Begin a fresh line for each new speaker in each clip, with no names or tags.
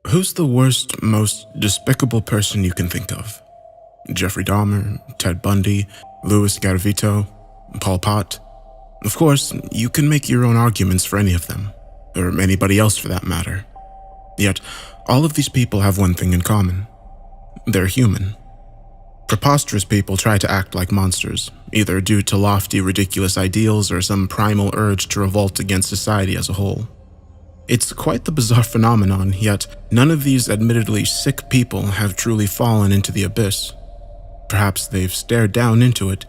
Who's the worst, most despicable person you can think of? Jeffrey Dahmer, Ted Bundy, Louis Garavito, Pol Pot? Of course, you can make your own arguments for any of them, or anybody else for that matter. Yet, all of these people have one thing in common. They're human. Preposterous people try to act like monsters, either due to lofty, ridiculous ideals or some primal urge to revolt against society as a whole. It's quite the bizarre phenomenon, yet none of these admittedly sick people have truly fallen into the abyss. Perhaps they've stared down into it,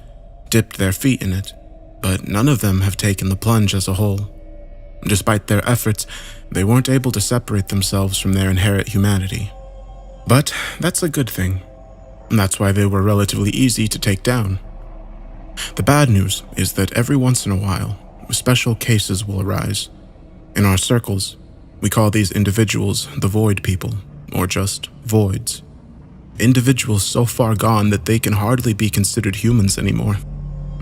dipped their feet in it, but none of them have taken the plunge as a whole. Despite their efforts, they weren't able to separate themselves from their inherent humanity. But that's a good thing. That's why they were relatively easy to take down. The bad news is that every once in a while, special cases will arise. In our circles, we call these individuals the void people, or just voids. Individuals so far gone that they can hardly be considered humans anymore.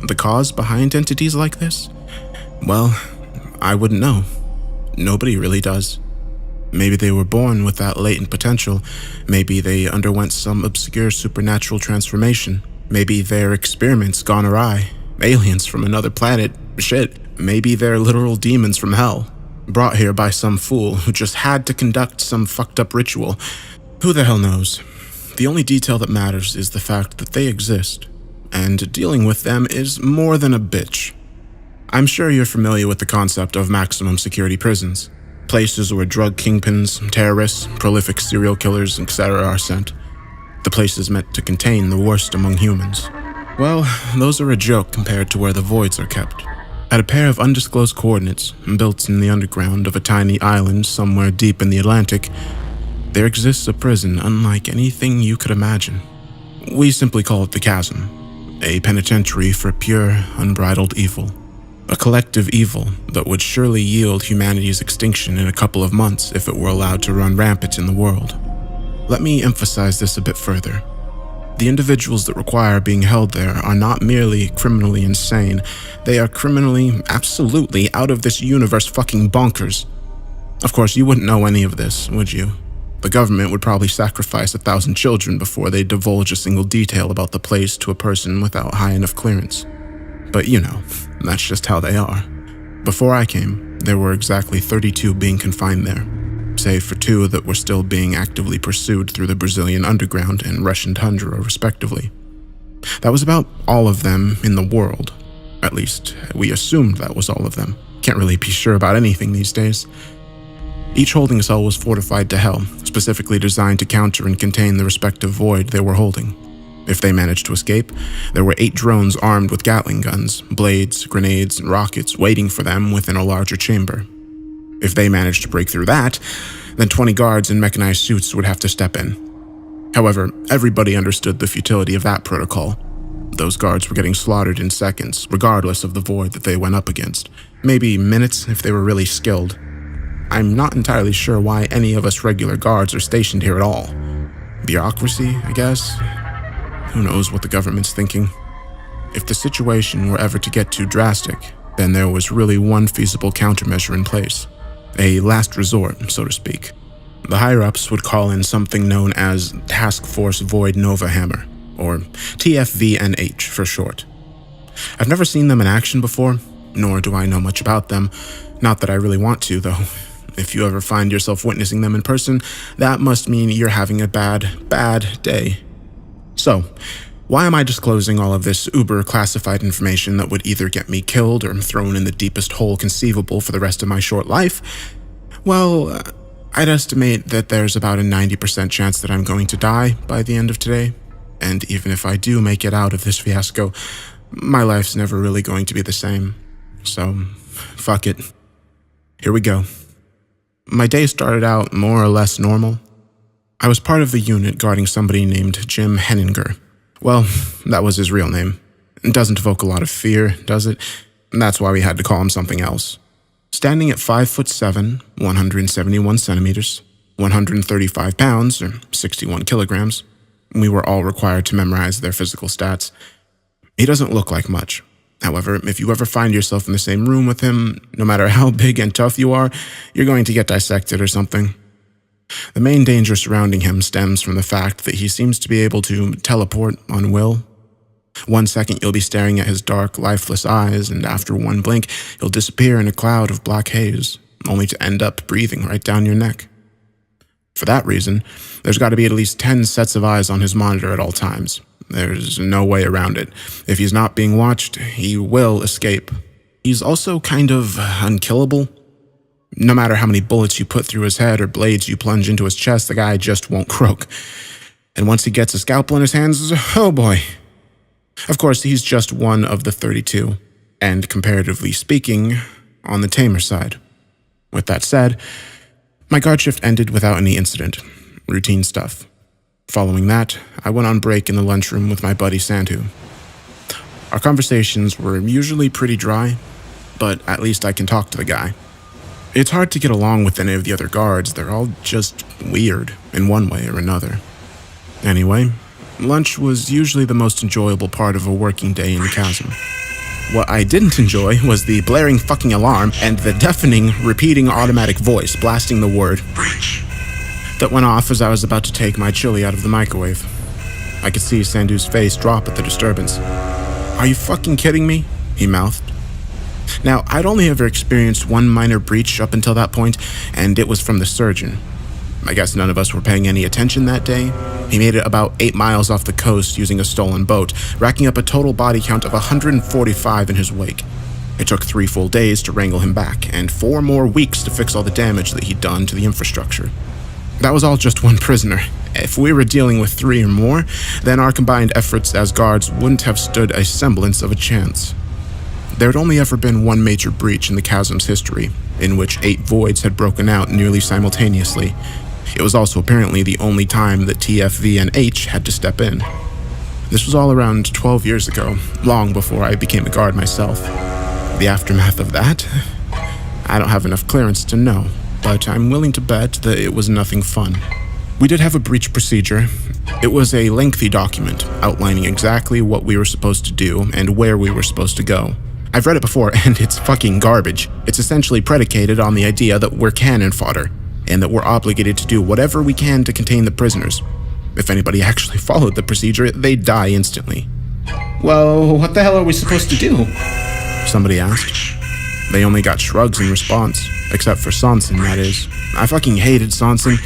The cause behind entities like this? Well, I wouldn't know. Nobody really does. Maybe they were born with that latent potential. Maybe they underwent some obscure supernatural transformation. Maybe their experiments gone awry. Aliens from another planet. Shit, maybe they're literal demons from hell, brought here by some fool who just had to conduct some fucked up ritual. Who the hell knows? The only detail that matters is the fact that they exist, and dealing with them is more than a bitch. I'm sure you're familiar with the concept of maximum security prisons, places where drug kingpins, terrorists, prolific serial killers, etc. are sent. The places meant to contain the worst among humans. Well, those are a joke compared to where the voids are kept. At a pair of undisclosed coordinates, built in the underground of a tiny island somewhere deep in the Atlantic, there exists a prison unlike anything you could imagine. We simply call it the Chasm, a penitentiary for pure, unbridled evil. A collective evil that would surely yield humanity's extinction in a couple of months if it were allowed to run rampant in the world. Let me emphasize this a bit further. The individuals that require being held there are not merely criminally insane, they are criminally, absolutely out of this universe fucking bonkers. Of course, you wouldn't know any of this, would you? The government would probably sacrifice 1,000 children before they divulge a single detail about the place to a person without high enough clearance. But you know, that's just how they are. Before I came, there were exactly 32 being confined there, save for 2 that were still being actively pursued through the Brazilian underground and Russian tundra, respectively. That was about all of them in the world. At least, we assumed that was all of them. Can't really be sure about anything these days. Each holding cell was fortified to hell, specifically designed to counter and contain the respective void they were holding. If they managed to escape, there were 8 drones armed with Gatling guns, blades, grenades, and rockets waiting for them within a larger chamber. If they managed to break through that, then 20 guards in mechanized suits would have to step in. However, everybody understood the futility of that protocol. Those guards were getting slaughtered in seconds, regardless of the void that they went up against. Maybe minutes if they were really skilled. I'm not entirely sure why any of us regular guards are stationed here at all. Bureaucracy, I guess? Who knows what the government's thinking? If the situation were ever to get too drastic, then there was really one feasible countermeasure in place. A last resort, so to speak. The higher-ups would call in something known as Task Force Void Nova Hammer, or TFVNH for short. I've never seen them in action before, nor do I know much about them. Not that I really want to, though. If you ever find yourself witnessing them in person, that must mean you're having a bad, bad day. So, why am I disclosing all of this uber-classified information that would either get me killed or thrown in the deepest hole conceivable for the rest of my short life? Well, I'd estimate that there's about a 90% chance that I'm going to die by the end of today. And even if I do make it out of this fiasco, my life's never really going to be the same. So, fuck it. Here we go. My day started out more or less normal. I was part of the unit guarding somebody named Jim Henninger. Well, that was his real name. It doesn't evoke a lot of fear, does it? That's why we had to call him something else. Standing at 5'7", 171 centimeters, 135 pounds, or 61 kilograms, we were all required to memorize their physical stats. He doesn't look like much. However, if you ever find yourself in the same room with him, no matter how big and tough you are, you're going to get dissected or something. The main danger surrounding him stems from the fact that he seems to be able to teleport on will. 1 second you'll be staring at his dark, lifeless eyes, and after one blink, he'll disappear in a cloud of black haze, only to end up breathing right down your neck. For that reason, there's got to be at least 10 sets of eyes on his monitor at all times. There's no way around it. If he's not being watched, he will escape. He's also kind of unkillable. No matter how many bullets you put through his head or blades you plunge into his chest, the guy just won't croak. And once he gets a scalpel in his hands, oh boy. Of course, he's just one of the 32, and comparatively speaking, on the tamer side. With that said, my guard shift ended without any incident. Routine stuff. Following that, I went on break in the lunchroom with my buddy Sandhu. Our conversations were usually pretty dry, but at least I can talk to the guy. It's hard to get along with any of the other guards. They're all just weird in one way or another. Anyway, lunch was usually the most enjoyable part of a working day in the chasm. What I didn't enjoy was the blaring fucking alarm and the deafening, repeating automatic voice blasting the word "breach" that went off as I was about to take my chili out of the microwave. I could see Sandhu's face drop at the disturbance. "Are you fucking kidding me?" he mouthed. Now, I'd only ever experienced one minor breach up until that point, and it was from the surgeon. I guess none of us were paying any attention that day. He made it about 8 miles off the coast using a stolen boat, racking up a total body count of 145 in his wake. It took 3 full days to wrangle him back, and 4 more weeks to fix all the damage that he'd done to the infrastructure. That was all just one prisoner. If we were dealing with 3 or more, then our combined efforts as guards wouldn't have stood a semblance of a chance. There had only ever been one major breach in the chasm's history, in which 8 voids had broken out nearly simultaneously. It was also apparently the only time that TFVNH had to step in. This was all around 12 years ago, long before I became a guard myself. The aftermath of that? I don't have enough clearance to know, but I'm willing to bet that it was nothing fun. We did have a breach procedure. It was a lengthy document outlining exactly what we were supposed to do and where we were supposed to go. I've read it before, and it's fucking garbage. It's essentially predicated on the idea that we're cannon fodder, and that we're obligated to do whatever we can to contain the prisoners. If anybody actually followed the procedure, they'd die instantly. "Well, what the hell are we supposed to do?" somebody asked. They only got shrugs in response, except for Sonson, that is. I fucking hated Sonson.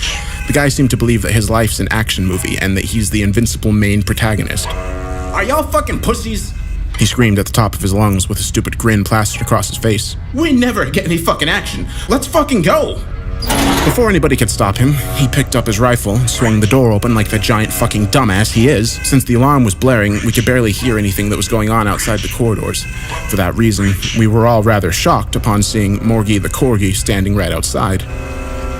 The guy seemed to believe that his life's an action movie and that he's the invincible main protagonist. "Are y'all fucking pussies?" he screamed at the top of his lungs with a stupid grin plastered across his face. "We never get any fucking action. Let's fucking go!" Before anybody could stop him, he picked up his rifle and swung the door open like the giant fucking dumbass he is. Since the alarm was blaring, we could barely hear anything that was going on outside the corridors. For that reason, we were all rather shocked upon seeing Morgie the Corgi standing right outside.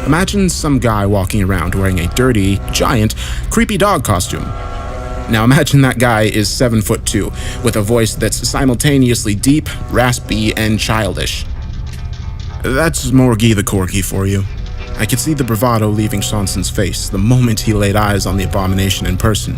Imagine some guy walking around wearing a dirty, giant, creepy dog costume. Now imagine that guy is 7'2", with a voice that's simultaneously deep, raspy, and childish. That's Morgie the Corgi for you. I could see the bravado leaving Sonson's face the moment he laid eyes on the abomination in person.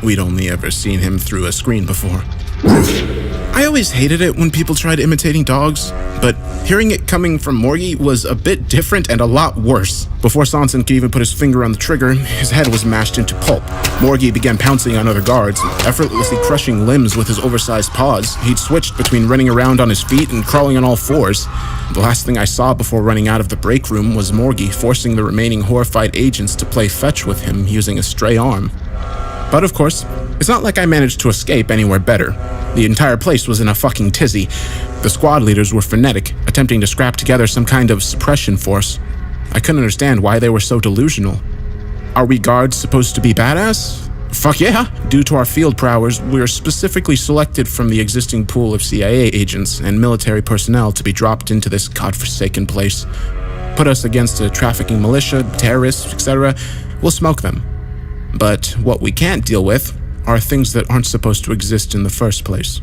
We'd only ever seen him through a screen before. I always hated it when people tried imitating dogs, but hearing it coming from Morgie was a bit different and a lot worse. Before Sonson could even put his finger on the trigger, his head was mashed into pulp. Morgie began pouncing on other guards, effortlessly crushing limbs with his oversized paws. He'd switched between running around on his feet and crawling on all fours. The last thing I saw before running out of the break room was Morgie forcing the remaining horrified agents to play fetch with him using a stray arm. But of course, it's not like I managed to escape anywhere better. The entire place was in a fucking tizzy. The squad leaders were frenetic, attempting to scrap together some kind of suppression force. I couldn't understand why they were so delusional. Are we guards supposed to be badass? Fuck yeah! Due to our field prowess, we were specifically selected from the existing pool of CIA agents and military personnel to be dropped into this godforsaken place. Put us against a trafficking militia, terrorists, etc., we'll smoke them. But what we can't deal with are things that aren't supposed to exist in the first place.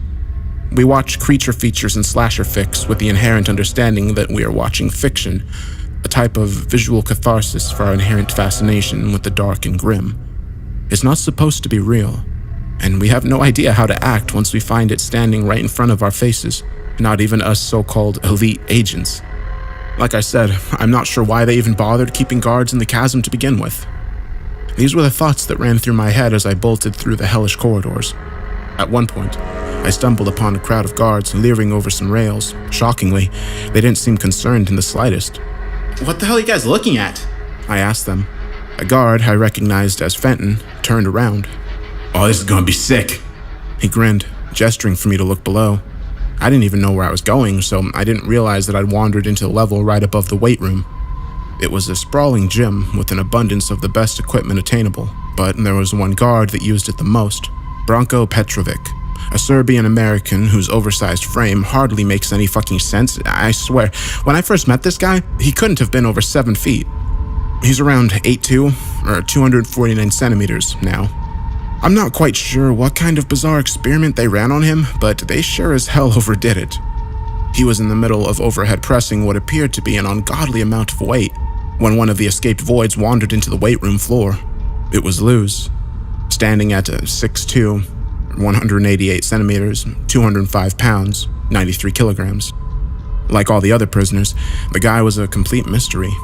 We watch creature features and slasher fics with the inherent understanding that we are watching fiction, a type of visual catharsis for our inherent fascination with the dark and grim. It's not supposed to be real, and we have no idea how to act once we find it standing right in front of our faces, not even us so-called elite agents. Like I said, I'm not sure why they even bothered keeping guards in the chasm to begin with. These were the thoughts that ran through my head as I bolted through the hellish corridors. At one point, I stumbled upon a crowd of guards leering over some rails. Shockingly, they didn't seem concerned in the slightest.
"What the hell are you guys looking at?"
I asked them. A guard I recognized as Fenton turned around.
"Oh, this is gonna be sick."
He grinned, gesturing for me to look below. I didn't even know where I was going, so I didn't realize that I'd wandered into the level right above the weight room. It was a sprawling gym with an abundance of the best equipment attainable, but there was one guard that used it the most, Branko Petrovic, a Serbian-American whose oversized frame hardly makes any fucking sense. I swear, when I first met this guy, he couldn't have been over 7 feet. He's around 8'2", or 249 centimeters now. I'm not quite sure what kind of bizarre experiment they ran on him, but they sure as hell overdid it. He was in the middle of overhead pressing what appeared to be an ungodly amount of weight when one of the escaped voids wandered into the weight room floor. It was Luz, standing at 6'2", 188 centimeters, 205 pounds, 93 kilograms. Like all the other prisoners, the guy was a complete mystery.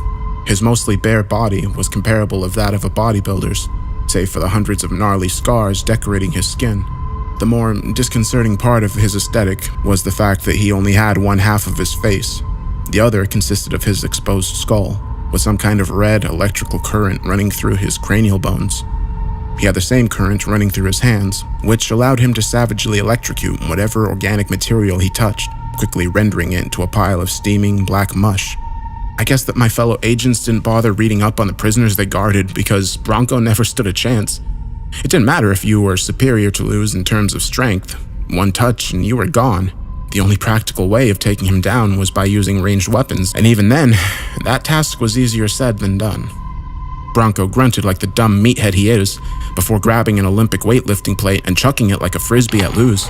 His mostly bare body was comparable of that of a bodybuilder's, save for the hundreds of gnarly scars decorating his skin. The more disconcerting part of his aesthetic was the fact that he only had one half of his face. The other consisted of his exposed skull, with some kind of red electrical current running through his cranial bones. He had the same current running through his hands, which allowed him to savagely electrocute whatever organic material he touched, quickly rendering it into a pile of steaming black mush. I guess that my fellow agents didn't bother reading up on the prisoners they guarded because Branko never stood a chance. It didn't matter if you were superior to Luz in terms of strength. One touch and you were gone. The only practical way of taking him down was by using ranged weapons, and even then, that task was easier said than done. Branko grunted like the dumb meathead he is, before grabbing an Olympic weightlifting plate and chucking it like a frisbee at Luz.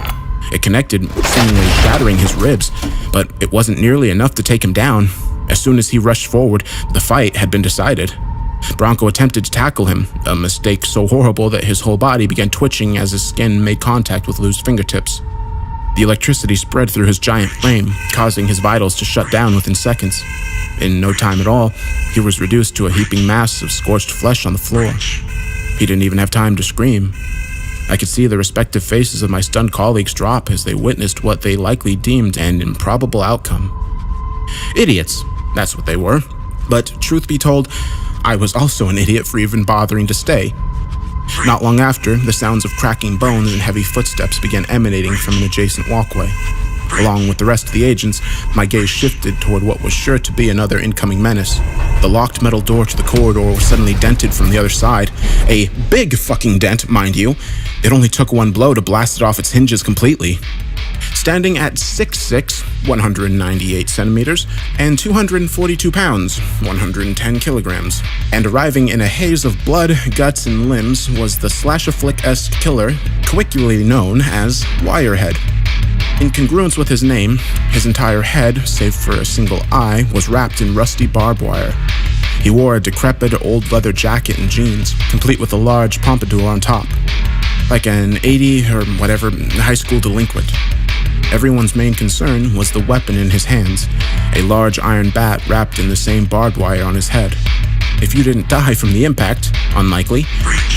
It connected, seemingly shattering his ribs, but it wasn't nearly enough to take him down. As soon as he rushed forward, the fight had been decided. Branko attempted to tackle him, a mistake so horrible that his whole body began twitching as his skin made contact with Luz's fingertips. The electricity spread through his giant frame, causing his vitals to shut down within seconds. In no time at all, he was reduced to a heaping mass of scorched flesh on the floor. He didn't even have time to scream. I could see the respective faces of my stunned colleagues drop as they witnessed what they likely deemed an improbable outcome. Idiots, that's what they were. But truth be told, I was also an idiot for even bothering to stay. Not long after, the sounds of cracking bones and heavy footsteps began emanating from an adjacent walkway. Along with the rest of the agents, my gaze shifted toward what was sure to be another incoming menace. The locked metal door to the corridor was suddenly dented from the other side. A big fucking dent, mind you. It only took one blow to blast it off its hinges completely. Standing at 6'6", 198 centimeters, and 242 pounds, 110 kilograms, and arriving in a haze of blood, guts, and limbs was the slasher-flick-esque killer, colloquially known as Wirehead. In congruence with his name, his entire head, save for a single eye, was wrapped in rusty barbed wire. He wore a decrepit old leather jacket and jeans, complete with a large pompadour on top, like an 80 or whatever high school delinquent. Everyone's main concern was the weapon in his hands, a large iron bat wrapped in the same barbed wire on his head. If you didn't die from the impact, unlikely,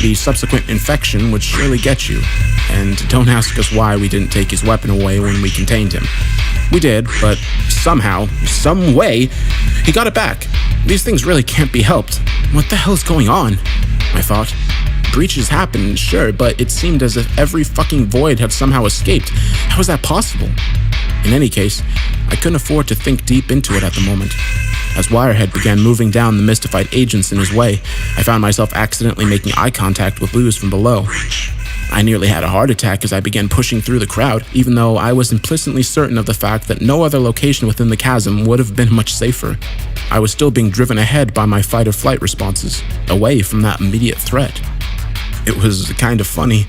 the subsequent infection would surely get you. And don't ask us why we didn't take his weapon away when we contained him. We did, but somehow, some way, he got it back. These things really can't be helped. What the hell is going on? I thought. Breaches happened, sure, but it seemed as if every fucking void had somehow escaped. How is that possible? In any case, I couldn't afford to think deep into it at the moment. As Wirehead began moving down the mystified agents in his way, I found myself accidentally making eye contact with Luz from below. I nearly had a heart attack as I began pushing through the crowd, even though I was implicitly certain of the fact that no other location within the chasm would have been much safer. I was still being driven ahead by my fight-or-flight responses, away from that immediate threat. It was kind of funny.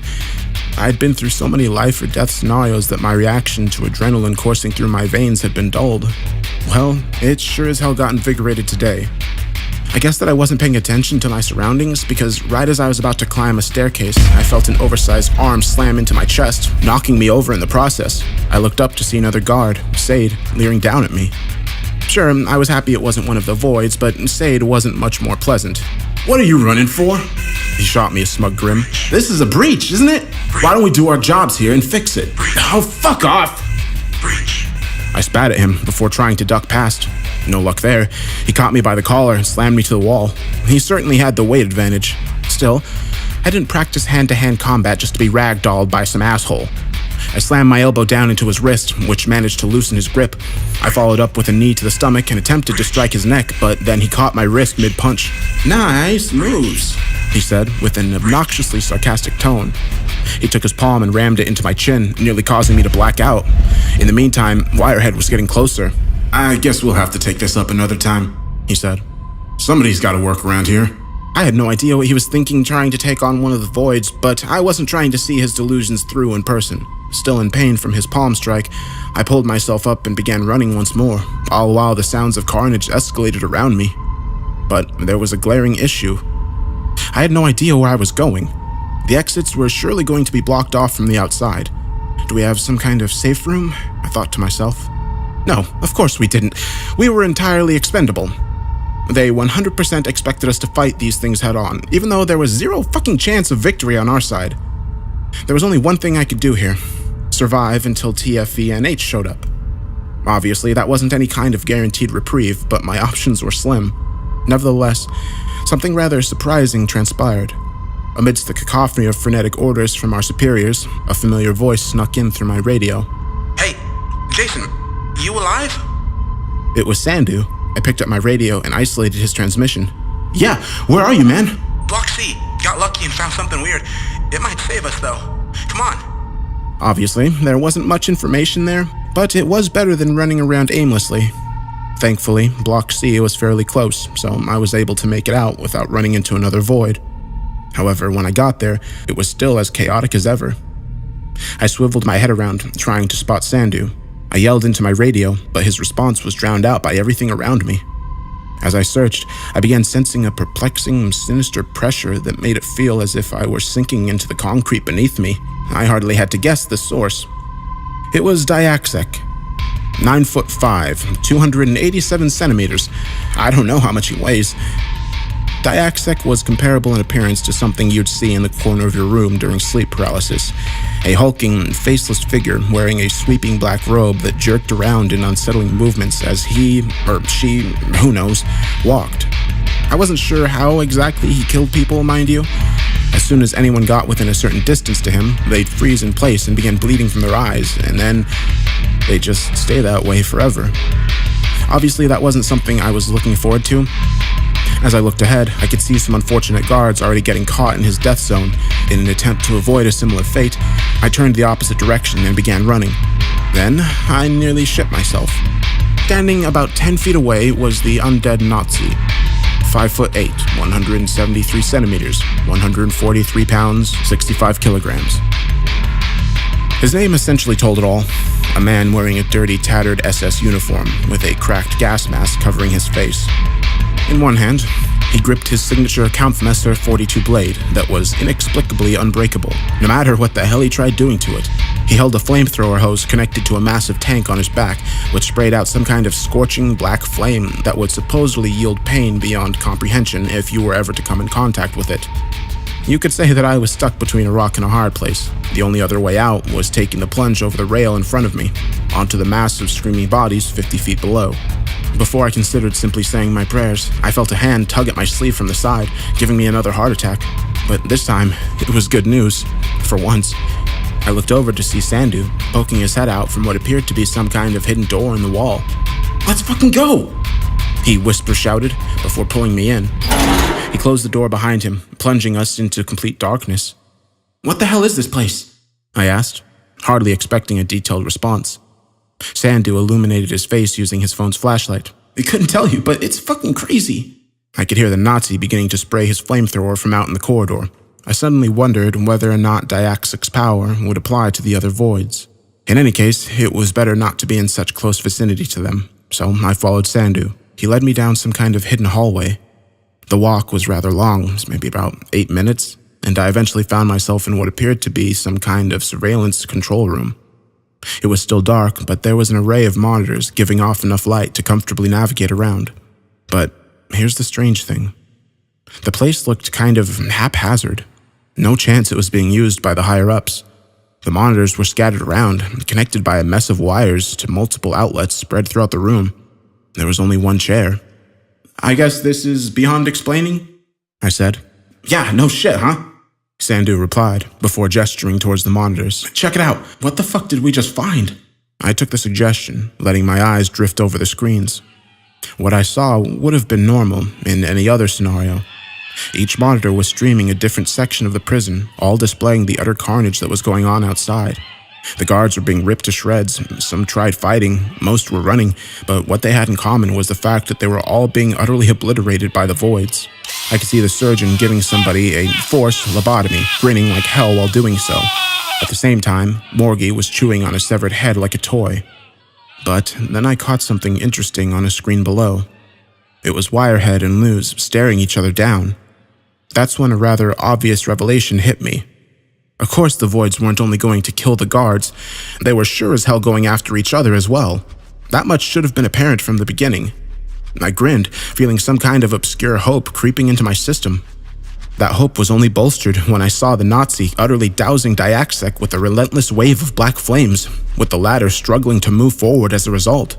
I'd been through so many life-or-death scenarios that my reaction to adrenaline coursing through my veins had been dulled. Well, it sure as hell got invigorated today. I guess that I wasn't paying attention to my surroundings because right as I was about to climb a staircase, I felt an oversized arm slam into my chest, knocking me over in the process. I looked up to see another guard, Sade, leering down at me. Sure, I was happy it wasn't one of the voids, but Sade wasn't much more pleasant.
What are you running for?
He shot me a smug grin.
This is a breach, isn't it? Why don't we do our jobs here and fix it? Oh, fuck off!
I spat at him before trying to duck past. No luck there. He caught me by the collar and slammed me to the wall. He certainly had the weight advantage. Still, I didn't practice hand-to-hand combat just to be ragdolled by some asshole. I slammed my elbow down into his wrist, which managed to loosen his grip. I followed up with a knee to the stomach and attempted to strike his neck, but then he caught my wrist mid-punch.
Nice moves,
he said, with an obnoxiously sarcastic tone. He took his palm and rammed it into my chin, nearly causing me to black out. In the meantime, Wirehead was getting closer.
I guess we'll have to take this up another time,
he said.
Somebody's got to work around here.
I had no idea what he was thinking trying to take on one of the voids, but I wasn't trying to see his delusions through in person. Still in pain from his palm strike, I pulled myself up and began running once more, all while the sounds of carnage escalated around me. But there was a glaring issue. I had no idea where I was going. The exits were surely going to be blocked off from the outside. Do we have some kind of safe room? I thought to myself. No, of course we didn't. We were entirely expendable. They 100% expected us to fight these things head on, even though there was zero fucking chance of victory on our side. There was only one thing I could do here. Survive until TFENH showed up. Obviously, that wasn't any kind of guaranteed reprieve, but my options were slim. Nevertheless, something rather surprising transpired. Amidst the cacophony of frenetic orders from our superiors, a familiar voice snuck in through my radio.
Hey, Jason, you alive?
It was Sandu. I picked up my radio and isolated his transmission.
Yeah, where are you, man?
Block C. Got lucky and found something weird. It might save us, though. Come on.
Obviously, there wasn't much information there, but it was better than running around aimlessly. Thankfully, Block C was fairly close, so I was able to make it out without running into another void. However, when I got there, it was still as chaotic as ever. I swiveled my head around, trying to spot Sandu. I yelled into my radio, but his response was drowned out by everything around me. As I searched, I began sensing a perplexing, sinister pressure that made it feel as if I were sinking into the concrete beneath me. I hardly had to guess the source. It was Diaxec. 9'5", 287 centimeters. I don't know how much he weighs. Diaxec was comparable in appearance to something you'd see in the corner of your room during sleep paralysis. A hulking, faceless figure wearing a sweeping black robe that jerked around in unsettling movements as he, or she, who knows, walked. I wasn't sure how exactly he killed people, mind you. As soon as anyone got within a certain distance to him, they'd freeze in place and begin bleeding from their eyes, and then they'd just stay that way forever. Obviously, that wasn't something I was looking forward to. As I looked ahead, I could see some unfortunate guards already getting caught in his death zone. In an attempt to avoid a similar fate, I turned the opposite direction and began running. Then, I nearly shit myself. Standing about 10 feet away was the undead Nazi. 5'8", 173 centimeters, 143 pounds, 65 kilograms. His name essentially told it all. A man wearing a dirty, tattered SS uniform with a cracked gas mask covering his face. In one hand, he gripped his signature Kampfmesser 42 blade that was inexplicably unbreakable, no matter what the hell he tried doing to it. He held a flamethrower hose connected to a massive tank on his back, which sprayed out some kind of scorching black flame that would supposedly yield pain beyond comprehension if you were ever to come in contact with it. You could say that I was stuck between a rock and a hard place. The only other way out was taking the plunge over the rail in front of me, onto the mass of screaming bodies 50 feet below. Before I considered simply saying my prayers, I felt a hand tug at my sleeve from the side, giving me another heart attack. But this time, it was good news. For once. I looked over to see Sandu, poking his head out from what appeared to be some kind of hidden door in the wall.
Let's fucking go!
He whisper-shouted before pulling me in. He closed the door behind him, plunging us into complete darkness.
What the hell is this place?
I asked, hardly expecting a detailed response. Sandu illuminated his face using his phone's flashlight.
I couldn't tell you, but it's fucking crazy.
I could hear the Nazi beginning to spray his flamethrower from out in the corridor. I suddenly wondered whether or not Diaxic's power would apply to the other voids. In any case, it was better not to be in such close vicinity to them, so I followed Sandu. He led me down some kind of hidden hallway. The walk was rather long, maybe about 8 minutes, and I eventually found myself in what appeared to be some kind of surveillance control room. It was still dark, but there was an array of monitors giving off enough light to comfortably navigate around. But here's the strange thing. The place looked kind of haphazard. No chance it was being used by the higher-ups. The monitors were scattered around, connected by a mess of wires to multiple outlets spread throughout the room. There was only one chair.
I guess this is beyond explaining?
I said.
Yeah, no shit, huh?
Sandu replied, before gesturing towards the monitors.
Check it out. What the fuck did we just find?
I took the suggestion, letting my eyes drift over the screens. What I saw would have been normal in any other scenario. Each monitor was streaming a different section of the prison, all displaying the utter carnage that was going on outside. The guards were being ripped to shreds, some tried fighting, most were running, but what they had in common was the fact that they were all being utterly obliterated by the voids. I could see the surgeon giving somebody a forced lobotomy, grinning like hell while doing so. At the same time, Morgie was chewing on a severed head like a toy. But then I caught something interesting on a screen below. It was Wirehead and Luz staring each other down. That's when a rather obvious revelation hit me. Of course the voids weren't only going to kill the guards, they were sure as hell going after each other as well. That much should have been apparent from the beginning. I grinned, feeling some kind of obscure hope creeping into my system. That hope was only bolstered when I saw the Nazi utterly dousing Diaksek with a relentless wave of black flames, with the latter struggling to move forward as a result.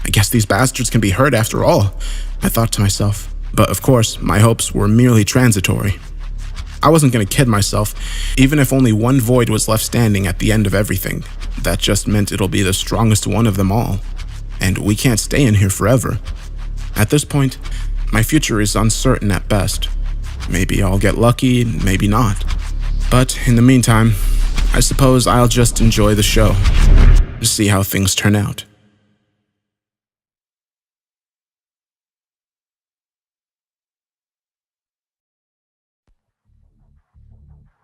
I guess these bastards can be hurt after all, I thought to myself. But of course, my hopes were merely transitory. I wasn't going to kid myself. Even if only one void was left standing at the end of everything, that just meant it'll be the strongest one of them all. And we can't stay in here forever. At this point, my future is uncertain at best. Maybe I'll get lucky, maybe not. But in the meantime, I suppose I'll just enjoy the show, see how things turn out.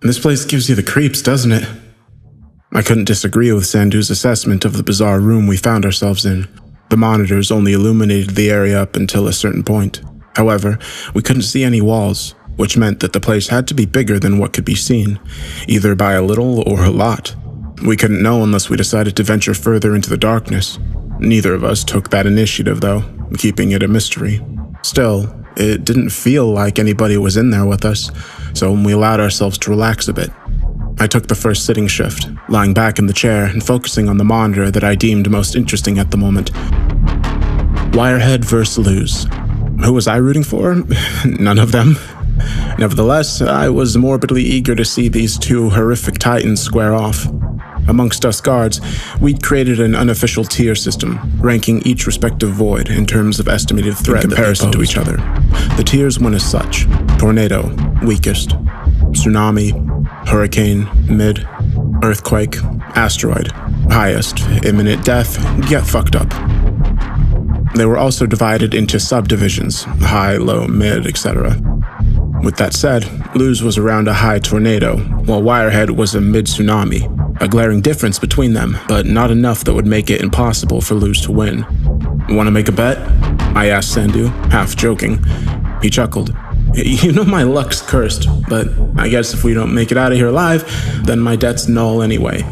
This place gives you the creeps, doesn't it?
I couldn't disagree with Sandu's assessment of the bizarre room we found ourselves in. The monitors only illuminated the area up until a certain point. However, we couldn't see any walls, which meant that the place had to be bigger than what could be seen, either by a little or a lot. We couldn't know unless we decided to venture further into the darkness. Neither of us took that initiative, though, keeping it a mystery. Still, it didn't feel like anybody was in there with us, so we allowed ourselves to relax a bit. I took the first sitting shift, lying back in the chair and focusing on the monitor that I deemed most interesting at the moment. Wirehead vs. Luz. Who was I rooting for? None of them. Nevertheless, I was morbidly eager to see these two horrific titans square off. Amongst us guards, we'd created an unofficial tier system, ranking each respective void in terms of estimated threat in comparison to each other. The tiers went as such: Tornado, weakest; Tsunami, Hurricane, mid; Earthquake, Asteroid, highest; Imminent death, get fucked up. They were also divided into subdivisions: high, low, mid, etc. With that said, Luz was around a high tornado, while Wirehead was a mid-tsunami. A glaring difference between them, but not enough that would make it impossible for Luz to win. "Want to make a bet?" I asked Sandu, half joking. He chuckled. "You know my luck's cursed, but I guess if we don't make it out of here alive, then my debt's null anyway."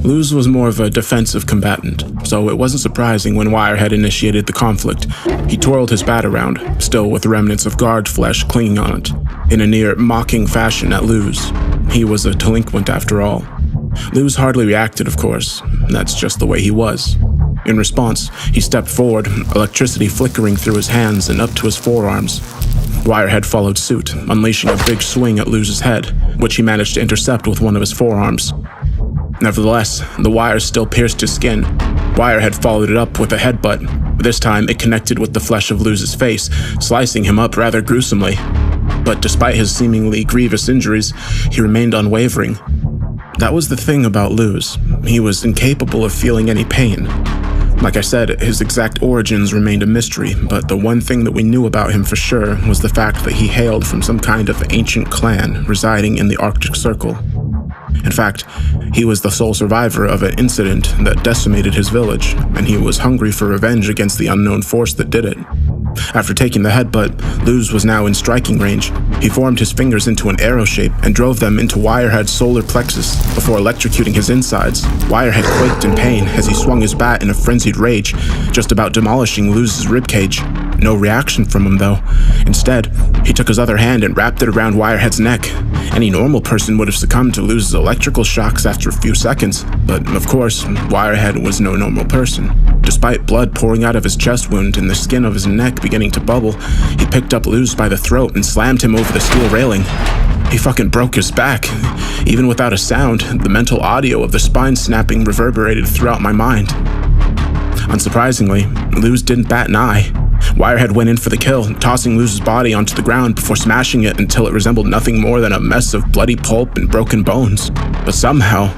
Luz was more of a defensive combatant, so it wasn't surprising when Wirehead initiated the conflict. He twirled his bat around, still with remnants of guard flesh clinging on it, in a near mocking fashion at Luz. He was a delinquent after all. Luz hardly reacted, of course. That's just the way he was. In response, he stepped forward, electricity flickering through his hands and up to his forearms. Wirehead followed suit, unleashing a big swing at Luz's head, which he managed to intercept with one of his forearms. Nevertheless, the wire still pierced his skin. Wirehead followed it up with a headbutt. This time, it connected with the flesh of Luz's face, slicing him up rather gruesomely. But despite his seemingly grievous injuries, he remained unwavering. That was the thing about Luz. He was incapable of feeling any pain. Like I said, his exact origins remained a mystery, but the one thing that we knew about him for sure was the fact that he hailed from some kind of ancient clan residing in the Arctic Circle. In fact, he was the sole survivor of an incident that decimated his village, and he was hungry for revenge against the unknown force that did it. After taking the headbutt, Luz was now in striking range. He formed his fingers into an arrow shape and drove them into Wirehead's solar plexus before electrocuting his insides. Wirehead quaked in pain as he swung his bat in a frenzied rage, just about demolishing Luz's ribcage. No reaction from him, though. Instead, he took his other hand and wrapped it around Wirehead's neck. Any normal person would have succumbed to Luz's electrical shocks after a few seconds, but of course, Wirehead was no normal person. Despite blood pouring out of his chest wound and the skin of his neck beginning to bubble, he picked up Luz by the throat and slammed him over the steel railing. He fucking broke his back. Even without a sound, the mental audio of the spine snapping reverberated throughout my mind. Unsurprisingly, Luz didn't bat an eye. Wirehead went in for the kill, tossing Luz's body onto the ground before smashing it until it resembled nothing more than a mess of bloody pulp and broken bones. But somehow,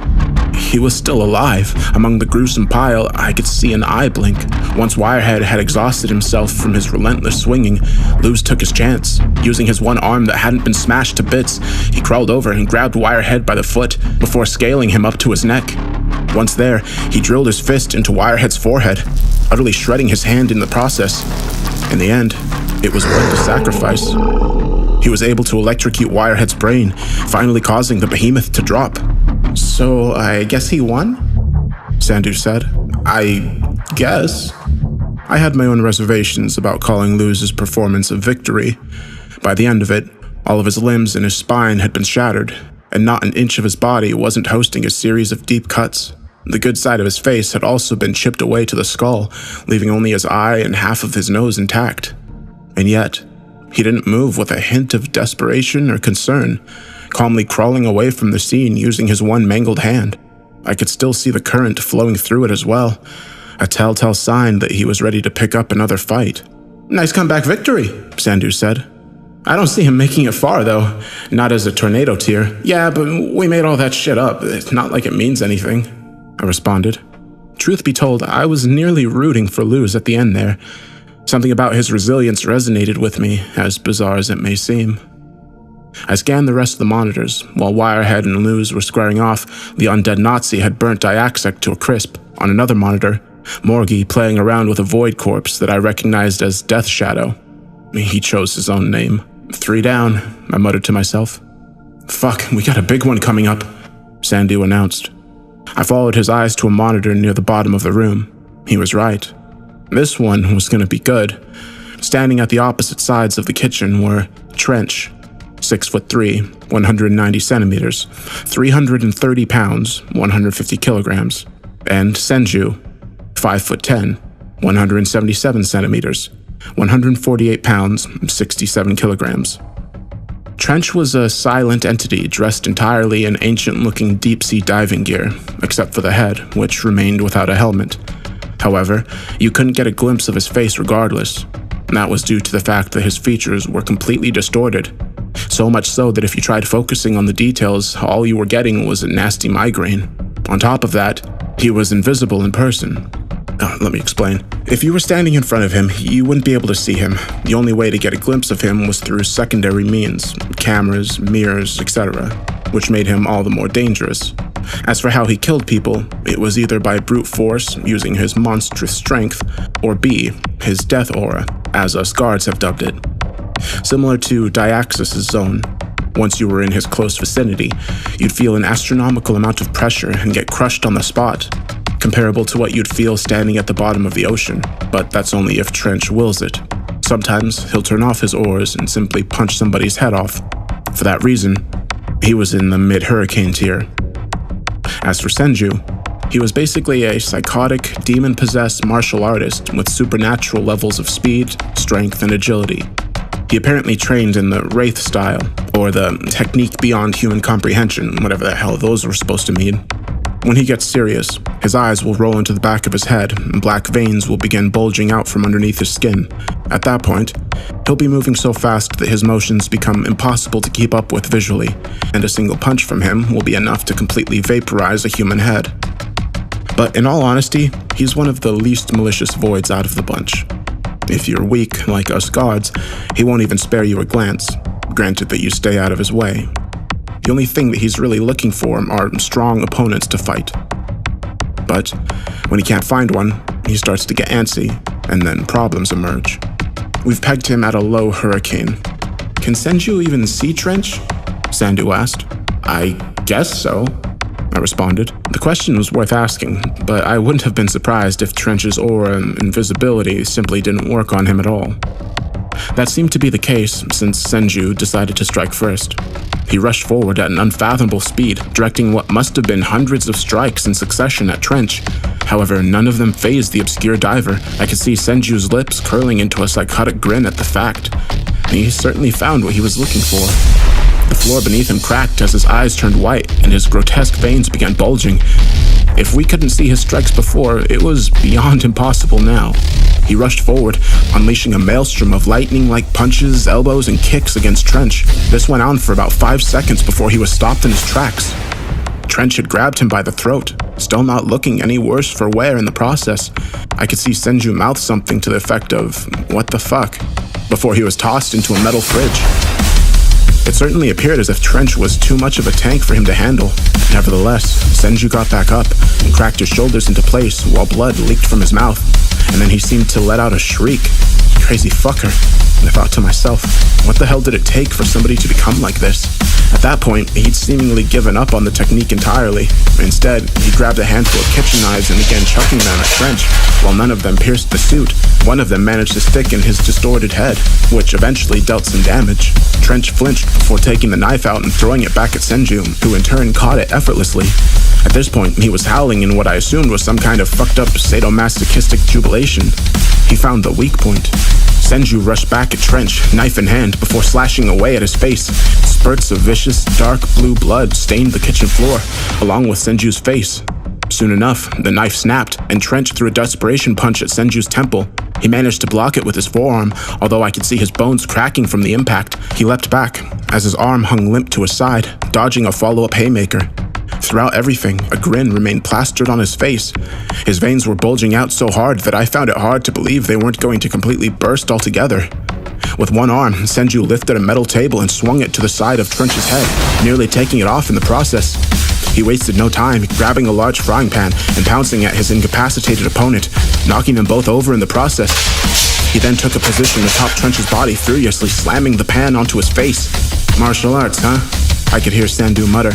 he was still alive. Among the gruesome pile, I could see an eye blink. Once Wirehead had exhausted himself from his relentless swinging, Luz took his chance. Using his one arm that hadn't been smashed to bits, he crawled over and grabbed Wirehead by the foot before scaling him up to his neck. Once there, he drilled his fist into Wirehead's forehead, utterly shredding his hand in the process. In the end, it was worth the sacrifice. He was able to electrocute Wirehead's brain, finally causing the behemoth to drop. "So, I guess he won?" Sandu said. "I guess." I had my own reservations about calling Luz's performance a victory. By the end of it, all of his limbs and his spine had been shattered, and not an inch of his body wasn't hosting a series of deep cuts. The good side of his face had also been chipped away to the skull, leaving only his eye and half of his nose intact. And yet, he didn't move with a hint of desperation or concern, calmly crawling away from the scene using his one mangled hand. I could still see the current flowing through it as well, a telltale sign that he was ready to pick up another fight. "Nice comeback victory," Sandu said. "I don't see him making it far, though. Not as a tornado tier. Yeah, but we made all that shit up. It's not like it means anything," I responded. Truth be told, I was nearly rooting for Luz at the end there. Something about his resilience resonated with me, as bizarre as it may seem. I scanned the rest of the monitors. While Wirehead and Luz were squaring off, the undead Nazi had burnt Diaxec to a crisp. On another monitor, Morgie playing around with a void corpse that I recognized as Death Shadow. He chose his own name. 3 down, I muttered to myself. "Fuck, we got a big one coming up," Sandu announced. I followed his eyes to a monitor near the bottom of the room. He was right. This one was going to be good. Standing at the opposite sides of the kitchen were Trench, 6'3", 190 centimeters, 330 pounds, 150 kilograms, and Senju, 5'10", 177 centimeters, 148 pounds, 67 kilograms. Trench was a silent entity dressed entirely in ancient-looking deep-sea diving gear, except for the head, which remained without a helmet. However, you couldn't get a glimpse of his face regardless. That was due to the fact that his features were completely distorted. So much so that if you tried focusing on the details, all you were getting was a nasty migraine. On top of that, he was invisible in person. Let me explain. If you were standing in front of him, you wouldn't be able to see him. The only way to get a glimpse of him was through secondary means, cameras, mirrors, etc., which made him all the more dangerous. As for how he killed people, it was either by brute force, using his monstrous strength, or B, his death aura, as us guards have dubbed it. Similar to Diaxis' zone, once you were in his close vicinity, you'd feel an astronomical amount of pressure and get crushed on the spot, comparable to what you'd feel standing at the bottom of the ocean, but that's only if Trench wills it. Sometimes he'll turn off his oars and simply punch somebody's head off. For that reason, he was in the mid-hurricane tier. As for Senju, he was basically a psychotic, demon-possessed martial artist with supernatural levels of speed, strength, and agility. He apparently trained in the Wraith style, or the technique beyond human comprehension, whatever the hell those were supposed to mean. When he gets serious, his eyes will roll into the back of his head, and black veins will begin bulging out from underneath his skin. At that point, he'll be moving so fast that his motions become impossible to keep up with visually, and a single punch from him will be enough to completely vaporize a human head. But in all honesty, he's one of the least malicious voids out of the bunch. If you're weak, like us gods, he won't even spare you a glance, granted that you stay out of his way. The only thing that he's really looking for are strong opponents to fight. But when he can't find one, he starts to get antsy, and then problems emerge. We've pegged him at a low hurricane. Can Senju even see Trench? Sandu asked. I guess so, I responded. The question was worth asking, but I wouldn't have been surprised if Trench's aura and invisibility simply didn't work on him at all. That seemed to be the case since Senju decided to strike first. He rushed forward at an unfathomable speed, directing what must have been hundreds of strikes in succession at Trench. However, none of them fazed the obscure diver. I could see Senju's lips curling into a psychotic grin at the fact. He certainly found what he was looking for. The floor beneath him cracked as his eyes turned white and his grotesque veins began bulging. If we couldn't see his strikes before, it was beyond impossible now. He rushed forward, unleashing a maelstrom of lightning-like punches, elbows, and kicks against Trench. This went on for about 5 seconds before he was stopped in his tracks. Trench had grabbed him by the throat, still not looking any worse for wear in the process. I could see Senju mouth something to the effect of, "What the fuck?" before he was tossed into a metal fridge. It certainly appeared as if Trench was too much of a tank for him to handle. Nevertheless, Senju got back up and cracked his shoulders into place while blood leaked from his mouth, and then he seemed to let out a shriek. Crazy fucker. And I thought to myself, what the hell did it take for somebody to become like this? At that point, he'd seemingly given up on the technique entirely. Instead, he grabbed a handful of kitchen knives and began chucking them at Trench. While none of them pierced the suit, one of them managed to stick in his distorted head, which eventually dealt some damage. Trench flinched before taking the knife out and throwing it back at Senju, who in turn caught it effortlessly. At this point, he was howling in what I assumed was some kind of fucked up sadomasochistic jubilation. He found the weak point. Senju rushed back at Trench, knife in hand, before slashing away at his face. Spurts of vicious, dark blue blood stained the kitchen floor, along with Senju's face. Soon enough, the knife snapped, and Trench threw a desperation punch at Senju's temple. He managed to block it with his forearm, although I could see his bones cracking from the impact. He leapt back, as his arm hung limp to his side, dodging a follow-up haymaker. Throughout everything, a grin remained plastered on his face. His veins were bulging out so hard that I found it hard to believe they weren't going to completely burst altogether. With one arm, Senju lifted a metal table and swung it to the side of Trench's head, nearly taking it off in the process. He wasted no time, grabbing a large frying pan and pouncing at his incapacitated opponent, knocking them both over in the process. He then took a position atop Trench's body, furiously slamming the pan onto his face. "Martial arts, huh?" I could hear Sandu mutter.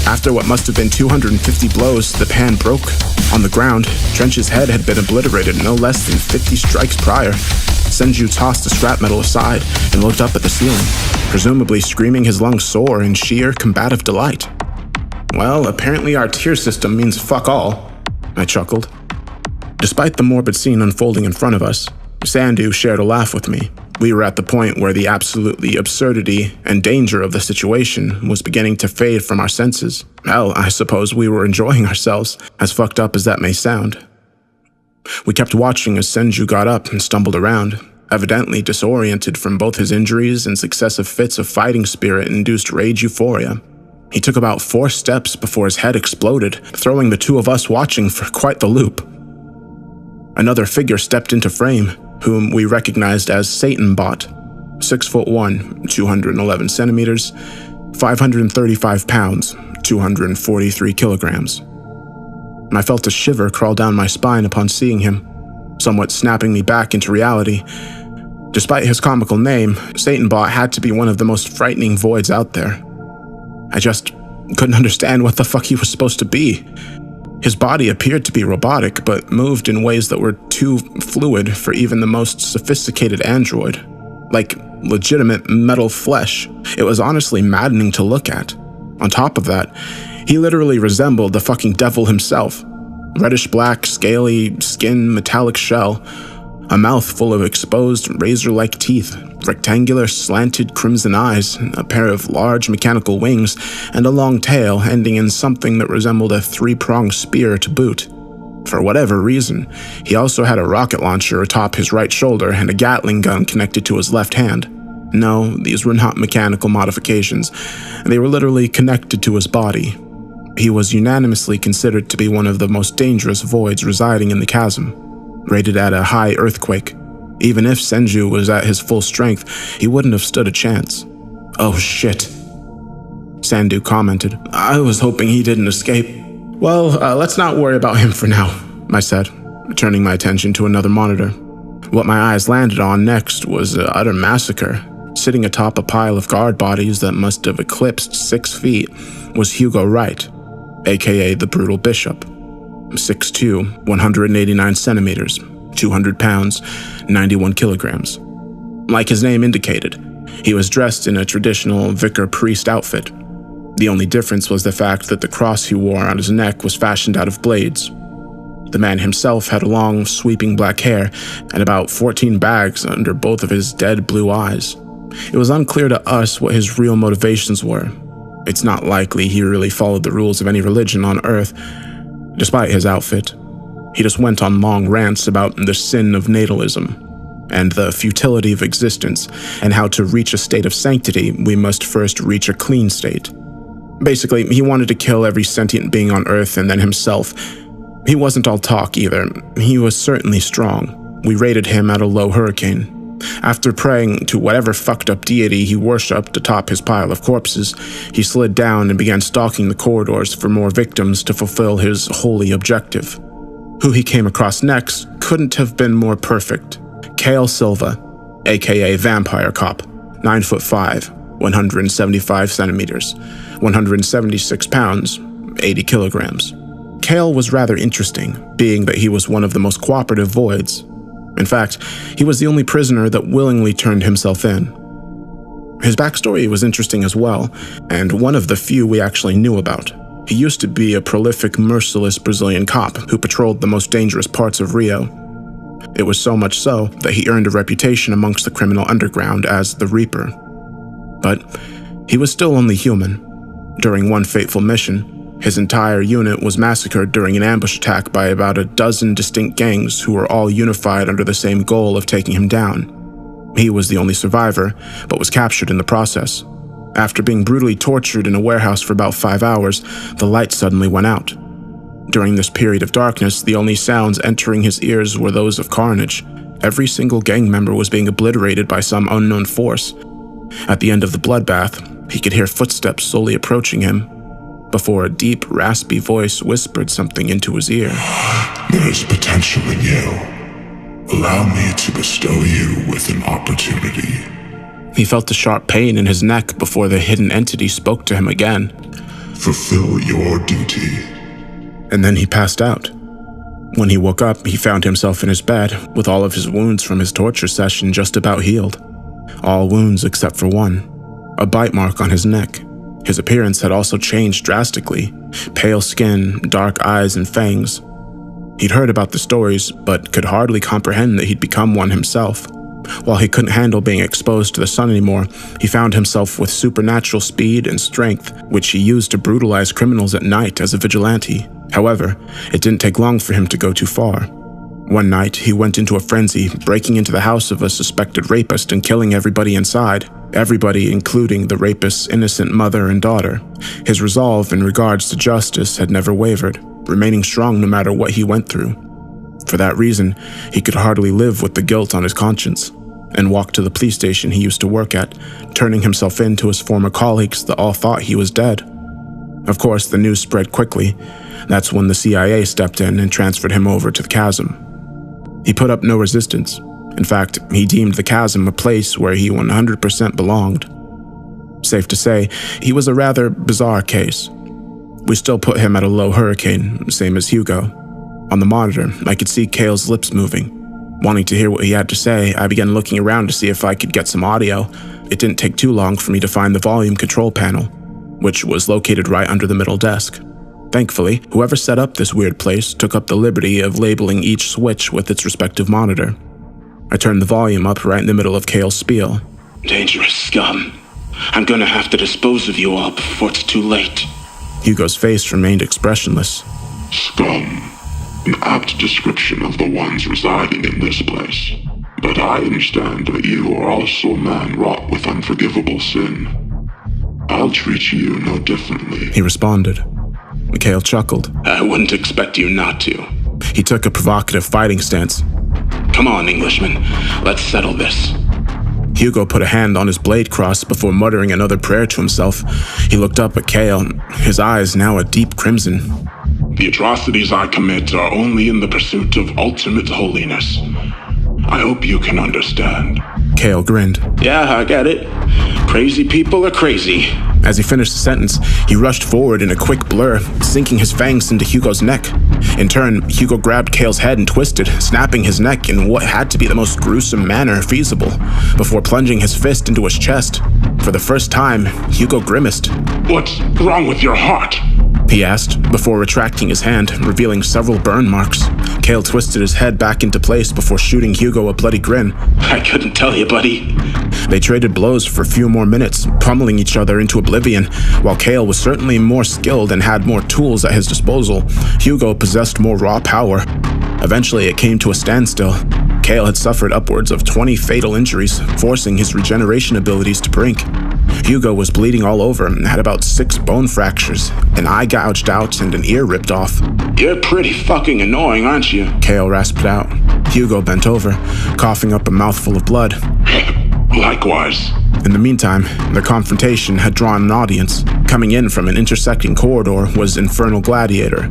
After what must have been 250 blows, the pan broke. On the ground, Trench's head had been obliterated no less than 50 strikes prior. Senju tossed the scrap metal aside and looked up at the ceiling, presumably screaming his lungs sore in sheer combative delight. "Well, apparently our tier system means fuck all," I chuckled. Despite the morbid scene unfolding in front of us, Sandu shared a laugh with me. We were at the point where the absolutely absurdity and danger of the situation was beginning to fade from our senses. Hell, I suppose we were enjoying ourselves, as fucked up as that may sound. We kept watching as Senju got up and stumbled around, evidently disoriented from both his injuries and successive fits of fighting spirit-induced rage euphoria. He took about 4 steps before his head exploded, throwing the two of us watching for quite the loop. Another figure stepped into frame, whom we recognized as Satan-Bot, 6'1", 211 centimeters, 535 pounds, 243 kilograms. I felt a shiver crawl down my spine upon seeing him, somewhat snapping me back into reality. Despite his comical name, Satan-Bot had to be one of the most frightening voids out there. I just couldn't understand what the fuck he was supposed to be. His body appeared to be robotic, but moved in ways that were too fluid for even the most sophisticated android. Like legitimate metal flesh. It was honestly maddening to look at. On top of that, he literally resembled the fucking devil himself. Reddish-black, scaly skin, metallic shell, a mouth full of exposed razor-like teeth, rectangular, slanted crimson eyes, a pair of large mechanical wings, and a long tail ending in something that resembled a 3-pronged spear to boot. For whatever reason, he also had a rocket launcher atop his right shoulder and a Gatling gun connected to his left hand. No, these were not mechanical modifications. They were literally connected to his body. He was unanimously considered to be one of the most dangerous voids residing in the chasm, rated at a high earthquake. Even if Senju was at his full strength, he wouldn't have stood a chance. "Oh shit," Sandu commented. "I was hoping he didn't escape." "Well, let's not worry about him for now," I said, turning my attention to another monitor. What my eyes landed on next was an utter massacre. Sitting atop a pile of guard bodies that must have eclipsed 6 feet was Hugo Wright, aka the Brutal Bishop. 6'2", 189 centimeters, 200 pounds, 91 kilograms. Like his name indicated, he was dressed in a traditional vicar-priest outfit. The only difference was the fact that the cross he wore on his neck was fashioned out of blades. The man himself had long, sweeping black hair and about 14 bags under both of his dead blue eyes. It was unclear to us what his real motivations were. It's not likely he really followed the rules of any religion on Earth. Despite his outfit, he just went on long rants about the sin of natalism and the futility of existence, and how to reach a state of sanctity, we must first reach a clean state. Basically, he wanted to kill every sentient being on Earth and then himself. He wasn't all talk either. He was certainly strong. We rated him at a low hurricane. After praying to whatever fucked up deity he worshipped atop his pile of corpses, he slid down and began stalking the corridors for more victims to fulfill his holy objective. Who he came across next couldn't have been more perfect. Kale Silva, aka Vampire Cop, 9'5", 175 centimeters, 176 pounds, 80 kilograms. Kale was rather interesting, being that he was one of the most cooperative voids. In fact, he was the only prisoner that willingly turned himself in. His backstory was interesting as well, and one of the few we actually knew about. He used to be a prolific, merciless Brazilian cop who patrolled the most dangerous parts of Rio. It was so much so that he earned a reputation amongst the criminal underground as the Reaper. But he was still only human. During one fateful mission, his entire unit was massacred during an ambush attack by about a dozen distinct gangs who were all unified under the same goal of taking him down. He was the only survivor, but was captured in the process. After being brutally tortured in a warehouse for about 5 hours, the light suddenly went out. During this period of darkness, the only sounds entering his ears were those of carnage. Every single gang member was being obliterated by some unknown force. At the end of the bloodbath, he could hear footsteps slowly approaching him, before a deep, raspy voice whispered something into his ear.
There is potential in you. Allow me to bestow you with an opportunity.
He felt a sharp pain in his neck before the hidden entity spoke to him again.
Fulfill your duty.
And then he passed out. When he woke up, he found himself in his bed, with all of his wounds from his torture session just about healed. All wounds except for one, a bite mark on his neck. His appearance had also changed drastically. Pale skin, dark eyes, and fangs. He'd heard about the stories, but could hardly comprehend that he'd become one himself. While he couldn't handle being exposed to the sun anymore, he found himself with supernatural speed and strength, which he used to brutalize criminals at night as a vigilante. However, it didn't take long for him to go too far. One night, he went into a frenzy, breaking into the house of a suspected rapist and killing everybody inside. Everybody, including the rapist's innocent mother and daughter. His resolve in regards to justice had never wavered, remaining strong no matter what he went through. For that reason, he could hardly live with the guilt on his conscience, and walked to the police station he used to work at, turning himself in to his former colleagues that all thought he was dead. Of course, the news spread quickly. That's when the CIA stepped in and transferred him over to the chasm. He put up no resistance. In fact, he deemed the chasm a place where he 100% belonged. Safe to say, he was a rather bizarre case. We still put him at a low hurricane, same as Hugo. On the monitor, I could see Kale's lips moving. Wanting to hear what he had to say, I began looking around to see if I could get some audio. It didn't take too long for me to find the volume control panel, which was located right under the middle desk. Thankfully, whoever set up this weird place took up the liberty of labeling each switch with its respective monitor. I turned the volume up right in the middle of Kale's spiel.
Dangerous scum. I'm gonna have to dispose of you all before it's too late.
Hugo's face remained expressionless.
Scum. An apt description of the ones residing in this place. But I understand that you are also a man wrought with unforgivable sin. I'll treat you no differently.
He responded. Kale chuckled.
I wouldn't expect you not to.
He took a provocative fighting stance.
Come on, Englishman. Let's settle this.
Hugo put a hand on his blade cross before muttering another prayer to himself. He looked up at Kale, his eyes now a deep crimson.
The atrocities I commit are only in the pursuit of ultimate holiness. I hope you can understand.
Kale grinned.
Yeah, I get it. Crazy people are crazy.
As he finished the sentence, he rushed forward in a quick blur, sinking his fangs into Hugo's neck. In turn, Hugo grabbed Kale's head and twisted, snapping his neck in what had to be the most gruesome manner feasible, before plunging his fist into his chest. For the first time, Hugo grimaced.
What's wrong with your heart?
He asked, before retracting his hand, revealing several burn marks. Kale twisted his head back into place before shooting Hugo a bloody grin.
I couldn't tell you, buddy.
They traded blows for a few more minutes, pummeling each other into oblivion. While Kale was certainly more skilled and had more tools at his disposal, Hugo possessed more raw power. Eventually, it came to a standstill. Kale had suffered upwards of 20 fatal injuries, forcing his regeneration abilities to brink. Hugo was bleeding all over and had about 6 bone fractures, an eye gouged out and an ear ripped off.
You're pretty fucking annoying, aren't you?
Kale rasped out. Hugo bent over, coughing up a mouthful of blood.
Likewise.
In the meantime, the confrontation had drawn an audience. Coming in from an intersecting corridor was Infernal Gladiator.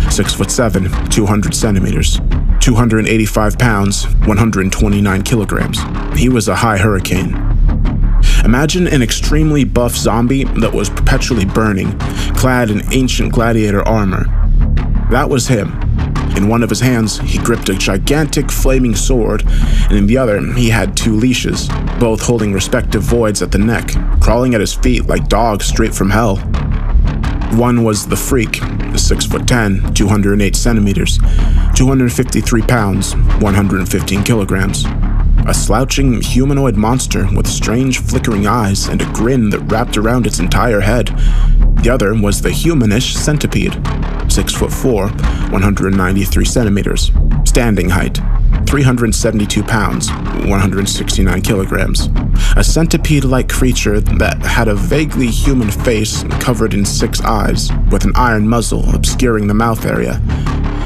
6'7", 200 centimeters, 285 pounds, 129 kilograms. He was a high hurricane. Imagine an extremely buff zombie that was perpetually burning, clad in ancient gladiator armor. That was him. In one of his hands, he gripped a gigantic flaming sword, and in the other, he had 2 leashes, both holding respective voids at the neck, crawling at his feet like dogs straight from hell. One was the Freak, 6'10", 208 centimeters, 253 pounds, 115 kilograms. A slouching humanoid monster with strange flickering eyes and a grin that wrapped around its entire head. The other was the humanish centipede, 6'4", 193 centimeters, standing height, 372 pounds, 169 kilograms. A centipede-like creature that had a vaguely human face covered in 6 eyes, with an iron muzzle obscuring the mouth area.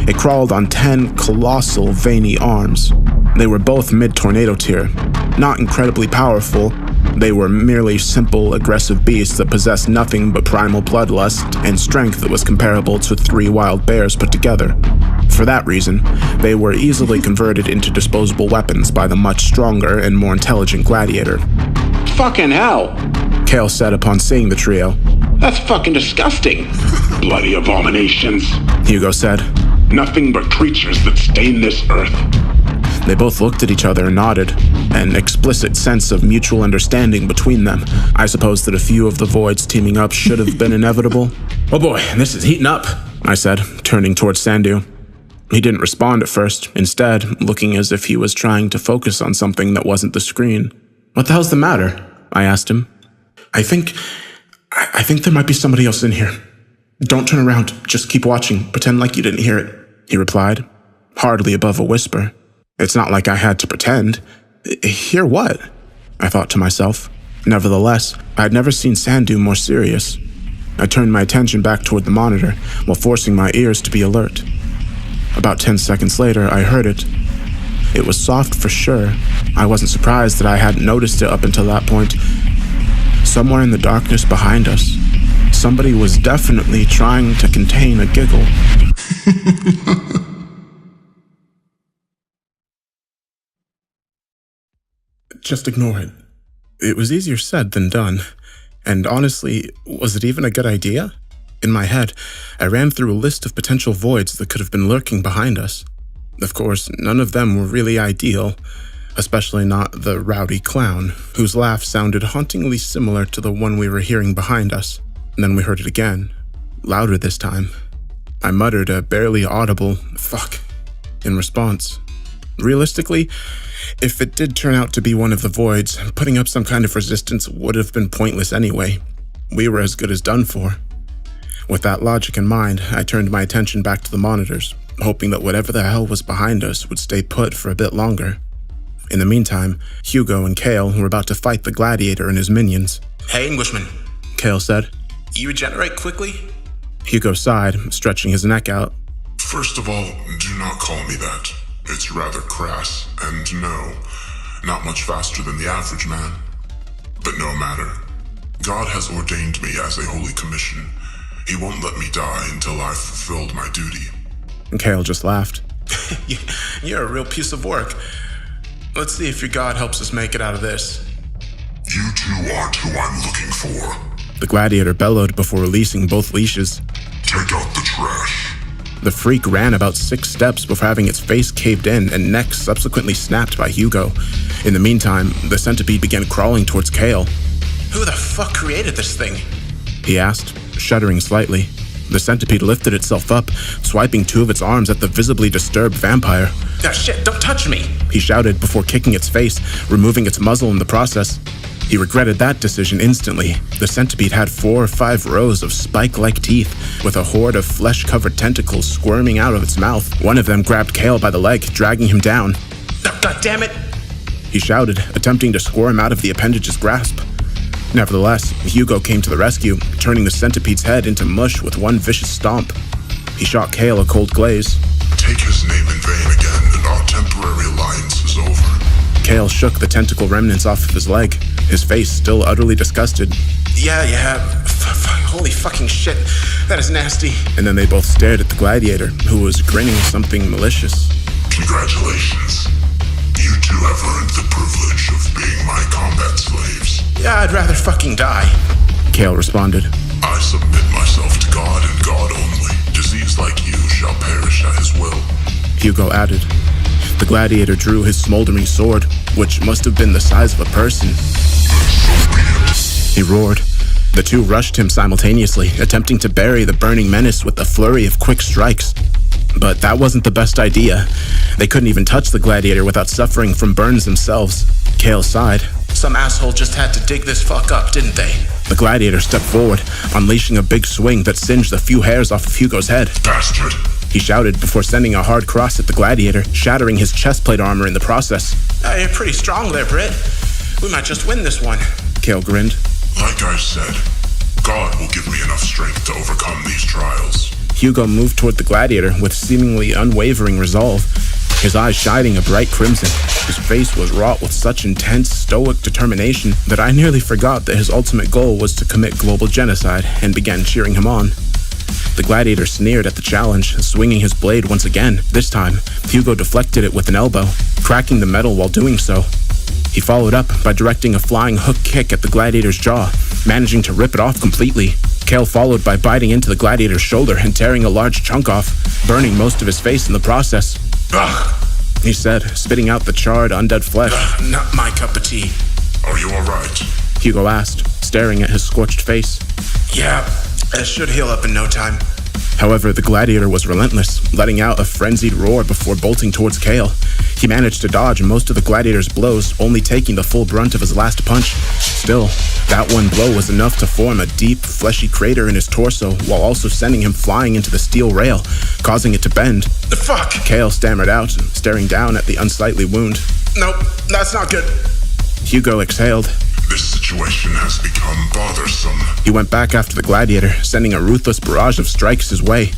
It crawled on 10 colossal veiny arms. They were both mid-tornado tier. Not incredibly powerful, they were merely simple, aggressive beasts that possessed nothing but primal bloodlust and strength that was comparable to 3 wild bears put together. For that reason, they were easily converted into disposable weapons by the much stronger and more intelligent gladiator.
Fucking hell.
Kale said upon seeing the trio.
That's fucking disgusting.
Bloody abominations.
Hugo said.
Nothing but creatures that stain this earth.
They both looked at each other and nodded, an explicit sense of mutual understanding between them. I suppose that a few of the voids teaming up should have been inevitable.
Oh boy, this is heating up,
I said, turning towards Sandu. He didn't respond at first, instead looking as if he was trying to focus on something that wasn't the screen.
What the hell's the matter?
I asked him.
I think there might be somebody else in here. Don't turn around, just keep watching, pretend like you didn't hear it,
he replied, hardly above a whisper. It's not like I had to pretend. Hear what? I thought to myself. Nevertheless, I had never seen Sandu more serious. I turned my attention back toward the monitor while forcing my ears to be alert. About 10 seconds later, I heard it. It was soft for sure. I wasn't surprised that I hadn't noticed it up until that point. Somewhere in the darkness behind us, somebody was definitely trying to contain a giggle.
Just ignore it.
It was easier said than done. And honestly, was it even a good idea? In my head, I ran through a list of potential voids that could have been lurking behind us. Of course, none of them were really ideal, especially not the rowdy clown, whose laugh sounded hauntingly similar to the one we were hearing behind us. And then we heard it again, louder this time. I muttered a barely audible "fuck" in response. Realistically, if it did turn out to be one of the voids, putting up some kind of resistance would have been pointless anyway. We were as good as done for. With that logic in mind, I turned my attention back to the monitors, hoping that whatever the hell was behind us would stay put for a bit longer. In the meantime, Hugo and Kale were about to fight the gladiator and his minions.
Hey, Englishman.
Kale said.
You regenerate quickly?
Hugo sighed, stretching his neck out.
First of all, do not call me that. It's rather crass, and no, not much faster than the average man. But no matter. God has ordained me as a holy commission. He won't let me die until I've fulfilled my duty.
And Kale just laughed.
You're a real piece of work.
Let's see if your god helps us make it out of this.
You two aren't who I'm looking for.
The gladiator bellowed before releasing both leashes.
Take out the trash.
The freak ran about 6 steps before having its face caved in and neck subsequently snapped by Hugo. In the meantime, the centipede began crawling towards Kale.
Who the fuck created this thing?
He asked, shuddering slightly. The centipede lifted itself up, swiping 2 of its arms at the visibly disturbed vampire.
Ah, shit, don't touch me!
He shouted before kicking its face, removing its muzzle in the process. He regretted that decision instantly. The centipede had 4 or 5 rows of spike-like teeth, with a horde of flesh-covered tentacles squirming out of its mouth. One of them grabbed Kale by the leg, dragging him down.
Oh, God damn it!
He shouted, attempting to squirm out of the appendage's grasp. Nevertheless, Hugo came to the rescue, turning the centipede's head into mush with one vicious stomp. He shot Kale a cold glaze.
Take his name in vain again, and our temporary alliance is over.
Kale shook the tentacle remnants off of his leg, his face still utterly disgusted.
Yeah. Holy fucking shit. That is nasty.
And then they both stared at the gladiator, who was grinning something malicious.
Congratulations. You two have earned the privilege of being my combat slaves.
Yeah, I'd rather fucking die.
Kale responded.
I submit myself to God and God only. Disease like you shall perish at his will.
Hugo added. The gladiator drew his smoldering sword, which must have been the size of a person. He roared. The 2 rushed him simultaneously, attempting to bury the burning menace with a flurry of quick strikes. But that wasn't the best idea. They couldn't even touch the gladiator without suffering from burns themselves. Kale sighed.
Some asshole just had to dig this fuck up, didn't they?
The gladiator stepped forward, unleashing a big swing that singed a few hairs off of Hugo's head.
Bastard!
He shouted before sending a hard cross at the gladiator, shattering his chestplate armor in the process.
You're pretty strong there, Britt. We might just win this one.
Kale grinned.
Like I said, God will give me enough strength to overcome these trials.
Hugo moved toward the gladiator with seemingly unwavering resolve, his eyes shining a bright crimson. His face was wrought with such intense, stoic determination that I nearly forgot that his ultimate goal was to commit global genocide and began cheering him on. The gladiator sneered at the challenge, swinging his blade once again. This time, Hugo deflected it with an elbow, cracking the metal while doing so. He followed up by directing a flying hook kick at the gladiator's jaw, managing to rip it off completely. Kale followed by biting into the gladiator's shoulder and tearing a large chunk off, burning most of his face in the process.
Ugh,
he said, spitting out the charred, undead flesh.
Not my cup of tea.
Are you alright?
Hugo asked, staring at his scorched face.
Yeah, it should heal up in no time.
However, the gladiator was relentless, letting out a frenzied roar before bolting towards Kale. He managed to dodge most of the gladiator's blows, only taking the full brunt of his last punch. Still, that one blow was enough to form a deep, fleshy crater in his torso, while also sending him flying into the steel rail, causing it to bend.
The fuck?
Kale stammered out, staring down at the unsightly wound.
Nope, that's not good.
Hugo exhaled.
This situation has become bothersome.
He went back after the gladiator, sending a ruthless barrage of strikes his way.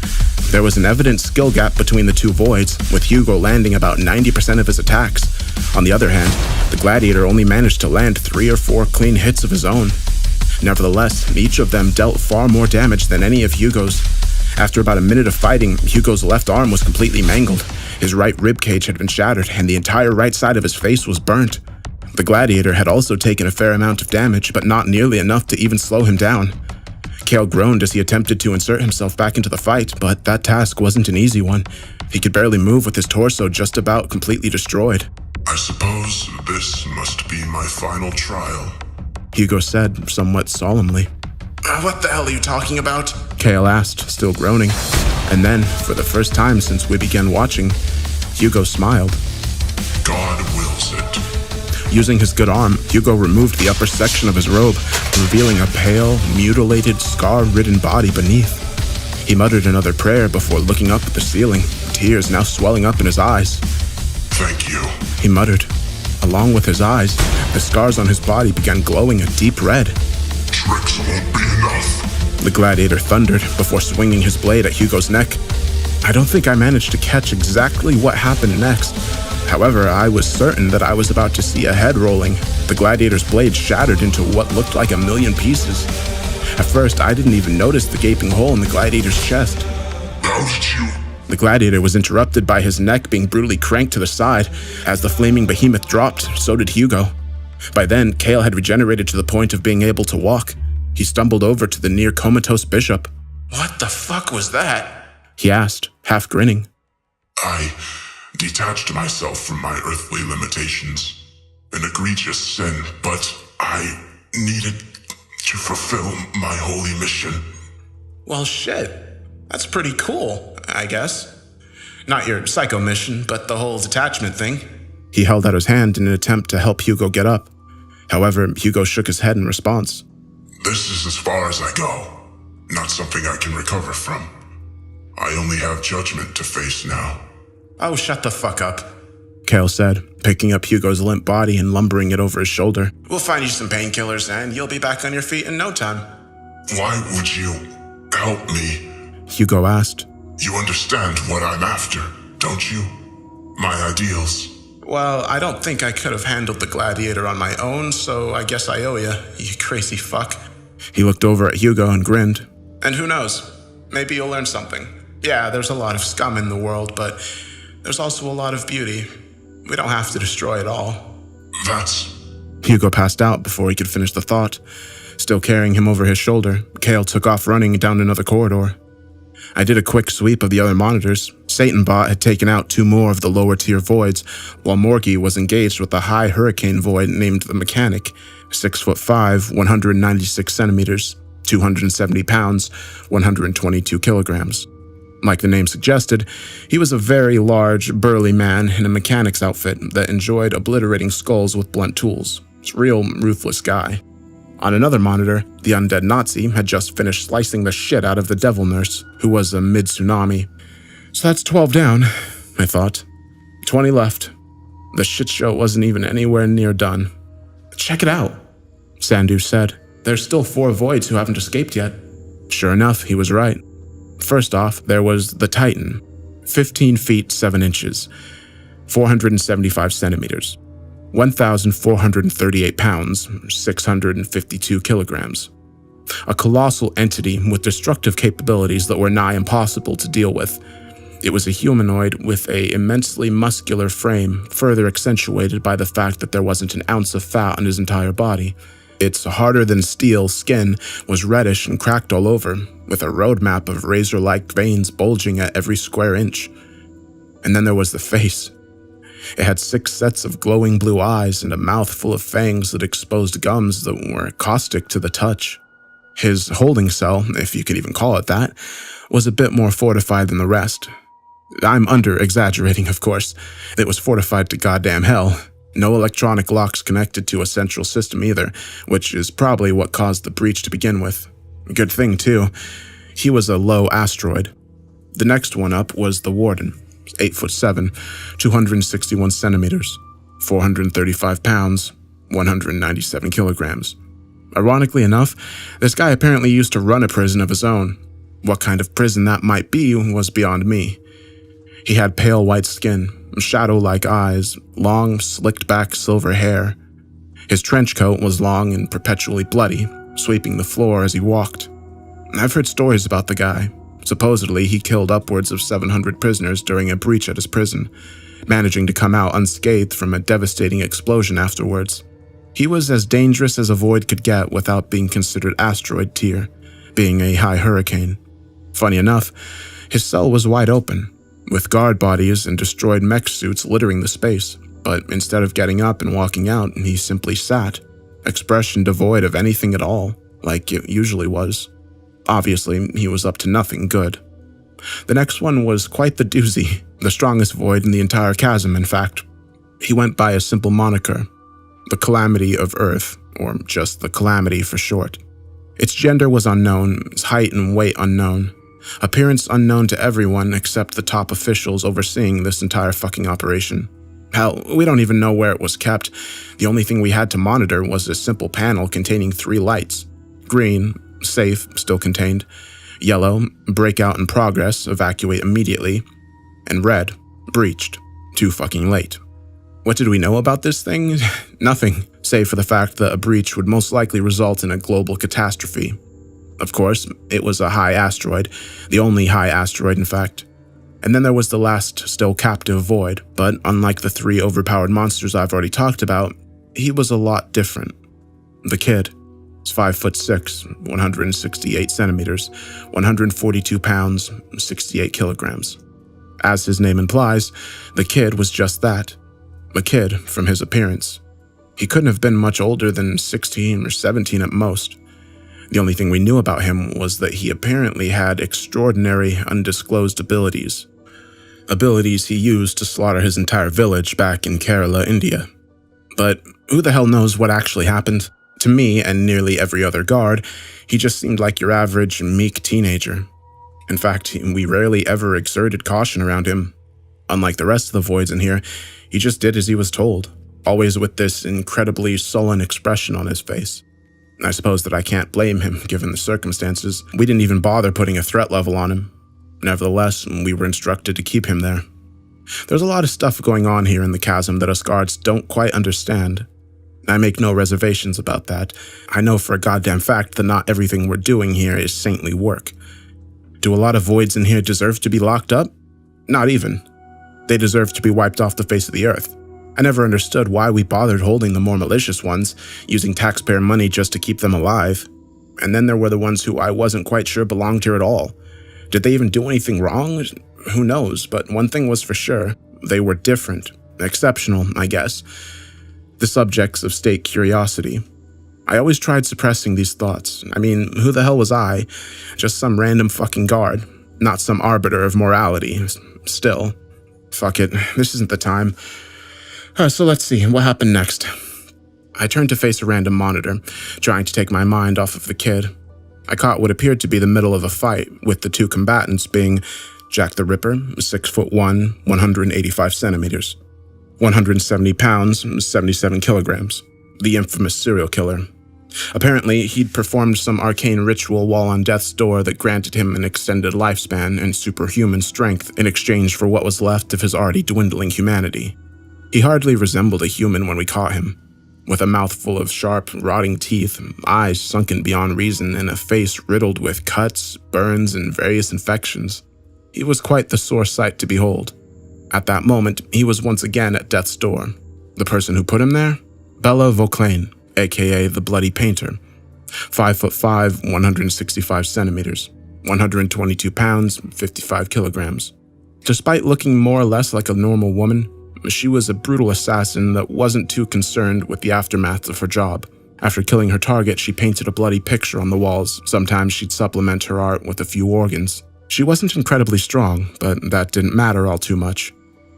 There was an evident skill gap between the 2 voids, with Hugo landing about 90% of his attacks. On the other hand, the gladiator only managed to land 3 or 4 clean hits of his own. Nevertheless, each of them dealt far more damage than any of Hugo's. After about a minute of fighting, Hugo's left arm was completely mangled. His right ribcage had been shattered, and the entire right side of his face was burnt. The gladiator had also taken a fair amount of damage, but not nearly enough to even slow him down. Kale groaned as he attempted to insert himself back into the fight, but that task wasn't an easy one. He could barely move with his torso just about completely destroyed.
I suppose this must be my final trial,
Hugo said, somewhat solemnly.
What the hell are you talking about?
Kale asked, still groaning. And then, for the first time since we began watching, Hugo smiled.
God wills it.
Using his good arm, Hugo removed the upper section of his robe, revealing a pale, mutilated, scar-ridden body beneath. He muttered another prayer before looking up at the ceiling, tears now swelling up in his eyes.
Thank you,
he muttered. Along with his eyes, the scars on his body began glowing a deep red.
Tricks won't be enough,
the gladiator thundered before swinging his blade at Hugo's neck. I don't think I managed to catch exactly what happened next. However, I was certain that I was about to see a head rolling. The gladiator's blade shattered into what looked like 1,000,000 pieces. At first, I didn't even notice the gaping hole in the gladiator's chest.
How did you?
The
gladiator was interrupted by his neck being brutally cranked to the side. As the flaming behemoth dropped, so did Hugo. By then, Kale had regenerated to the point of being able to walk. He stumbled over to the near comatose bishop.
What the fuck was that?
He asked, half grinning.
I detached myself from my earthly limitations. An egregious sin, but I needed to fulfill my holy mission.
Well, shit. That's pretty cool, I guess. Not your psycho mission, but the whole detachment thing.
He held out his hand in an attempt to help Hugo get up. However, Hugo shook his head in response.
This is as far as I go. Not something I can recover from. I only have judgment to face now.
Oh, shut the fuck up.
Kale said, picking up Hugo's limp body and lumbering it over his shoulder.
We'll find you some painkillers and you'll be back on your feet in no time.
Why would you help me?
Hugo asked.
You understand what I'm after, don't you? My ideals.
Well, I don't think I could have handled the gladiator on my own, so I guess I owe you crazy fuck.
He looked over at Hugo and grinned.
And who knows? Maybe you'll learn something. Yeah, there's a lot of scum in the world, but there's also a lot of beauty. We don't have to destroy it all.
That's...
Hugo passed out before he could finish the thought. Still carrying him over his shoulder, Kale took off running down another corridor. I did a quick sweep of the other monitors. Satanbot had taken out 2 more of the lower-tier voids, while Morgie was engaged with a high hurricane void named the Mechanic, 6'5", 196 centimeters, 270 pounds, 122 kilograms. Like the name suggested, he was a very large, burly man in a mechanic's outfit that enjoyed obliterating skulls with blunt tools. It's a real ruthless guy. On another monitor, the undead Nazi had just finished slicing the shit out of the devil nurse, who was a mid-tsunami. So that's 12 down, I thought. 20 left. The shit show wasn't even anywhere near done. Check it out, Sandu said. There's still 4 voids who haven't escaped yet. Sure enough, he was right. First off, there was the Titan, 15 feet 7 inches, 475 centimeters. 1,438 pounds, 652 kilograms. A colossal entity with destructive capabilities that were nigh impossible to deal with. It was a humanoid with an immensely muscular frame, further accentuated by the fact that there wasn't an ounce of fat on his entire body. Its harder-than-steel skin was reddish and cracked all over, with a roadmap of razor-like veins bulging at every square inch. And then there was the face. It had 6 sets of glowing blue eyes and a mouth full of fangs that exposed gums that were caustic to the touch. His holding cell, if you could even call it that, was a bit more fortified than the rest. I'm under-exaggerating, of course. It was fortified to goddamn hell. No electronic locks connected to a central system either, which is probably what caused the breach to begin with. Good thing, too. He was a low asteroid. The next one up was the Warden. 8'7", 261 centimeters, 435 pounds, 197 kilograms. Ironically enough, this guy apparently used to run a prison of his own. What kind of prison that might be was beyond me. He had pale white skin, shadow-like eyes, long, slicked-back silver hair. His trench coat was long and perpetually bloody, sweeping the floor as he walked. I've heard stories about the guy. Supposedly, he killed upwards of 700 prisoners during a breach at his prison, managing to come out unscathed from a devastating explosion afterwards. He was as dangerous as a void could get without being considered asteroid tier, being a high hurricane. Funny enough, his cell was wide open, with guard bodies and destroyed mech suits littering the space, but instead of getting up and walking out, he simply sat, expression devoid of anything at all, like it usually was. Obviously, he was up to nothing good. The next one was quite the doozy, the strongest void in the entire chasm, in fact. He went by a simple moniker, the Calamity of Earth, or just the Calamity for short. Its gender was unknown, its height and weight unknown, appearance unknown to everyone except the top officials overseeing this entire fucking operation. Hell, we don't even know where it was kept. The only thing we had to monitor was a simple panel containing 3 lights. Green, safe, still contained. Yellow, breakout in progress, evacuate immediately. And red, breached, too fucking late. What did we know about this thing? Nothing, save for the fact that a breach would most likely result in a global catastrophe. Of course, it was a high asteroid, the only high asteroid in fact. And then there was the last, still captive void, but unlike the 3 overpowered monsters I've already talked about, he was a lot different. The kid was 5'6", 168 centimeters, 142 pounds, 68 kilograms. As his name implies, the kid was just that, a kid from his appearance. He couldn't have been much older than 16 or 17 at most. The only thing we knew about him was that he apparently had extraordinary, undisclosed abilities. Abilities he used to slaughter his entire village back in Kerala, India. But who the hell knows what actually happened? To me and nearly every other guard, he just seemed like your average, meek teenager. In fact, we rarely ever exerted caution around him. Unlike the rest of the voids in here, he just did as he was told, always with this incredibly sullen expression on his face. I suppose that I can't blame him, given the circumstances. We didn't even bother putting a threat level on him. Nevertheless, we were instructed to keep him there. There's a lot of stuff going on here in the chasm that us guards don't quite understand. I make no reservations about that. I know for a goddamn fact that not everything we're doing here is saintly work. Do a lot of voids in here deserve to be locked up? Not even. They deserve to be wiped off the face of the earth. I never understood why we bothered holding the more malicious ones, using taxpayer money just to keep them alive. And then there were the ones who I wasn't quite sure belonged here at all. Did they even do anything wrong? Who knows, but one thing was for sure. They were different. Exceptional, I guess. The subjects of state curiosity. I always tried suppressing these thoughts. I mean, who the hell was I? Just some random fucking guard. Not some arbiter of morality. Still. Fuck it, this isn't the time. So let's see, what happened next? I turned to face a random monitor, trying to take my mind off of the kid. I caught what appeared to be the middle of a fight, with the 2 combatants being Jack the Ripper, 6'1", 185 centimeters, 170 pounds, 77 kilograms, the infamous serial killer. Apparently, he'd performed some arcane ritual while on death's door that granted him an extended lifespan and superhuman strength in exchange for what was left of his already dwindling humanity. He hardly resembled a human when we caught him. With a mouth full of sharp, rotting teeth, eyes sunken beyond reason, and a face riddled with cuts, burns, and various infections. He was quite the sore sight to behold. At that moment, he was once again at death's door. The person who put him there? Bella Vauclain, aka the Bloody Painter. 5'5", 165 centimeters, 122 pounds, 55 kilograms. Despite looking more or less like a normal woman, she was a brutal assassin that wasn't too concerned with the aftermath of her job. After killing her target, she painted a bloody picture on the walls. Sometimes she'd supplement her art with a few organs. She wasn't incredibly strong, but that didn't matter all too much.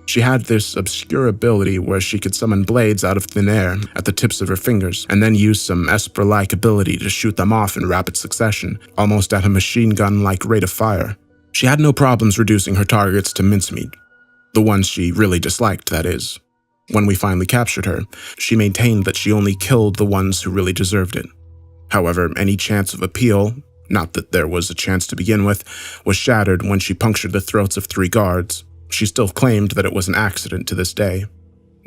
She had this obscure ability where she could summon blades out of thin air at the tips of her fingers, and then use some Esper-like ability to shoot them off in rapid succession, almost at a machine gun-like rate of fire. She had no problems reducing her targets to mincemeat. The ones she really disliked, that is. When we finally captured her, she maintained that she only killed the ones who really deserved it. However, any chance of appeal, not that there was a chance to begin with, was shattered when she punctured the throats of 3 guards. She still claimed that it was an accident to this day.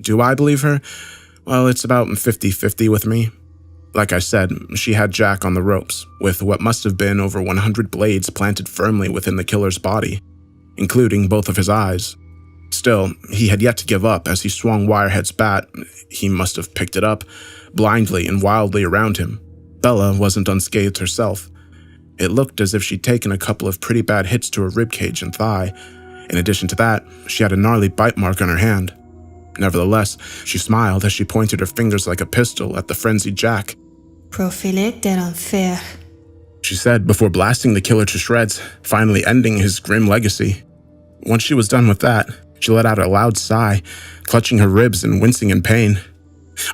Do I believe her? Well, it's about 50-50 with me. Like I said, she had Jack on the ropes, with what must have been over 100 blades planted firmly within the killer's body, including both of his eyes. Still, he had yet to give up as he swung Wirehead's bat, he must have picked it up, blindly and wildly around him. Bella wasn't unscathed herself. It looked as if she'd taken a couple of pretty bad hits to her ribcage and thigh. In addition to that, she had a gnarly bite mark on her hand. Nevertheless, she smiled as she pointed her fingers like a pistol at the frenzied Jack.
Profilé de l'enfer,
She said before blasting the killer to shreds, finally ending his grim legacy. Once she was done with that, she let out a loud sigh, clutching her ribs and wincing in pain.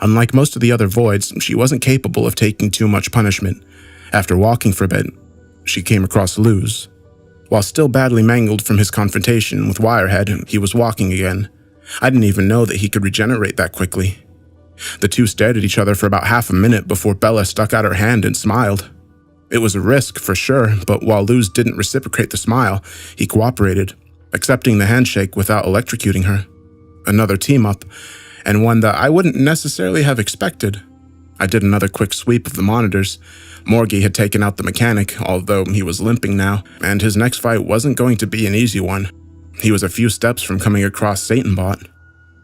Unlike most of the other voids, she wasn't capable of taking too much punishment. After walking for a bit, she came across Luz. While still badly mangled from his confrontation with Wirehead, he was walking again. I didn't even know that he could regenerate that quickly. The two stared at each other for about half a minute before Bella stuck out her hand and smiled. It was a risk, for sure, but while Luz didn't reciprocate the smile, he cooperated, accepting the handshake without electrocuting her. Another team-up, and one that I wouldn't necessarily have expected. I did another quick sweep of the monitors. Morgie had taken out the mechanic, although he was limping now, and his next fight wasn't going to be an easy one. he was a few steps from coming across Satanbot.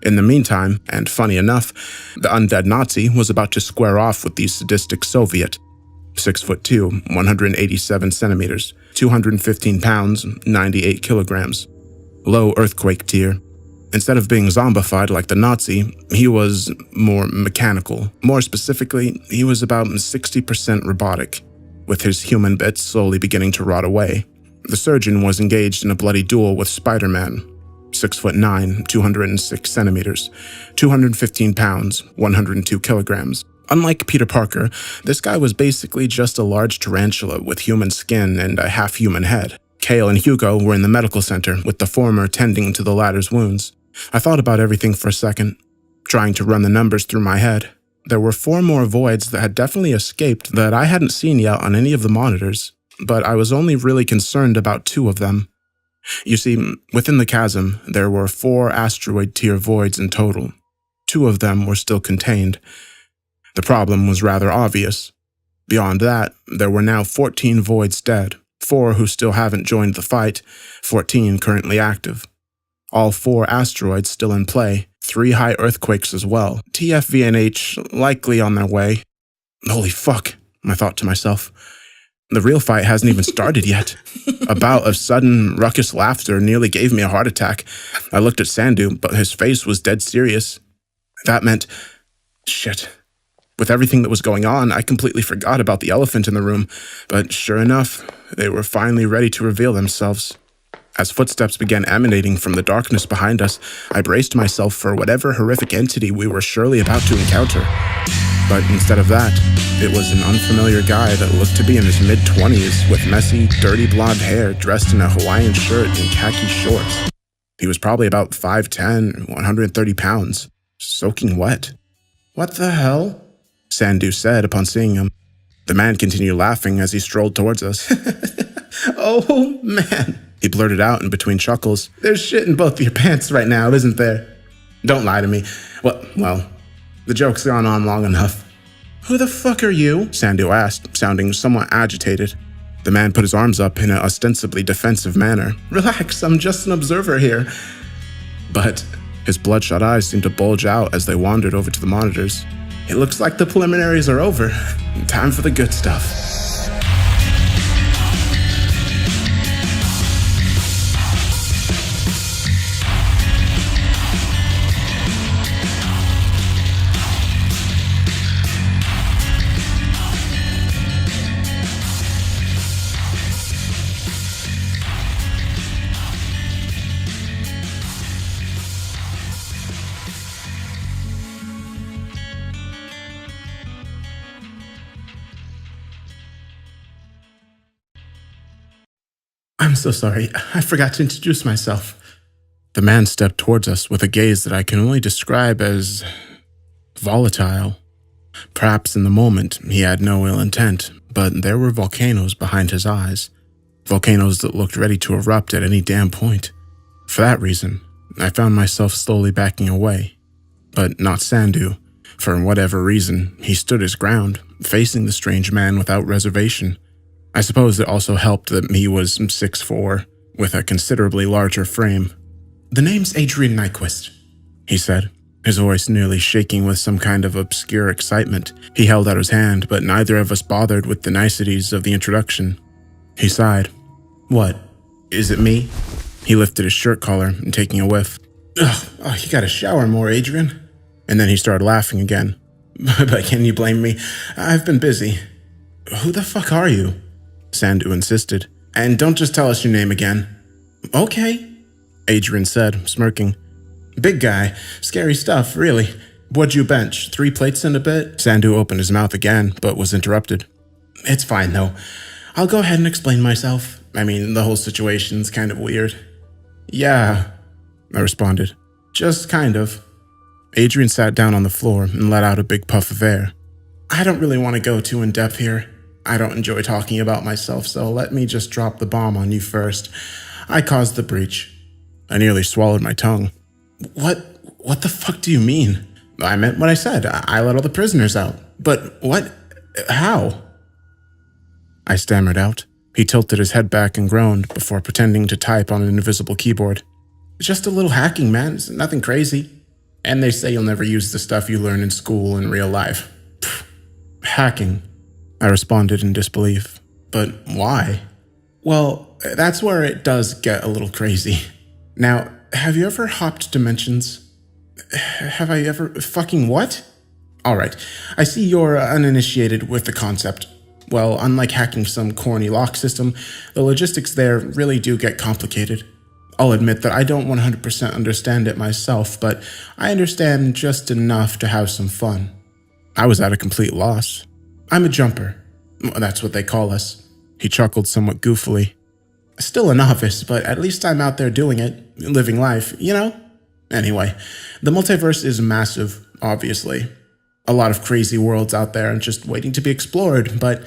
In the meantime, and funny enough, the undead Nazi was about to square off with the sadistic Soviet. 6'2", 187 centimeters, 215 pounds, 98 kilograms. Low earthquake tier. Instead of being zombified like the Nazi, he was more mechanical. More specifically, he was about 60% robotic, with his human bits slowly beginning to rot away. The surgeon was engaged in a bloody duel with Spider-Man. 6'9", 206 centimeters, 215 pounds, 102 kilograms. Unlike Peter Parker, this guy was basically just a large tarantula with human skin and a half-human head. Kale and Hugo were in the medical center, with the former tending to the latter's wounds. I thought about everything for a second, trying to run the numbers through my head. There were 4 more voids that had definitely escaped that I hadn't seen yet on any of the monitors, but I was only really concerned about 2 of them. You see, within the chasm, there were 4 asteroid-tier voids in total. 2 of them were still contained. The problem was rather obvious. Beyond that, there were now 14 voids dead, 4 who still haven't joined the fight, 14 currently active. All 4 asteroids still in play, 3 high earthquakes as well. TFVNH likely on their way. Holy fuck, I thought to myself. The real fight hasn't even started yet. A bout of sudden, ruckus laughter nearly gave me a heart attack. I looked at Sandu, but his face was dead serious. That meant... shit. With everything that was going on, I completely forgot about the elephant in the room, but sure enough, they were finally ready to reveal themselves. As footsteps began emanating from the darkness behind us, I braced myself for whatever horrific entity we were surely about to encounter. But instead of that, it was an unfamiliar guy that looked to be in his mid-20s with messy, dirty blonde hair dressed in a Hawaiian shirt and khaki shorts. He was probably about 5'10", 130 pounds, soaking wet. "What the hell?" Sandu said upon seeing him. The man continued laughing as he strolled towards us. "Oh, man," he blurted out in between chuckles. "There's shit in both your pants right now, isn't there? Don't lie to me. Well, the joke's gone on long enough." "Who the fuck are you?" Sandu asked, sounding somewhat agitated. The man put his arms up in an ostensibly defensive manner. "Relax, I'm just an observer here." But his bloodshot eyes seemed to bulge out as they wandered over to the monitors. "It looks like the preliminaries are over. Time for the good stuff." "I'm so sorry. I forgot to introduce myself." The man stepped towards us with a gaze that I can only describe as volatile. Perhaps in the moment he had no ill intent, but there were volcanoes behind his eyes. Volcanoes that looked ready to erupt at any damn point. For that reason, I found myself slowly backing away. But not Sandu. For whatever reason, he stood his ground, facing the strange man without reservation. I suppose it also helped that he was 6'4", with a considerably larger frame. "The name's Adrian Nyquist," he said, his voice nearly shaking with some kind of obscure excitement. He held out his hand, but neither of us bothered with the niceties of the introduction. He sighed. "What? Is it me?" He lifted his shirt collar, taking a whiff. Oh, you gotta shower more, Adrian." And then he started laughing again. "But can you blame me? I've been busy." "Who the fuck are you?" Sandu insisted. "And don't just tell us your name again." "Okay," Adrian said, smirking. "Big guy. Scary stuff, really. What'd you bench? 3 plates and a bit?" Sandu opened his mouth again, but was interrupted. "It's fine, though. I'll go ahead and explain myself. I mean, the whole situation's kind of weird." "Yeah," I responded. "Just kind of." Adrian sat down on the floor and let out a big puff of air. "I don't really want to go too in-depth here. I don't enjoy talking about myself, so let me just drop the bomb on you first. I caused the breach." I nearly swallowed my tongue. What the fuck do you mean?" "I meant what I said. I let all the prisoners out." "But what? How?" I stammered out. He tilted his head back and groaned before pretending to type on an invisible keyboard. Just a little hacking, man. It's nothing crazy. And they say you'll never use the stuff you learn in school in real life. Pfft. Hacking, I responded in disbelief. But why? Well, that's where it does get a little crazy. Now, have you ever hopped dimensions? Have I ever fucking what? Alright, I see you're uninitiated with the concept. Well, unlike hacking some corny lock system, the logistics there really do get complicated. I'll admit that I don't 100% understand it myself, but I understand just enough to have some fun. I was at a complete loss. I'm a jumper. That's what they call us. He chuckled somewhat goofily. Still a novice, but at least I'm out there doing it, living life, you know? Anyway, the multiverse is massive, obviously. A lot of crazy worlds out there and just waiting to be explored, but...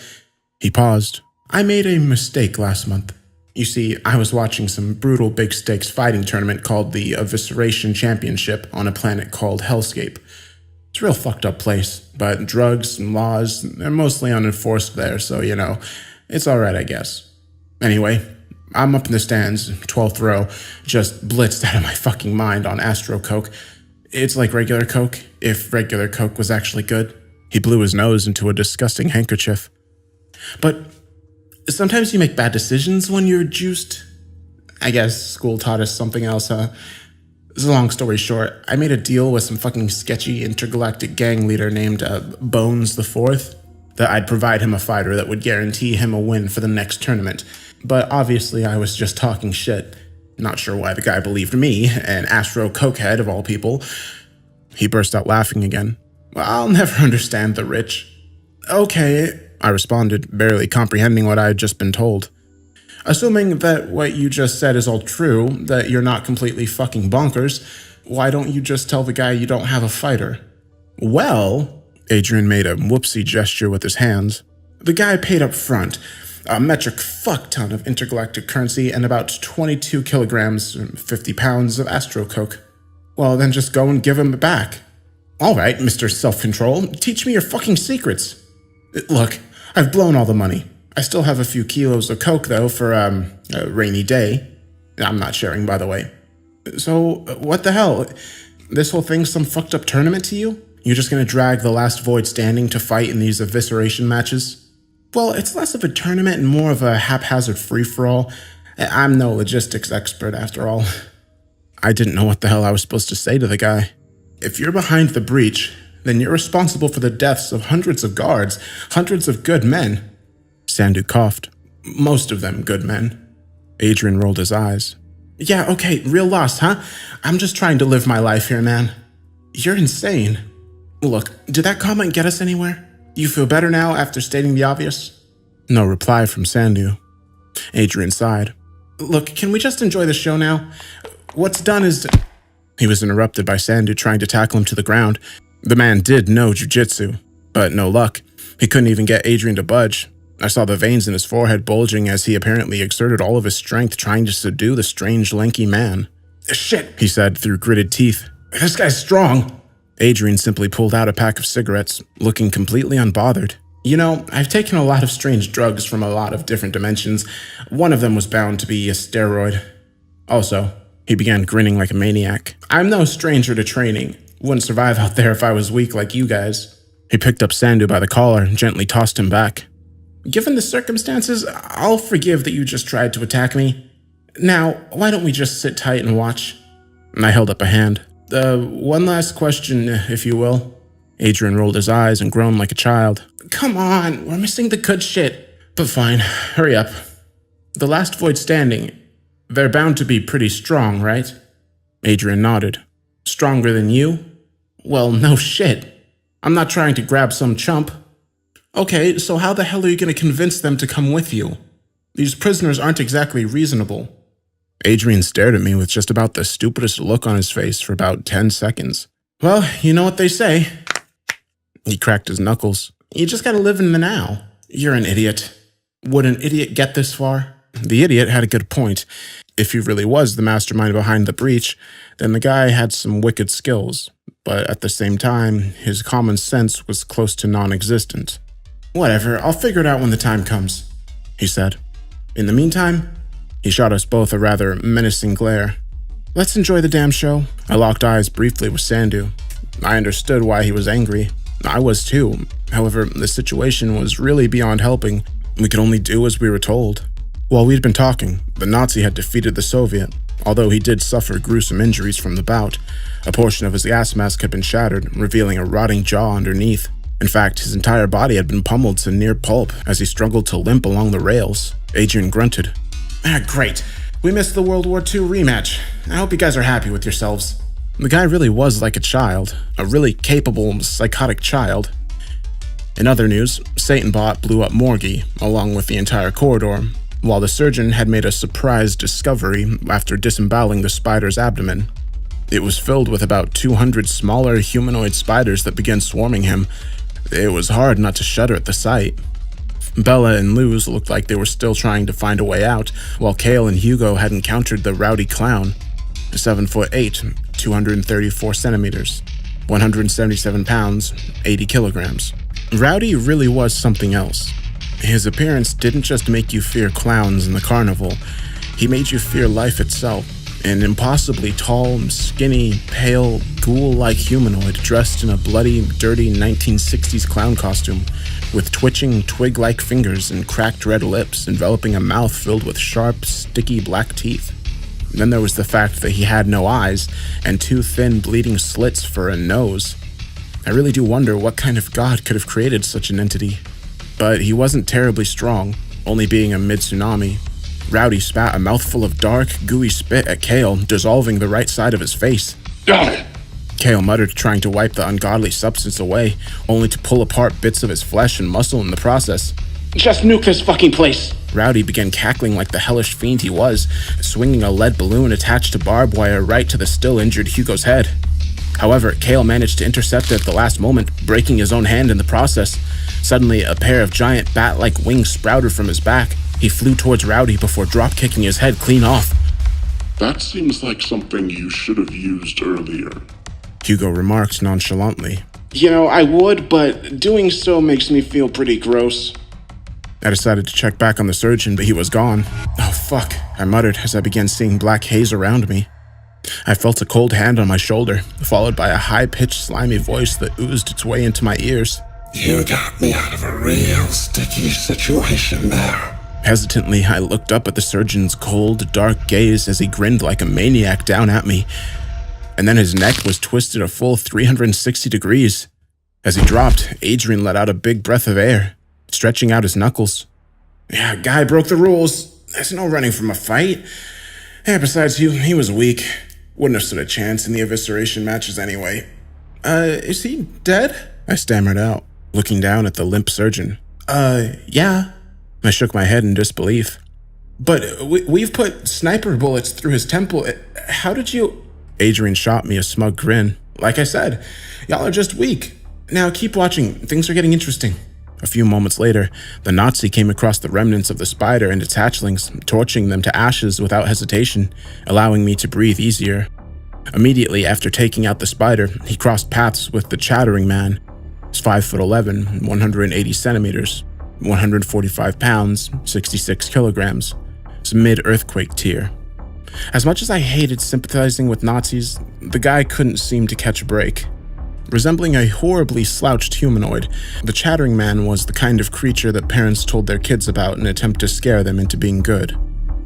He paused. I made a mistake last month. You see, I was watching some brutal big stakes fighting tournament called the Evisceration Championship on a planet called Hellscape. It's a real fucked up place, but drugs and laws, they're mostly unenforced there, so, you know, it's alright, I guess. Anyway, I'm up in the stands, 12th row, just blitzed out of my fucking mind on Astro Coke. It's like regular Coke, if regular Coke was actually good. He blew his nose into a disgusting handkerchief. But sometimes you make bad decisions when you're juiced. I guess school taught us something else, huh? It's a long story short. I made a deal with some fucking sketchy intergalactic gang leader named Bones the Fourth that I'd provide him a fighter that would guarantee him a win for the next tournament. But obviously I was just talking shit. Not sure why the guy believed me, an Astro Cokehead of all people. He burst out laughing again. I'll never understand the rich. Okay, I responded, barely comprehending what I had just been told. Assuming that what you just said is all true, that you're not completely fucking bonkers, why don't you just tell the guy you don't have a fighter? Well, Adrian made a whoopsie gesture with his hands. The guy paid up front, a metric fuck ton of intergalactic currency and about 22 kilograms, 50 pounds of Astro Coke. Well, then just go and give him it back. All right, Mr. Self-Control, teach me your fucking secrets. Look, I've blown all the money. I still have a few kilos of Coke, though, for, a rainy day. I'm not sharing, by the way. So, what the hell? This whole thing's some fucked up tournament to you? You're just gonna drag the last void standing to fight in these evisceration matches? Well, it's less of a tournament and more of a haphazard free-for-all. I'm no logistics expert, after all. I didn't know what the hell I was supposed to say to the guy. If you're behind the breach, then you're responsible for the deaths of hundreds of guards, hundreds of good men. Sandu coughed. Most of them good men. Adrian rolled his eyes. Yeah, okay, real loss, huh? I'm just trying to live my life here, man. You're insane. Look, did that comment get us anywhere? You feel better now after stating the obvious? No reply from Sandu. Adrian sighed. Look, can we just enjoy the show now? What's done is... He was interrupted by Sandu trying to tackle him to the ground. The man did know jujitsu, but no luck. He couldn't even get Adrian to budge. I saw the veins in his forehead bulging as he apparently exerted all of his strength trying to subdue the strange, lanky man. Shit, he said through gritted teeth. This guy's strong. Adrian simply pulled out a pack of cigarettes, looking completely unbothered. You know, I've taken a lot of strange drugs from a lot of different dimensions. One of them was bound to be a steroid. Also, he began grinning like a maniac. I'm no stranger to training. Wouldn't survive out there if I was weak like you guys. He picked up Sandu by the collar and gently tossed him back. Given the circumstances, I'll forgive that you just tried to attack me. Now, why don't we just sit tight and watch? I held up a hand. One last question, if you will. Adrian rolled his eyes and groaned like a child. Come on, we're missing the good shit. But fine, hurry up. The last void standing, they're bound to be pretty strong, right? Adrian nodded. Stronger than you? Well, no shit. I'm not trying to grab some chump. Okay, so how the hell are you going to convince them to come with you? These prisoners aren't exactly reasonable. Adrian stared at me with just about the stupidest look on his face for about 10 seconds. Well, you know what they say. He cracked his knuckles. You just gotta live in the now. You're an idiot. Would an idiot get this far? The idiot had a good point. If he really was the mastermind behind the breach, then the guy had some wicked skills. But at the same time, his common sense was close to non-existent. Whatever, I'll figure it out when the time comes, he said. In the meantime, he shot us both a rather menacing glare. Let's enjoy the damn show. I locked eyes briefly with Sandu. I understood why he was angry. I was too. However, the situation was really beyond helping. We could only do as we were told. While we'd been talking, the Nazi had defeated the Soviet. Although he did suffer gruesome injuries from the bout, a portion of his gas mask had been shattered, revealing a rotting jaw underneath. In fact, his entire body had been pummeled to near pulp as he struggled to limp along the rails. Adrian grunted. Great. We missed the World War II rematch. I hope you guys are happy with yourselves. The guy really was like a child, a really capable, psychotic child. In other news, Satanbot blew up Morgie, along with the entire corridor, while the surgeon had made a surprise discovery after disemboweling the spider's abdomen. It was filled with about 200 smaller humanoid spiders that began swarming him. It was hard not to shudder at the sight. Bella and Luz looked like they were still trying to find a way out, while Kale and Hugo had encountered the rowdy clown. 7'8", 234 centimeters, 177 pounds, 80 kilograms. Rowdy really was something else. His appearance didn't just make you fear clowns in the carnival, he made you fear life itself. An impossibly tall, skinny, pale, ghoul-like humanoid dressed in a bloody, dirty 1960s clown costume, with twitching, twig-like fingers and cracked red lips enveloping a mouth filled with sharp, sticky black teeth. Then there was the fact that he had no eyes and two thin, bleeding slits for a nose. I really do wonder what kind of god could have created such an entity. But he wasn't terribly strong, only being a mid-tsunami. Rowdy spat a mouthful of dark, gooey spit at Kale, dissolving the right side of his face. Kale muttered, trying to wipe the ungodly substance away, only to pull apart bits of his flesh and muscle in the process.
Just nuke this fucking place.
Rowdy began cackling like the hellish fiend he was, swinging a lead balloon attached to barbed wire right to the still-injured Hugo's head. However, Kale managed to intercept it at the last moment, breaking his own hand in the process. Suddenly, a pair of giant bat-like wings sprouted from his back. He flew towards Rowdy before drop-kicking his head clean off.
That seems like something you should have used earlier,
Hugo remarked nonchalantly.
I would, but doing so makes me feel pretty gross.
I decided to check back on the surgeon, but he was gone. Oh, fuck, I muttered as I began seeing black haze around me. I felt a cold hand on my shoulder, followed by a high-pitched, slimy voice that oozed its way into my ears.
You got me out of a real sticky situation there.
Hesitantly, I looked up at the surgeon's cold, dark gaze as he grinned like a maniac down at me. And then his neck was twisted a full 360 degrees. As he dropped, Adrian let out a big breath of air, stretching out his knuckles. Yeah, guy broke the rules. There's no running from a fight. Besides, he was weak. Wouldn't have stood a chance in the evisceration matches anyway. Is he dead? I stammered out, looking down at the limp surgeon. Yeah. I shook my head in disbelief. But we've put sniper bullets through his temple. How did you... Adrian shot me a smug grin. Like I said, y'all are just weak. Now keep watching. Things are getting interesting. A few moments later, the Nazi came across the remnants of the spider and its hatchlings, torching them to ashes without hesitation, allowing me to breathe easier. Immediately after taking out the spider, he crossed paths with the chattering man. He's 5'11", 180 centimeters, 145 pounds, 66 kilograms. It's mid-earthquake tier. As much as I hated sympathizing with Nazis, the guy couldn't seem to catch a break. Resembling a horribly slouched humanoid, the chattering man was the kind of creature that parents told their kids about in an attempt to scare them into being good.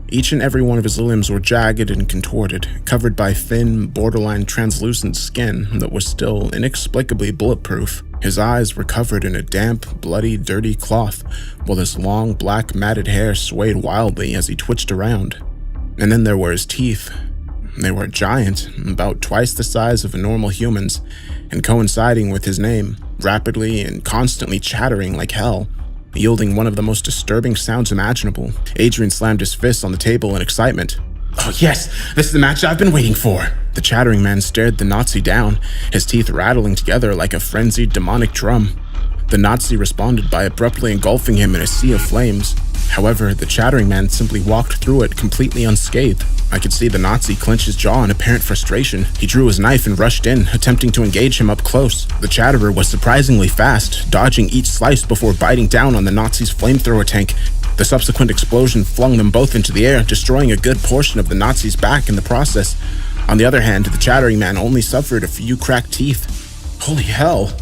Each and every one of his limbs were jagged and contorted, covered by thin, borderline translucent skin that was still inexplicably bulletproof. His eyes were covered in a damp, bloody, dirty cloth, while his long, black, matted hair swayed wildly as he twitched around. And then there were his teeth. They were giant, about twice the size of a normal human's, and coinciding with his name, rapidly and constantly chattering like hell, yielding one of the most disturbing sounds imaginable. Adrian slammed his fist on the table in excitement. Oh yes, this is the match I've been waiting for. The chattering man stared the Nazi down, his teeth rattling together like a frenzied demonic drum. The Nazi responded by abruptly engulfing him in a sea of flames. However, the chattering man simply walked through it completely unscathed. I could see the Nazi clench his jaw in apparent frustration. He drew his knife and rushed in, attempting to engage him up close. The chatterer was surprisingly fast, dodging each slice before biting down on the Nazi's flamethrower tank. The subsequent explosion flung them both into the air, destroying a good portion of the Nazi's back in the process. On the other hand, the chattering man only suffered a few cracked teeth. Holy hell,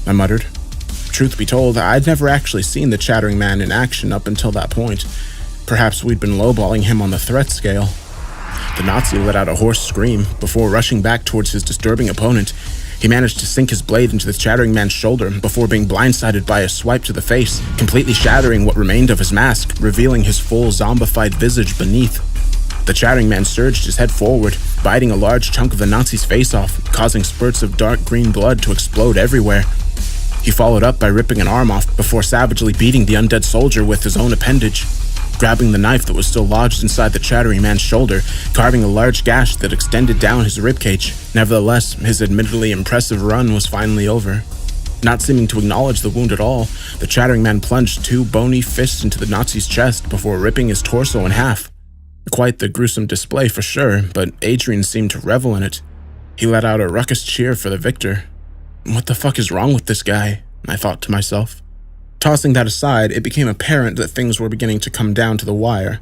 I muttered. Truth be told, I'd never actually seen the chattering man in action up until that point. Perhaps we'd been lowballing him on the threat scale. The Nazi let out a hoarse scream before rushing back towards his disturbing opponent. He managed to sink his blade into the chattering man's shoulder before being blindsided by a swipe to the face, completely shattering what remained of his mask, revealing his full zombified visage beneath. The chattering man surged his head forward, biting a large chunk of the Nazi's face off, causing spurts of dark green blood to explode everywhere. He followed up by ripping an arm off before savagely beating the undead soldier with his own appendage. Grabbing the knife that was still lodged inside the chattering man's shoulder, carving a large gash that extended down his ribcage. Nevertheless, his admittedly impressive run was finally over. Not seeming to acknowledge the wound at all, the chattering man plunged 2 bony fists into the Nazi's chest before ripping his torso in half. Quite the gruesome display for sure, but Adrian seemed to revel in it. He let out a raucous cheer for the victor. What the fuck is wrong with this guy? I thought to myself. Tossing that aside, it became apparent that things were beginning to come down to the wire.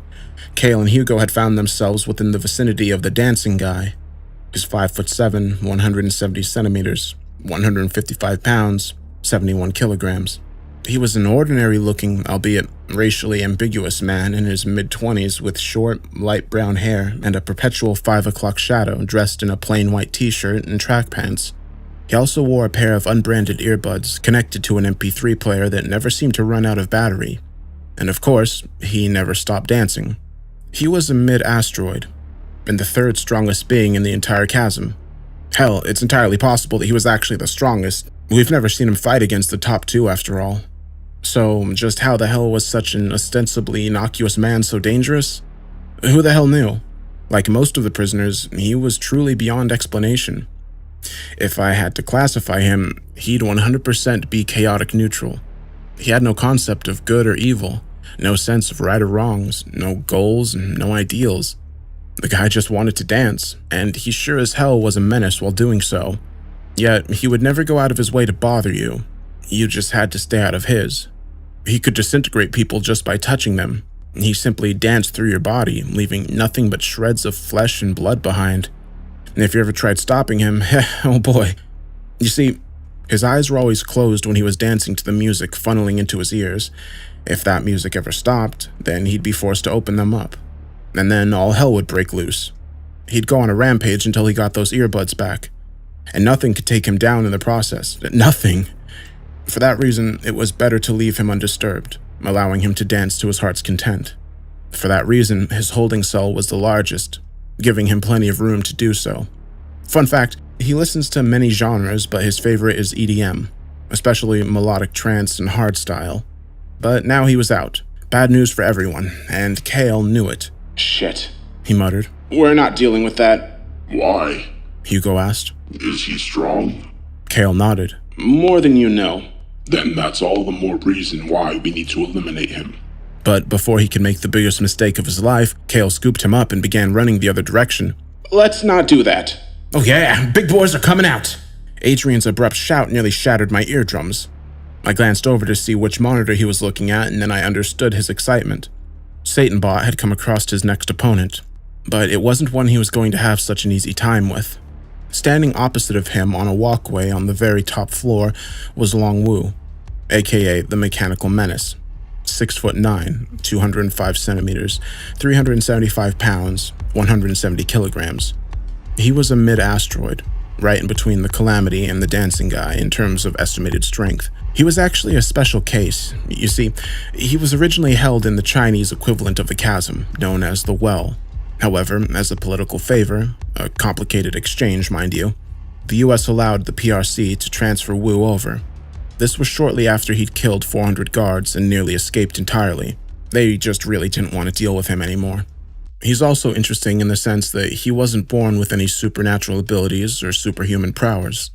Kale and Hugo had found themselves within the vicinity of the dancing guy. He's 5'7", 170 centimeters, 155 pounds, 71 kilograms. He was an ordinary-looking, albeit racially ambiguous man in his mid-20s with short, light brown hair and a perpetual 5 o'clock shadow, dressed in a plain white t-shirt and track pants. He also wore a pair of unbranded earbuds connected to an MP3 player that never seemed to run out of battery. And of course, he never stopped dancing. He was a mid-asteroid, and the 3rd strongest being in the entire chasm. Hell, it's entirely possible that he was actually the strongest. We've never seen him fight against the top 2 after all. So, just how the hell was such an ostensibly innocuous man so dangerous? Who the hell knew? Like most of the prisoners, he was truly beyond explanation. If I had to classify him, he'd 100% be chaotic neutral. He had no concept of good or evil, no sense of right or wrongs, no goals, no ideals. The guy just wanted to dance, and he sure as hell was a menace while doing so. Yet, he would never go out of his way to bother you. You just had to stay out of his. He could disintegrate people just by touching them. He simply danced through your body, leaving nothing but shreds of flesh and blood behind. And if you ever tried stopping him, oh boy. You see, his eyes were always closed when he was dancing to the music funneling into his ears. If that music ever stopped, then he'd be forced to open them up. And then all hell would break loose. He'd go on a rampage until he got those earbuds back. And nothing could take him down in the process. Nothing. For that reason, it was better to leave him undisturbed, allowing him to dance to his heart's content. For that reason, his holding cell was the largest, giving him plenty of room to do so. Fun fact, he listens to many genres, but his favorite is EDM, especially melodic trance and hardstyle. But now he was out. Bad news for everyone, and Kale knew it. Shit, he muttered. We're not dealing with that.
Why?
Hugo asked.
Is he strong?
Kale nodded. More than you know.
Then that's all the more reason why we need to eliminate him.
But before he could make the biggest mistake of his life, Kale scooped him up and began running the other direction. Let's not do that. Oh yeah, big boys are coming out. Adrian's abrupt shout nearly shattered my eardrums. I glanced over to see which monitor he was looking at, and then I understood his excitement. Satanbot had come across his next opponent, but it wasn't one he was going to have such an easy time with. Standing opposite of him on a walkway on the very top floor was Long Wu, aka the Mechanical Menace. 6'9", 205 centimeters, 375 pounds, 170 kilograms. He was a mid-asteroid, right in between the Calamity and the Dancing Guy in terms of estimated strength. He was actually a special case. You see, he was originally held in the Chinese equivalent of the chasm, known as the Well. However, as a political favor, a complicated exchange, mind you, the US allowed the PRC to transfer Wu over. This was shortly after he'd killed 400 guards and nearly escaped entirely. They just really didn't want to deal with him anymore. He's also interesting in the sense that he wasn't born with any supernatural abilities or superhuman prowess.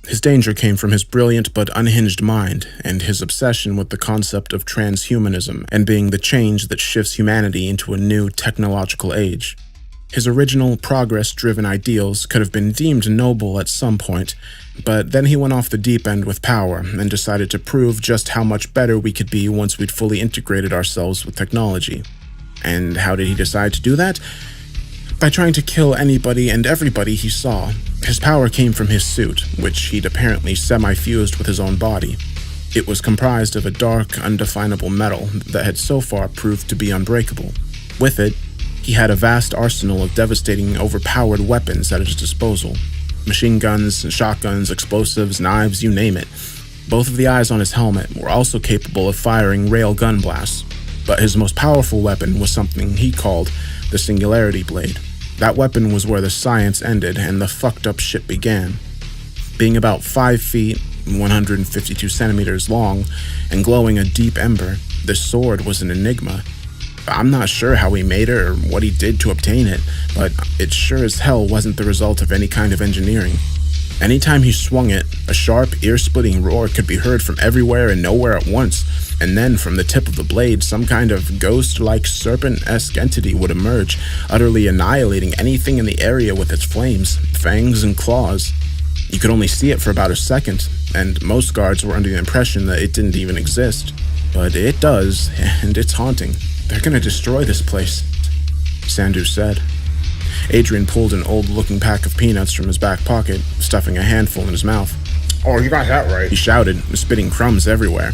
His danger came from his brilliant but unhinged mind and his obsession with the concept of transhumanism and being the change that shifts humanity into a new technological age. His original progress-driven ideals could have been deemed noble at some point, but then he went off the deep end with power and decided to prove just how much better we could be once we'd fully integrated ourselves with technology. And how did he decide to do that? by trying to kill anybody and everybody he saw. His power came from his suit, which he'd apparently semi-fused with his own body. It was comprised of a dark, undefinable metal that had so far proved to be unbreakable. With it, he had a vast arsenal of devastating, overpowered weapons at his disposal. Machine guns, shotguns, explosives, knives, you name it. Both of the eyes on his helmet were also capable of firing railgun blasts, but his most powerful weapon was something he called the Singularity Blade. That weapon was where the science ended and the fucked up shit began. Being about 5 feet, 152 centimeters long, and glowing a deep ember, this sword was an enigma. I'm not sure how he made it or what he did to obtain it, but it sure as hell wasn't the result of any kind of engineering. Anytime he swung it, a sharp, ear-splitting roar could be heard from everywhere and nowhere at once, and then from the tip of the blade, some kind of ghost-like serpent-esque entity would emerge, utterly annihilating anything in the area with its flames, fangs, and claws. You could only see it for about a second, and most guards were under the impression that it didn't even exist. But it does, and it's haunting. They're gonna destroy this place, Sandu said. Adrian pulled an old-looking pack of peanuts from his back pocket, stuffing a handful in his mouth.
Oh, you got that right,
he shouted, spitting crumbs everywhere.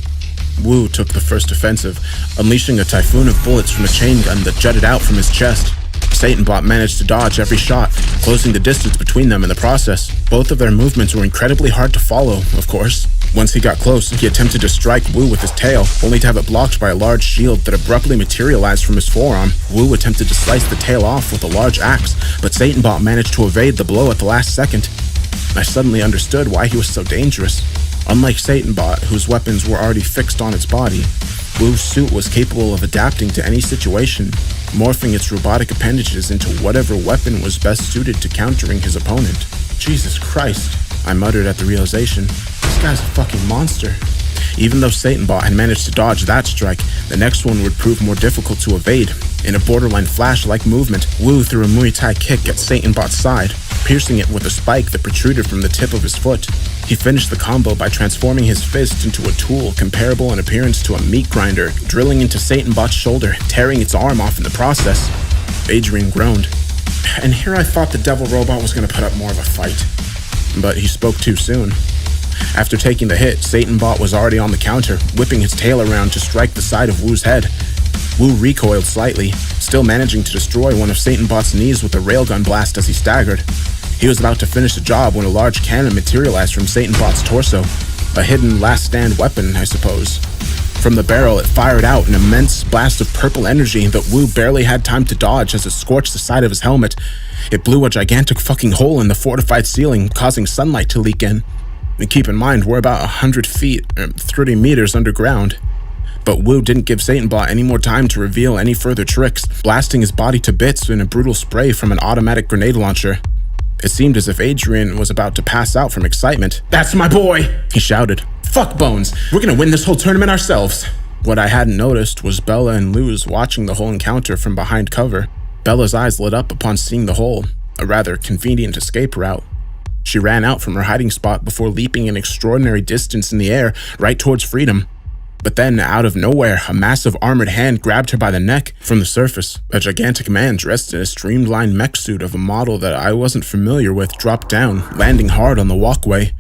Wu took the first offensive, unleashing a typhoon of bullets from a chain gun that jutted out from his chest. Satanbot managed to dodge every shot, closing the distance between them in the process. Both of their movements were incredibly hard to follow, of course. Once he got close, he attempted to strike Wu with his tail, only to have it blocked by a large shield that abruptly materialized from his forearm. Wu attempted to slice the tail off with a large axe, but Satanbot managed to evade the blow at the last second. I suddenly understood why he was so dangerous. Unlike Satanbot, whose weapons were already fixed on its body, Wu's suit was capable of adapting to any situation, morphing its robotic appendages into whatever weapon was best suited to countering his opponent. Jesus Christ, I muttered at the realization. This guy's a fucking monster. Even though Satanbot had managed to dodge that strike, the next one would prove more difficult to evade. In a borderline flash-like movement, Wu threw a Muay Thai kick at Satanbot's side, piercing it with a spike that protruded from the tip of his foot. He finished the combo by transforming his fist into a tool comparable in appearance to a meat grinder, drilling into Satanbot's shoulder, tearing its arm off in the process. Adrian groaned. And here I thought the devil robot was going to put up more of a fight. But he spoke too soon. After taking the hit, Satanbot was already on the counter, whipping his tail around to strike the side of Wu's head. Wu recoiled slightly, still managing to destroy one of Satanbot's knees with a railgun blast as he staggered. He was about to finish the job when a large cannon materialized from Satanbot's torso, a hidden last-stand weapon, I suppose. From the barrel, it fired out an immense blast of purple energy that Wu barely had time to dodge as it scorched the side of his helmet. It blew a gigantic fucking hole in the fortified ceiling, causing sunlight to leak in. And keep in mind, we're about 100 feet, 30 meters underground. But Wu didn't give Satanbot any more time to reveal any further tricks, blasting his body to bits in a brutal spray from an automatic grenade launcher. It seemed as if Adrian was about to pass out from excitement. "That's my boy!" he shouted. "Fuck Bones! We're gonna win this whole tournament ourselves!" What I hadn't noticed was Bella and Luz watching the whole encounter from behind cover. Bella's eyes lit up upon seeing the hole, a rather convenient escape route. She ran out from her hiding spot before leaping an extraordinary distance in the air, right towards freedom. But then, out of nowhere, a massive armored hand grabbed her by the neck. From the surface, a gigantic man dressed in a streamlined mech suit of a model that I wasn't familiar with dropped down, landing hard on the walkway.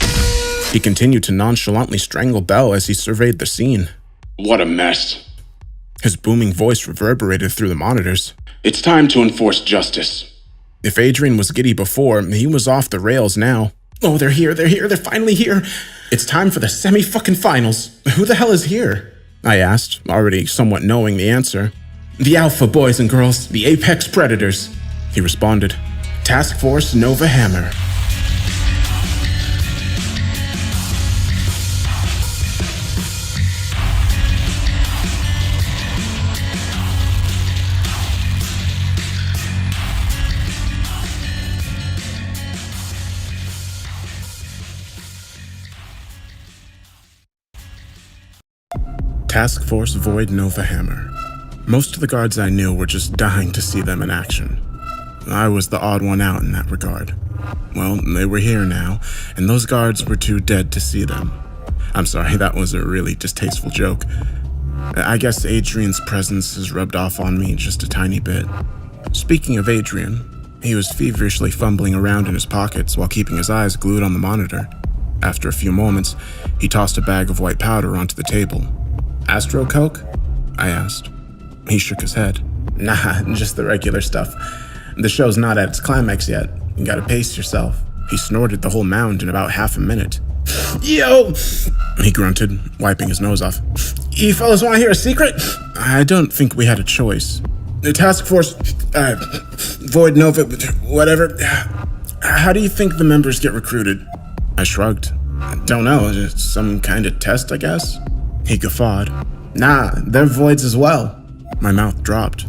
He continued to nonchalantly strangle Belle as he surveyed the scene.
What a mess.
His booming voice reverberated through the monitors.
It's time to enforce justice.
If Adrian was giddy before, he was off the rails now. Oh, they're here, they're finally here. It's time for the semi-fucking-finals. Who the hell is here? I asked, already somewhat knowing the answer. The Alpha boys and girls, the Apex Predators, he responded. Task Force Nova Hammer. Task Force Void Nova Hammer. Most of the guards I knew were just dying to see them in action. I was the odd one out in that regard. Well, they were here now, and those guards were too dead to see them. I'm sorry, that was a really distasteful joke. I guess Adrian's presence has rubbed off on me just a tiny bit. Speaking of Adrian,
He was feverishly fumbling around in his pockets while keeping his eyes glued on the monitor. After a few moments, he tossed a bag of white powder onto the table. "Astro Coke?" I asked. He shook his head. "Nah, just the regular stuff. The show's not at its climax yet. You gotta pace yourself." He snorted the whole mound in about half a minute. "Yo!" he grunted, wiping his nose off. "You fellas want to hear a secret?" I don't think we had a choice. "The task force, Void Nova, whatever. How do you think the members get recruited?" I shrugged. "Don't know, just some kind of test, I guess." He guffawed. "Nah, they're voids as well." My mouth dropped.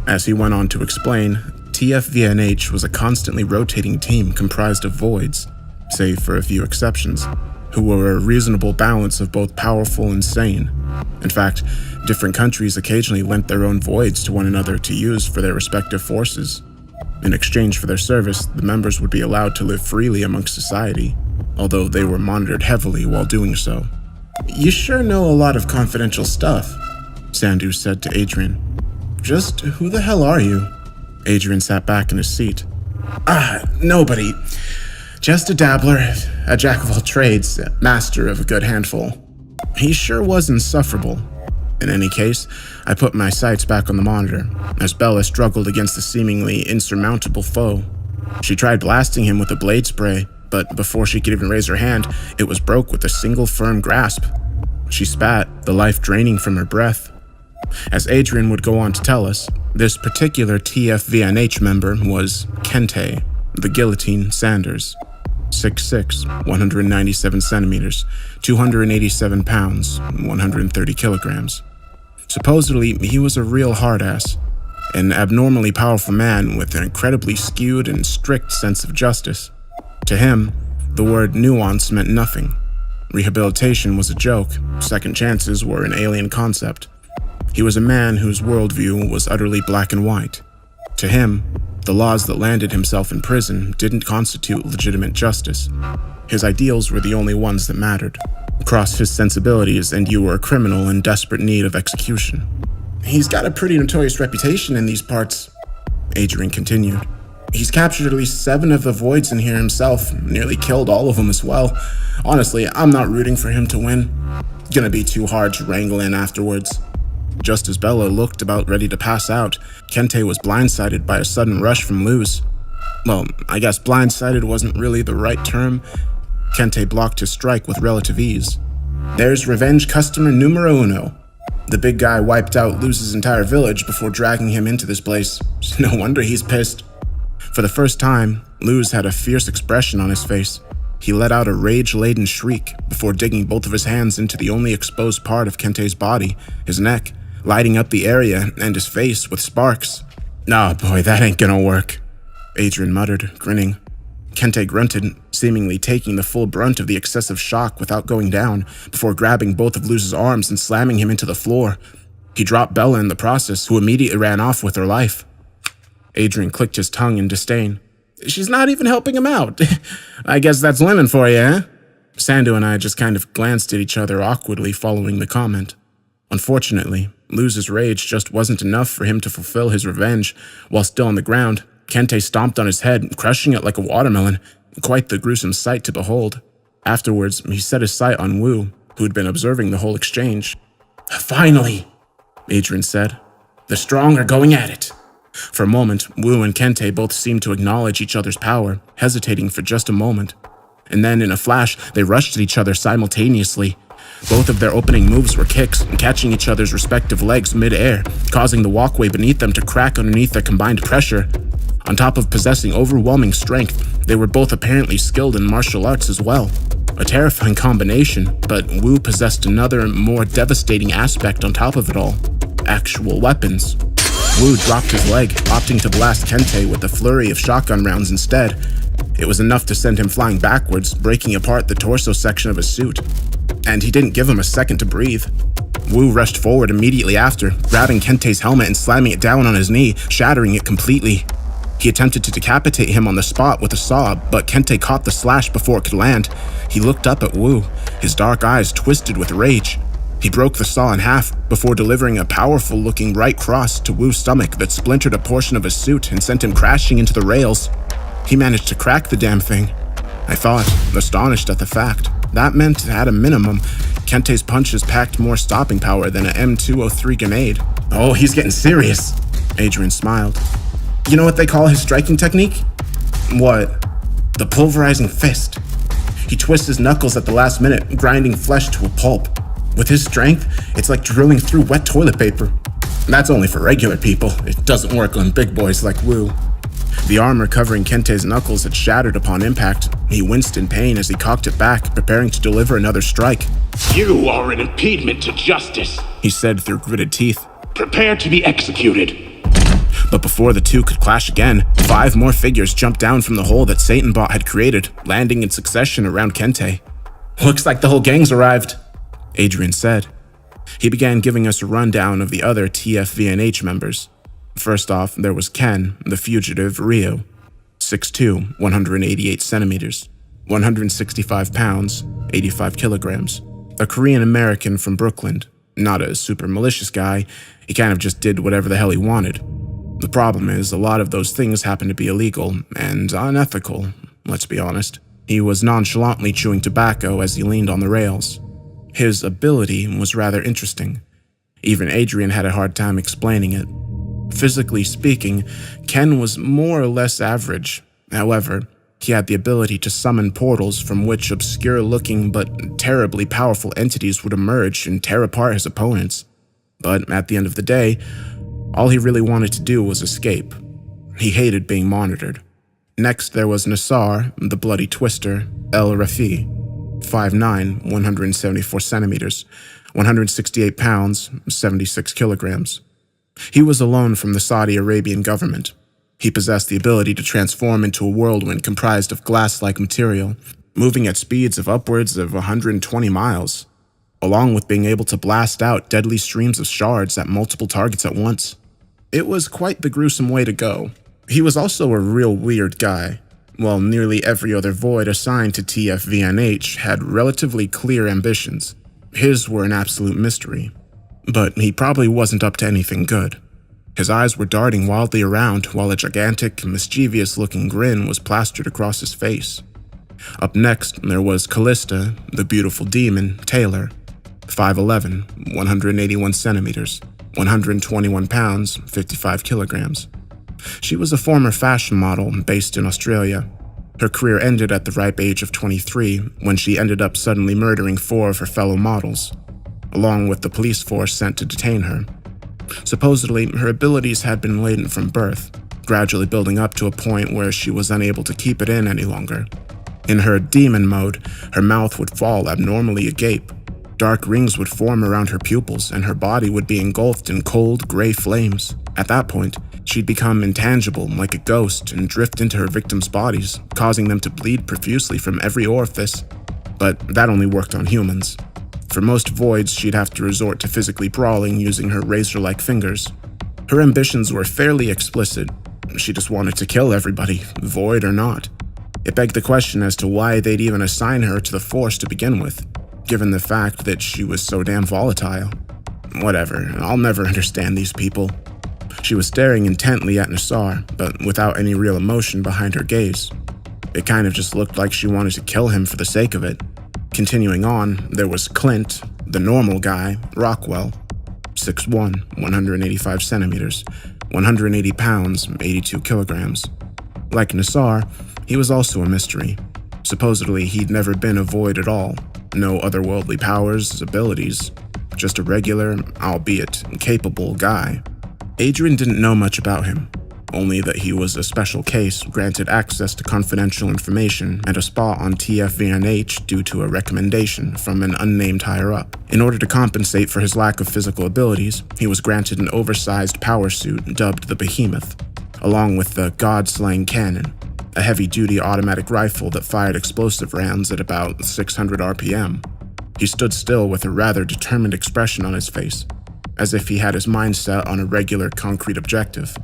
As he went on to explain, TFVNH was a constantly rotating team comprised of voids, save for a few exceptions, who were a reasonable balance of both powerful and sane. In fact, different countries occasionally lent their own voids to one another to use for their respective forces. In exchange for their service, the members would be allowed to live freely amongst society, although they were monitored heavily while doing so. "You sure know a lot of confidential stuff," Sandu said to Adrian. "Just who the hell are you?" Adrian sat back in his seat. Nobody. Just a dabbler, a jack of all trades, master of a good handful." He sure was insufferable. In any case, I put my sights back on the monitor, as Bella struggled against the seemingly insurmountable foe. She tried blasting him with a blade spray, but before she could even raise her hand, it was broke with a single firm grasp. She spat, the life draining from her breath. As Adrian would go on to tell us, this particular TFVNH member was Kente, the Guillotine Sanders. 6'6", 197 centimeters, 287 pounds, 130 kilograms. Supposedly, he was a real hard-ass, an abnormally powerful man with an incredibly skewed and strict sense of justice. To him, the word nuance meant nothing. Rehabilitation was a joke, second chances were an alien concept. He was a man whose worldview was utterly black and white. To him, the laws that landed himself in prison didn't constitute legitimate justice. His ideals were the only ones that mattered. Cross his sensibilities and you were a criminal in desperate need of execution. "He's got a pretty notorious reputation in these parts," Adrian continued. "He's captured at least 7 of the voids in here himself, nearly killed all of them as well. Honestly, I'm not rooting for him to win. It's gonna be too hard to wrangle in afterwards." Just as Bella looked about ready to pass out, Kente was blindsided by a sudden rush from Luz. Well, I guess blindsided wasn't really the right term. Kente blocked his strike with relative ease. "There's revenge customer numero uno. The big guy wiped out Luz's entire village before dragging him into this place. No wonder he's pissed." For the first time, Luz had a fierce expression on his face. He let out a rage-laden shriek before digging both of his hands into the only exposed part of Kente's body, his neck, lighting up the area and his face with sparks. "Nah, boy, that ain't gonna work," Adrian muttered, grinning. Kente grunted, seemingly taking the full brunt of the excessive shock without going down, before grabbing both of Luz's arms and slamming him into the floor. He dropped Bella in the process, who immediately ran off with her life. Adrian clicked his tongue in disdain. "She's not even helping him out. I guess that's women for you, eh?" Sandu and I just kind of glanced at each other awkwardly following the comment. Unfortunately, Luz's rage just wasn't enough for him to fulfill his revenge. While still on the ground, Kente stomped on his head, crushing it like a watermelon, quite the gruesome sight to behold. Afterwards, he set his sight on Wu, who'd been observing the whole exchange. "Finally," Adrian said. "The strong are going at it." For a moment, Wu and Kente both seemed to acknowledge each other's power, hesitating for just a moment. And then, in a flash, they rushed at each other simultaneously. Both of their opening moves were kicks, catching each other's respective legs mid-air, causing the walkway beneath them to crack underneath their combined pressure. On top of possessing overwhelming strength, they were both apparently skilled in martial arts as well. A terrifying combination, but Wu possessed another, more devastating aspect on top of it all: actual weapons. Wu dropped his leg, opting to blast Kente with a flurry of shotgun rounds instead. It was enough to send him flying backwards, breaking apart the torso section of his suit. And he didn't give him a second to breathe. Wu rushed forward immediately after, grabbing Kente's helmet and slamming it down on his knee, shattering it completely. He attempted to decapitate him on the spot with a saw, but Kente caught the slash before it could land. He looked up at Wu, his dark eyes twisted with rage. He broke the saw in half before delivering a powerful-looking right cross to Wu's stomach that splintered a portion of his suit and sent him crashing into the rails. He managed to crack the damn thing. I thought, astonished at the fact. That meant, at a minimum, Kente's punches packed more stopping power than an M203 grenade.
Oh, he's getting serious.
Adrian smiled.
You know what they call his striking technique?
What?
The pulverizing fist. He twists his knuckles at the last minute, grinding flesh to a pulp. With his strength, it's like drilling through wet toilet paper. That's only for regular people. It doesn't work on big boys like Wu.
The armor covering Kente's knuckles had shattered upon impact. He winced in pain as he cocked it back, preparing to deliver another strike.
You are an impediment to justice,
he said through gritted teeth.
Prepare to be executed.
But before the two could clash again, 5 more figures jumped down from the hole that Satanbot had created, landing in succession around Kente.
Looks like the whole gang's arrived,
Adrian said. He began giving us a rundown of the other TFVNH members. First off, there was Ken, the fugitive Ryo, 6'2", 188 centimeters, 165 pounds, 85 kilograms, a Korean-American from Brooklyn. Not a super malicious guy, he kind of just did whatever the hell he wanted. The problem is, a lot of those things happen to be illegal and unethical, let's be honest. He was nonchalantly chewing tobacco as he leaned on the rails. His ability was rather interesting. Even Adrian had a hard time explaining it. Physically speaking, Ken was more or less average. However, he had the ability to summon portals from which obscure-looking but terribly powerful entities would emerge and tear apart his opponents. But at the end of the day, all he really wanted to do was escape. He hated being monitored. Next, there was Nassar, the Bloody Twister, El Rafi, 5'9", 174 centimeters, 168 pounds, 76 kilograms. He was a loan from the Saudi Arabian government. He possessed the ability to transform into a whirlwind comprised of glass-like material, moving at speeds of upwards of 120 miles, along with being able to blast out deadly streams of shards at multiple targets at once. It was quite the gruesome way to go. He was also a real weird guy. While nearly every other void assigned to TFVNH had relatively clear ambitions, his were an absolute mystery. But he probably wasn't up to anything good. His eyes were darting wildly around while a gigantic, mischievous-looking grin was plastered across his face. Up next, there was Callista, the beautiful demon, Taylor, 5'11", 181 centimeters, 121 pounds, 55 kilograms. She was a former fashion model based in Australia. Her career ended at the ripe age of 23 when she ended up suddenly murdering 4 of her fellow models, along with the police force sent to detain her. Supposedly, her abilities had been latent from birth, gradually building up to a point where she was unable to keep it in any longer. In her demon mode, her mouth would fall abnormally agape. Dark rings would form around her pupils, and her body would be engulfed in cold, gray flames. At that point, she'd become intangible like a ghost and drift into her victims' bodies, causing them to bleed profusely from every orifice. But that only worked on humans. For most voids, she'd have to resort to physically brawling using her razor-like fingers. Her ambitions were fairly explicit. She just wanted to kill everybody, void or not. It begged the question as to why they'd even assign her to the Force to begin with, given the fact that she was so damn volatile. Whatever, I'll never understand these people. She was staring intently at Nassar, but without any real emotion behind her gaze. It kind of just looked like she wanted to kill him for the sake of it. Continuing on, there was Clint, the normal guy, Rockwell, 6'1", 185 centimeters, 180 pounds, 82 kilograms. Like Nassar, he was also a mystery. Supposedly, he'd never been a void at all. No otherworldly powers, abilities. Just a regular, albeit capable guy. Adrian didn't know much about him, only that he was a special case granted access to confidential information and a spot on TFVNH due to a recommendation from an unnamed higher-up. In order to compensate for his lack of physical abilities, he was granted an oversized power suit dubbed the Behemoth, along with the God-slaying cannon, a heavy-duty automatic rifle that fired explosive rounds at about 600 RPM. He stood still with a rather determined expression on his face, as if he had his mind set on a regular concrete objective.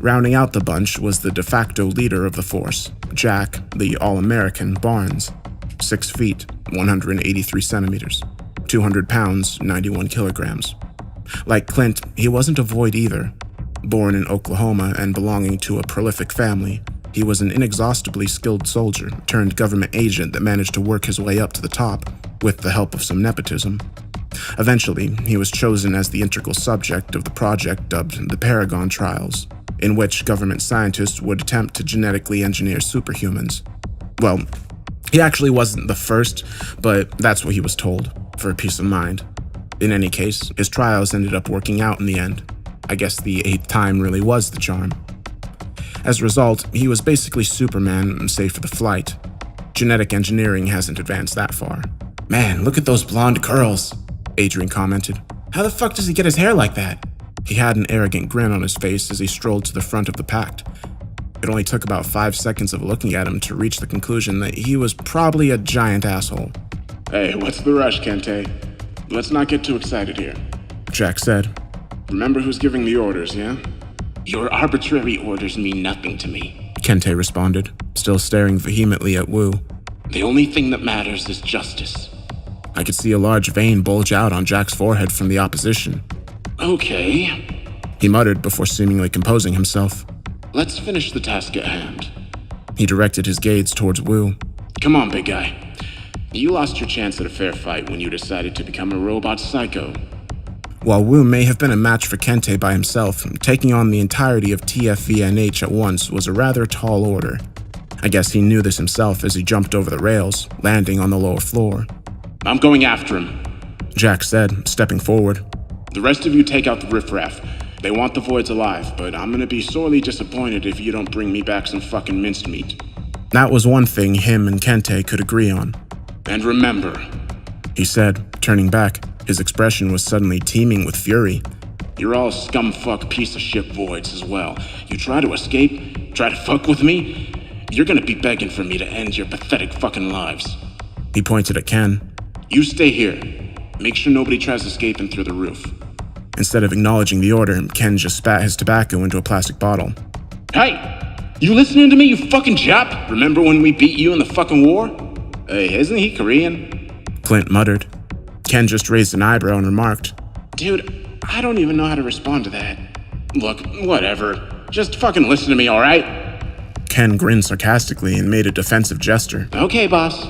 Rounding out the bunch was the de facto leader of the Force, Jack, the All-American Barnes, 6 feet, 183 centimeters, 200 pounds, 91 kilograms. Like Clint, he wasn't a void either. Born in Oklahoma and belonging to a prolific family, he was an inexhaustibly skilled soldier turned government agent that managed to work his way up to the top with the help of some nepotism. Eventually, he was chosen as the integral subject of the project dubbed the Paragon Trials, in which government scientists would attempt to genetically engineer superhumans. Well, he actually wasn't the first, but that's what he was told, for peace of mind. In any case, his trials ended up working out in the end. I guess the 8th time really was the charm. As a result, he was basically Superman, save for the flight. Genetic engineering hasn't advanced that far. "Man, look at those blonde curls," Adrian commented. "How the fuck does he get his hair like that?" He had an arrogant grin on his face as he strolled to the front of the pact. It only took about 5 seconds of looking at him to reach the conclusion that he was probably a giant asshole.
Hey, what's the rush, Kente? Let's not get too excited here.
Jack said.
Remember who's giving the orders, yeah?
Your arbitrary orders mean nothing to me.
Kente responded, still staring vehemently at Wu.
The only thing that matters is justice.
I could see a large vein bulge out on Jack's forehead from the opposition.
Okay.
He muttered before seemingly composing himself.
Let's finish the task at hand.
He directed his gaze towards Wu.
Come on, big guy. You lost your chance at a fair fight when you decided to become a robot psycho.
While Wu may have been a match for Kente by himself, taking on the entirety of TFVNH at once was a rather tall order. I guess he knew this himself as he jumped over the rails, landing on the lower floor.
I'm going after him,
Jack said, stepping forward.
The rest of you take out the riffraff. They want the Voids alive, but I'm gonna be sorely disappointed if you don't bring me back some fucking minced meat.
That was one thing him and Kente could agree on.
And remember,
he said, turning back. His expression was suddenly teeming with fury.
You're all scumfuck piece of shit Voids as well. You try to escape, try to fuck with me, you're gonna be begging for me to end your pathetic fucking lives.
He pointed at Ken.
You stay here. Make sure nobody tries escaping through the roof.
Instead of acknowledging the order, Ken just spat his tobacco into a plastic bottle.
Hey! You listening to me, you fucking Jap? Remember when we beat you in the fucking war? Hey, isn't he Korean?
Clint muttered. Ken just raised an eyebrow and remarked,
Dude, I don't even know how to respond to that. Look, whatever. Just fucking listen to me, alright?
Ken grinned sarcastically and made a defensive gesture.
Okay, boss.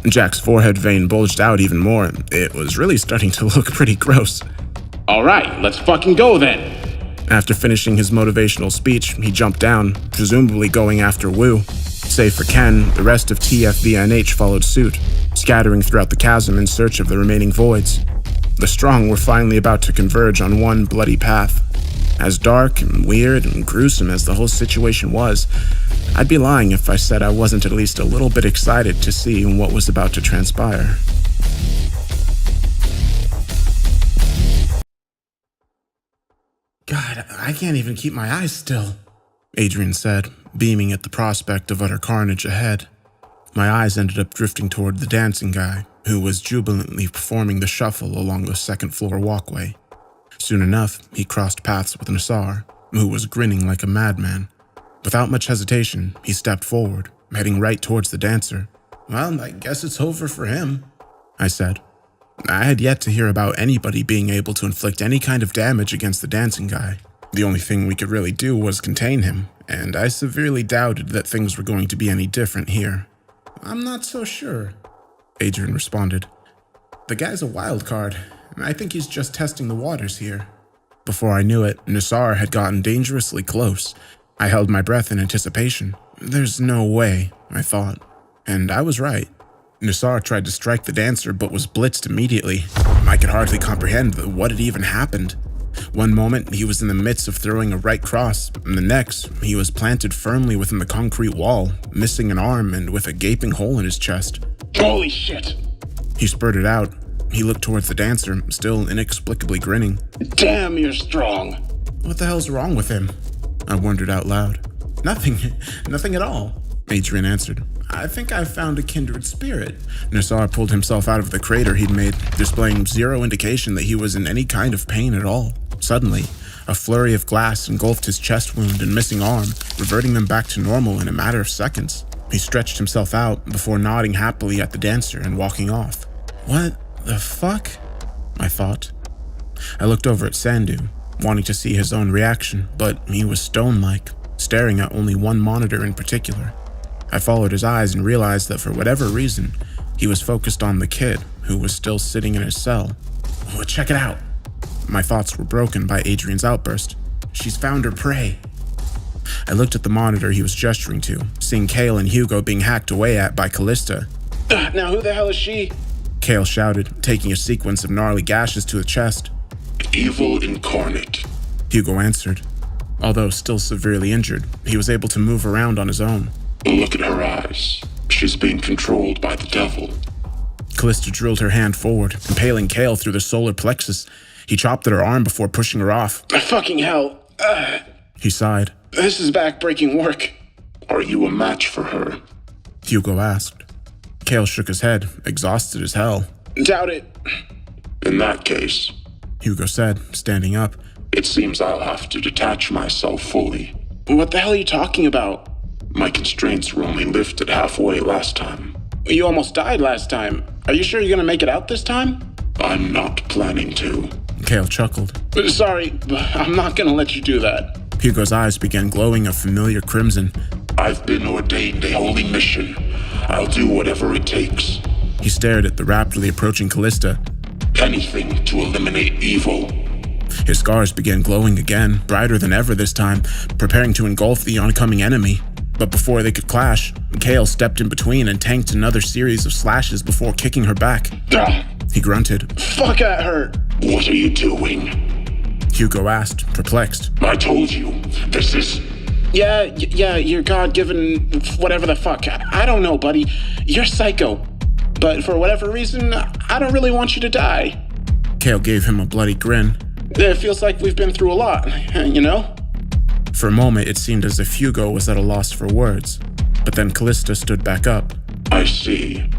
Jack's forehead vein bulged out even more. It was really starting to look pretty gross.
Alright, let's fucking go then.
After finishing his motivational speech, he jumped down, presumably going after Wu. Save for Ken, the rest of TFVNH followed suit, scattering throughout the chasm in search of the remaining voids. The strong were finally about to converge on one bloody path. As dark and weird and gruesome as the whole situation was, I'd be lying if I said I wasn't at least a little bit excited to see what was about to transpire. God, I can't even keep my eyes still, Adrian said, beaming at the prospect of utter carnage ahead. My eyes ended up drifting toward the dancing guy, who was jubilantly performing the shuffle along the second-floor walkway. Soon enough, he crossed paths with Nassar, who was grinning like a madman. Without much hesitation, he stepped forward, heading right towards the dancer. Well, I guess it's over for him, I said. I had yet to hear about anybody being able to inflict any kind of damage against the dancing guy. The only thing we could really do was contain him, and I severely doubted that things were going to be any different here. I'm not so sure, Adrian responded. The guy's a wild card, and I think he's just testing the waters here. Before I knew it, Nassar had gotten dangerously close. I held my breath in anticipation. There's no way, I thought. And I was right. Nassar tried to strike the dancer but was blitzed immediately. I could hardly comprehend what had even happened. One moment, he was in the midst of throwing a right cross, and the next, he was planted firmly within the concrete wall, missing an arm and with a gaping hole in his chest.
Holy shit!
He spurted out. He looked towards the dancer, still inexplicably grinning.
Damn, you're strong.
What the hell's wrong with him? I wondered out loud. Nothing at all, Adrian answered. I think I've found a kindred spirit. Nassar pulled himself out of the crater he'd made, displaying zero indication that he was in any kind of pain at all. Suddenly, a flurry of glass engulfed his chest wound and missing arm, reverting them back to normal in a matter of seconds. He stretched himself out before nodding happily at the dancer and walking off. What The fuck? I thought. I looked over at Sandu, wanting to see his own reaction, but he was stone-like, staring at only one monitor in particular. I followed his eyes and realized that for whatever reason, he was focused on the kid, who was still sitting in his cell. Oh, check it out. My thoughts were broken by Adrian's outburst. She's found her prey. I looked at the monitor he was gesturing to, seeing Kale and Hugo being hacked away at by Callista.
Now who the hell is she?
Kale shouted, taking a sequence of gnarly gashes to the chest.
Evil incarnate.
Hugo answered. Although still severely injured, he was able to move around on his own.
Look at her eyes. She's being controlled by the devil.
Callista drilled her hand forward, impaling Kale through the solar plexus. He chopped at her arm before pushing her off.
Fucking hell.
He sighed.
This is back-breaking work.
Are you a match for her?
Hugo asked. Kale shook his head, exhausted as hell.
Doubt it.
In that case,
Hugo said, standing up.
it seems I'll have to detach myself fully.
What the hell are you talking about?
My constraints were only lifted halfway last time.
You almost died last time. Are you sure you're gonna make it out this time?
I'm not planning to.
Kale chuckled.
Sorry, but I'm not gonna let you do that.
Hugo's eyes began glowing a familiar crimson.
I've been ordained a holy mission. I'll do whatever it takes.
He stared at the rapidly approaching Callista.
Anything to eliminate evil.
His scars began glowing again, brighter than ever this time, preparing to engulf the oncoming enemy. But before they could clash, Kale stepped in between and tanked another series of slashes before kicking her back. He grunted.
Fuck, that hurt.
What are you doing?
Hugo asked, perplexed.
I told you, this is...
Yeah, you're God-given whatever the fuck. I don't know, buddy. You're psycho. But for whatever reason, I don't really want you to die.
Kale gave him a bloody grin.
It feels like we've been through a lot, you know?
For a moment, it seemed as if Hugo was at a loss for words. But then Callista stood back up.
I see.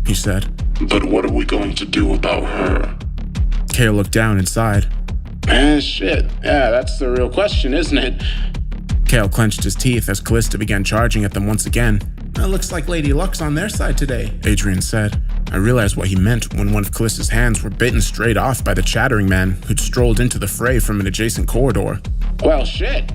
He said.
But what are we going to do about her?
Kale looked down and sighed.
Shit. Yeah, that's the real question, isn't it?
Kale clenched his teeth as Callista began charging at them once again. It looks like Lady Luck's on their side today, Adrian said. I realized what he meant when one of Callista's hands were bitten straight off by the chattering man who'd strolled into the fray from an adjacent corridor.
Well, shit.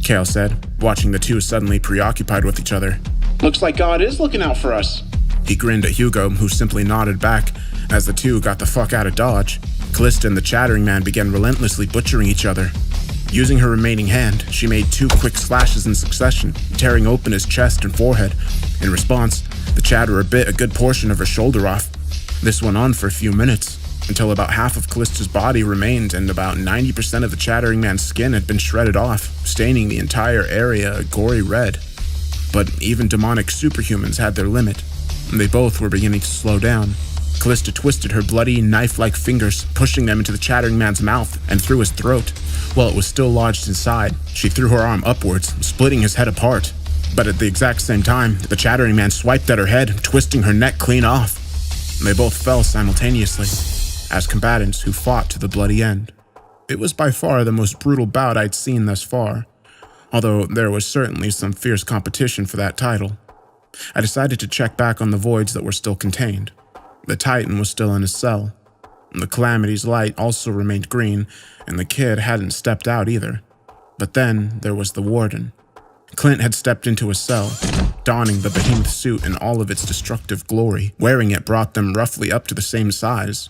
Kale said, watching the two suddenly preoccupied with each other.
Looks like God is looking out for us.
He grinned at Hugo, who simply nodded back as the two got the fuck out of Dodge. Callista and the chattering man began relentlessly butchering each other. Using her remaining hand, she made 2 quick slashes in succession, tearing open his chest and forehead. In response, the chatterer bit a good portion of her shoulder off. This went on for a few minutes, until about half of Callista's body remained and about 90% of the chattering man's skin had been shredded off, staining the entire area a gory red. But even demonic superhumans had their limit, and they both were beginning to slow down. Callista twisted her bloody, knife-like fingers, pushing them into the chattering man's mouth and through his throat. While it was still lodged inside, she threw her arm upwards, splitting his head apart. But at the exact same time, the chattering man swiped at her head, twisting her neck clean off. They both fell simultaneously, as combatants who fought to the bloody end. It was by far the most brutal bout I'd seen thus far, although there was certainly some fierce competition for that title. I decided to check back on the voids that were still contained. The Titan was still in his cell. The Calamity's light also remained green, and the kid hadn't stepped out either. But then there was the Warden. Clint had stepped into his cell, donning the behemoth suit in all of its destructive glory. Wearing it brought them roughly up to the same size.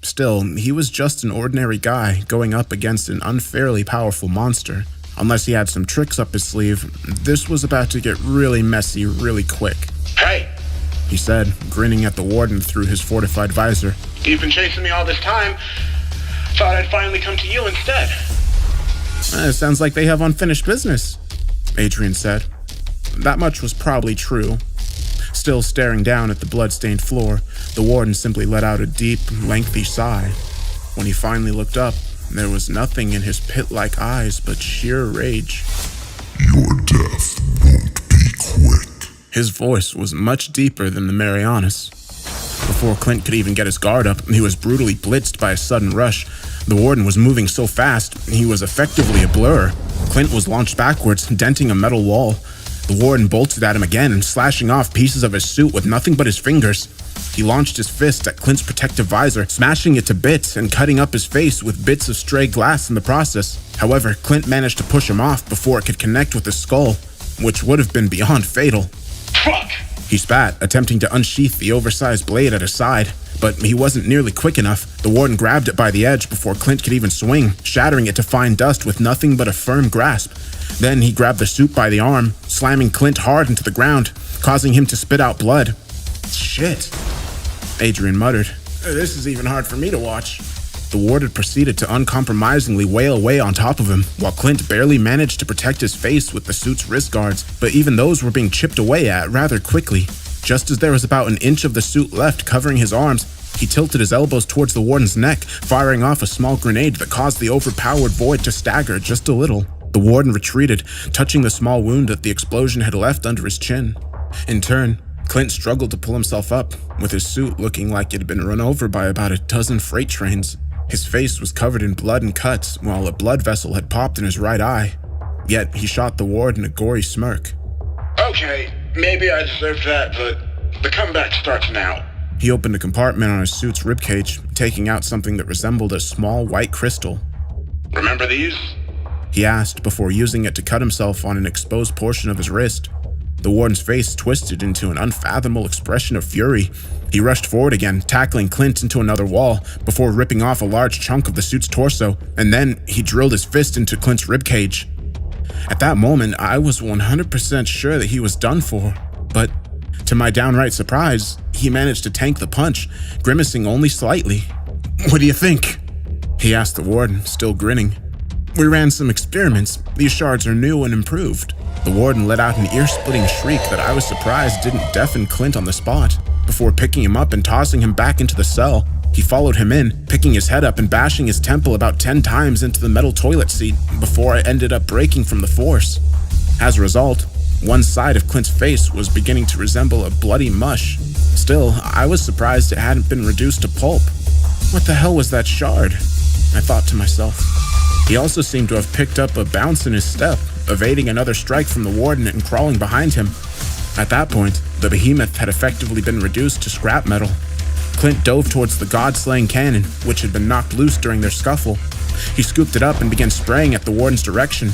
Still, he was just an ordinary guy going up against an unfairly powerful monster. Unless he had some tricks up his sleeve, this was about to get really messy really quick.
Hey,
He said, grinning at the Warden through his fortified visor.
you've been chasing me all this time. Thought I'd finally come to you instead.
It sounds like they have unfinished business, Adrian said. That much was probably true. Still staring down at the blood-stained floor, the Warden simply let out a deep, lengthy sigh. When he finally looked up, there was nothing in his pit-like eyes but sheer rage.
Your death won't be quick.
His voice was much deeper than the Marianas. Before Clint could even get his guard up, he was brutally blitzed by a sudden rush. The Warden was moving so fast, he was effectively a blur. Clint was launched backwards, denting a metal wall. The Warden bolted at him again, slashing off pieces of his suit with nothing but his fingers.
He launched his fist at Clint's protective visor, smashing it to bits and cutting up his face with bits of stray glass in the process. However, Clint managed to push him off before it could connect with his skull, which would have been beyond fatal.
Fuck!
He spat, attempting to unsheath the oversized blade at his side, but he wasn't nearly quick enough. The warden grabbed it by the edge before Clint could even swing, shattering it to fine dust with nothing but a firm grasp. Then he grabbed the suit by the arm, slamming Clint hard into the ground, causing him to spit out blood. Shit, Adrian muttered. This is even hard for me to watch. The warden proceeded to uncompromisingly wail away on top of him, while Clint barely managed to protect his face with the suit's wrist guards, but even those were being chipped away at rather quickly. Just as there was about an inch of the suit left covering his arms, he tilted his elbows towards the warden's neck, firing off a small grenade that caused the overpowered Void to stagger just a little. The warden retreated, touching the small wound that the explosion had left under his chin. In turn, Clint struggled to pull himself up, with his suit looking like it had been run over by about a dozen freight trains. His face was covered in blood and cuts, while a blood vessel had popped in his right eye. Yet he shot the warden a gory smirk.
Okay, maybe I deserved that, but the comeback starts now.
He opened a compartment on his suit's ribcage, taking out something that resembled a small white crystal.
Remember these?
He asked before using it to cut himself on an exposed portion of his wrist. The warden's face twisted into an unfathomable expression of fury. He rushed forward again, tackling Clint into another wall, before ripping off a large chunk of the suit's torso, and then he drilled his fist into Clint's ribcage. At that moment, I was 100% sure that he was done for, but to my downright surprise, he managed to tank the punch, grimacing only slightly. "What do you think?" he asked the warden, still grinning. "We ran some experiments. These shards are new and improved." The warden let out an ear-splitting shriek that I was surprised didn't deafen Clint on the spot. Before picking him up and tossing him back into the cell, he followed him in, picking his head up and bashing his temple about 10 times into the metal toilet seat before I ended up breaking from the force. As a result, one side of Clint's face was beginning to resemble a bloody mush. Still, I was surprised it hadn't been reduced to pulp. What the hell was that shard? I thought to myself. He also seemed to have picked up a bounce in his step, evading another strike from the warden and crawling behind him. At that point, the behemoth had effectively been reduced to scrap metal. Clint dove towards the god-slaying cannon, which had been knocked loose during their scuffle. He scooped it up and began spraying at the warden's direction.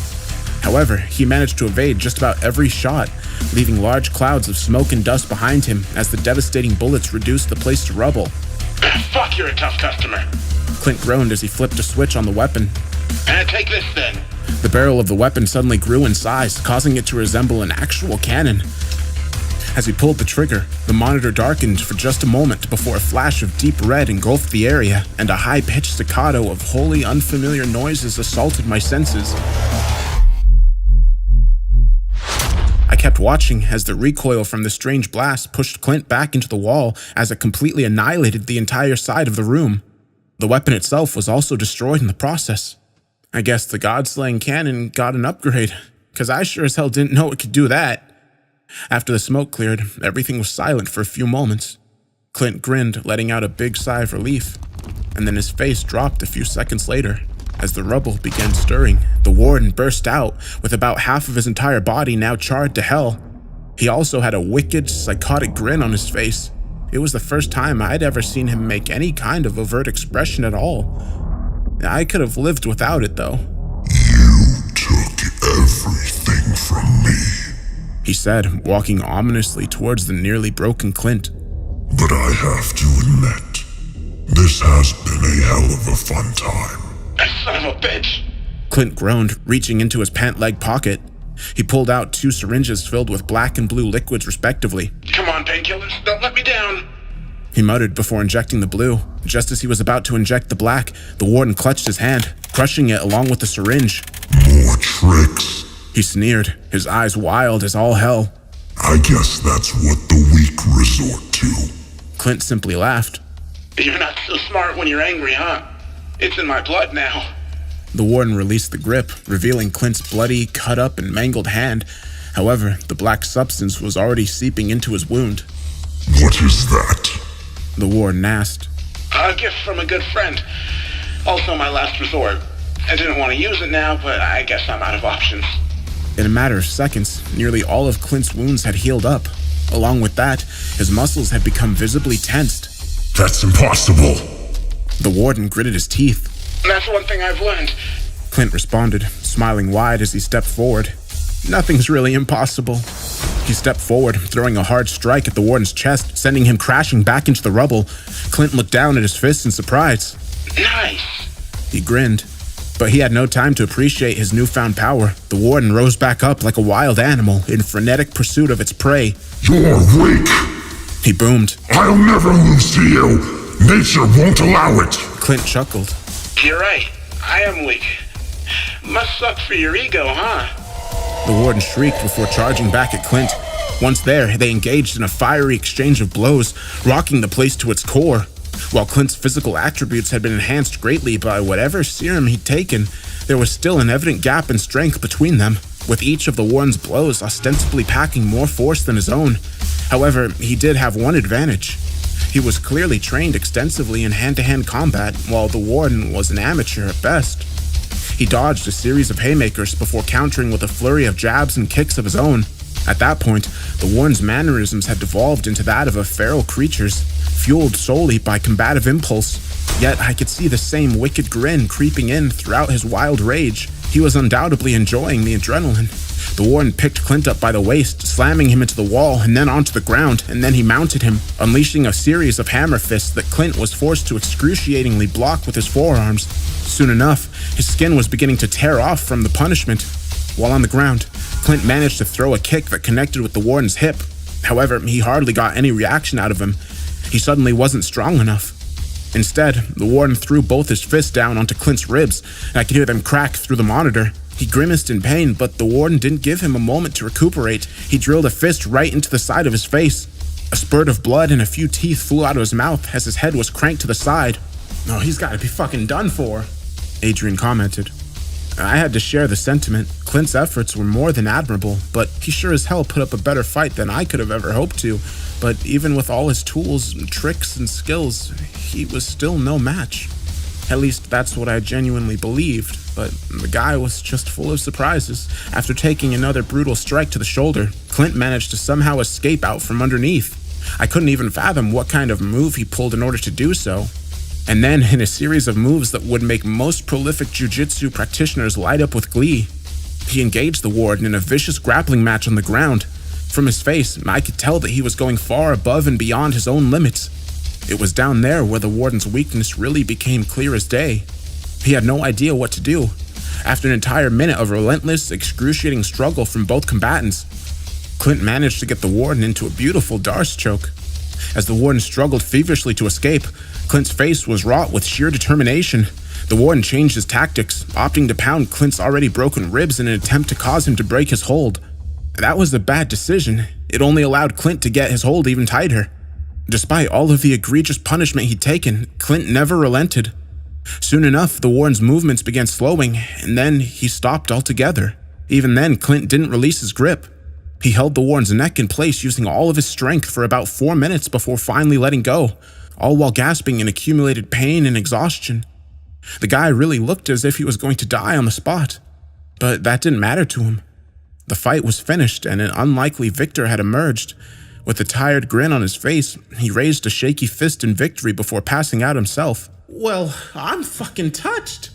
However, he managed to evade just about every shot, leaving large clouds of smoke and dust behind him as the devastating bullets reduced the place to rubble.
Fuck, you're a tough customer.
Clint groaned as he flipped a switch on the weapon.
Take this then.
The barrel of the weapon suddenly grew in size, causing it to resemble an actual cannon. As he pulled the trigger, the monitor darkened for just a moment before a flash of deep red engulfed the area, and a high-pitched staccato of wholly unfamiliar noises assaulted my senses. I kept watching as the recoil from the strange blast pushed Clint back into the wall as it completely annihilated the entire side of the room. The weapon itself was also destroyed in the process. I guess the god-slaying cannon got an upgrade, because I sure as hell didn't know it could do that. After the smoke cleared, everything was silent for a few moments. Clint grinned, letting out a big sigh of relief, and then his face dropped a few seconds later. As the rubble began stirring, the warden burst out, with about half of his entire body now charred to hell. He also had a wicked, psychotic grin on his face. It was the first time I'd ever seen him make any kind of overt expression at all. I could have lived without it, though.
You took everything from me,
he said, walking ominously towards the nearly broken Clint.
but I have to admit, this has been a hell of a fun time.
Son of a bitch!
Clint groaned, reaching into his pant leg pocket. He pulled out 2 syringes filled with black and blue liquids respectively.
Come on, painkillers, don't let me down!
He muttered before injecting the blue. Just as he was about to inject the black, the warden clutched his hand, crushing it along with the syringe.
More tricks?
He sneered, his eyes wild as all hell.
I guess that's what the weak resort to.
Clint simply laughed.
You're not so smart when you're angry, huh? It's in my blood now.
The warden released the grip, revealing Clint's bloody, cut up, and mangled hand. However, the black substance was already seeping into his wound.
What is that?
The warden asked.
A gift from a good friend. Also my last resort. I didn't want to use it now, but I guess I'm out of options.
In a matter of seconds, nearly all of Clint's wounds had healed up. Along with that, his muscles had become visibly tensed.
That's impossible.
The warden gritted his teeth.
That's one thing I've learned.
Clint responded, smiling wide as he stepped forward. Nothing's really impossible. He stepped forward, throwing a hard strike at the warden's chest, sending him crashing back into the rubble. Clint looked down at his fists in surprise.
Nice.
He grinned, but he had no time to appreciate his newfound power. The warden rose back up like a wild animal in frenetic pursuit of its prey.
You're weak.
He boomed.
I'll never lose to you. Nature won't allow it.
Clint chuckled.
You're right. I am weak. Must suck for your ego, huh?
The warden shrieked before charging back at Clint. Once there, they engaged in a fiery exchange of blows, rocking the place to its core. While Clint's physical attributes had been enhanced greatly by whatever serum he'd taken, there was still an evident gap in strength between them, with each of the warden's blows ostensibly packing more force than his own. However, he did have one advantage. He was clearly trained extensively in hand-to-hand combat, while the warden was an amateur at best. He dodged a series of haymakers before countering with a flurry of jabs and kicks of his own. At that point, the warden's mannerisms had devolved into that of a feral creature's, fueled solely by combative impulse. Yet I could see the same wicked grin creeping in throughout his wild rage. He was undoubtedly enjoying the adrenaline. The warden picked Clint up by the waist, slamming him into the wall and then onto the ground, and then he mounted him, unleashing a series of hammer fists that Clint was forced to excruciatingly block with his forearms. Soon enough, his skin was beginning to tear off from the punishment. While on the ground, Clint managed to throw a kick that connected with the warden's hip. However, he hardly got any reaction out of him. He suddenly wasn't strong enough. Instead, the warden threw both his fists down onto Clint's ribs, and I could hear them crack through the monitor. He grimaced in pain, but the warden didn't give him a moment to recuperate. He drilled a fist right into the side of his face. A spurt of blood and a few teeth flew out of his mouth as his head was cranked to the side. "Oh, he's gotta be fucking done for," Adrian commented. I had to share the sentiment. Clint's efforts were more than admirable, but he sure as hell put up a better fight than I could have ever hoped to. But even with all his tools, tricks, and skills, he was still no match. At least that's what I genuinely believed, but the guy was just full of surprises. After taking another brutal strike to the shoulder, Clint managed to somehow escape out from underneath. I couldn't even fathom what kind of move he pulled in order to do so. And then, in a series of moves that would make most prolific jiu-jitsu practitioners light up with glee, he engaged the warden in a vicious grappling match on the ground. From his face, I could tell that he was going far above and beyond his own limits. It was down there where the warden's weakness really became clear as day. He had no idea what to do. After an entire minute of relentless, excruciating struggle from both combatants, Clint managed to get the warden into a beautiful Darce choke. As the warden struggled feverishly to escape, Clint's face was wrought with sheer determination. The warden changed his tactics, opting to pound Clint's already broken ribs in an attempt to cause him to break his hold. That was a bad decision. It only allowed Clint to get his hold even tighter. Despite all of the egregious punishment he'd taken, Clint never relented. Soon enough, the warden's movements began slowing, and then he stopped altogether. Even then, Clint didn't release his grip. He held the warden's neck in place using all of his strength for about 4 minutes before finally letting go, all while gasping in accumulated pain and exhaustion. The guy really looked as if he was going to die on the spot, but that didn't matter to him. The fight was finished, and an unlikely victor had emerged. With a tired grin on his face, he raised a shaky fist in victory before passing out himself. "Well, I'm fucking touched,"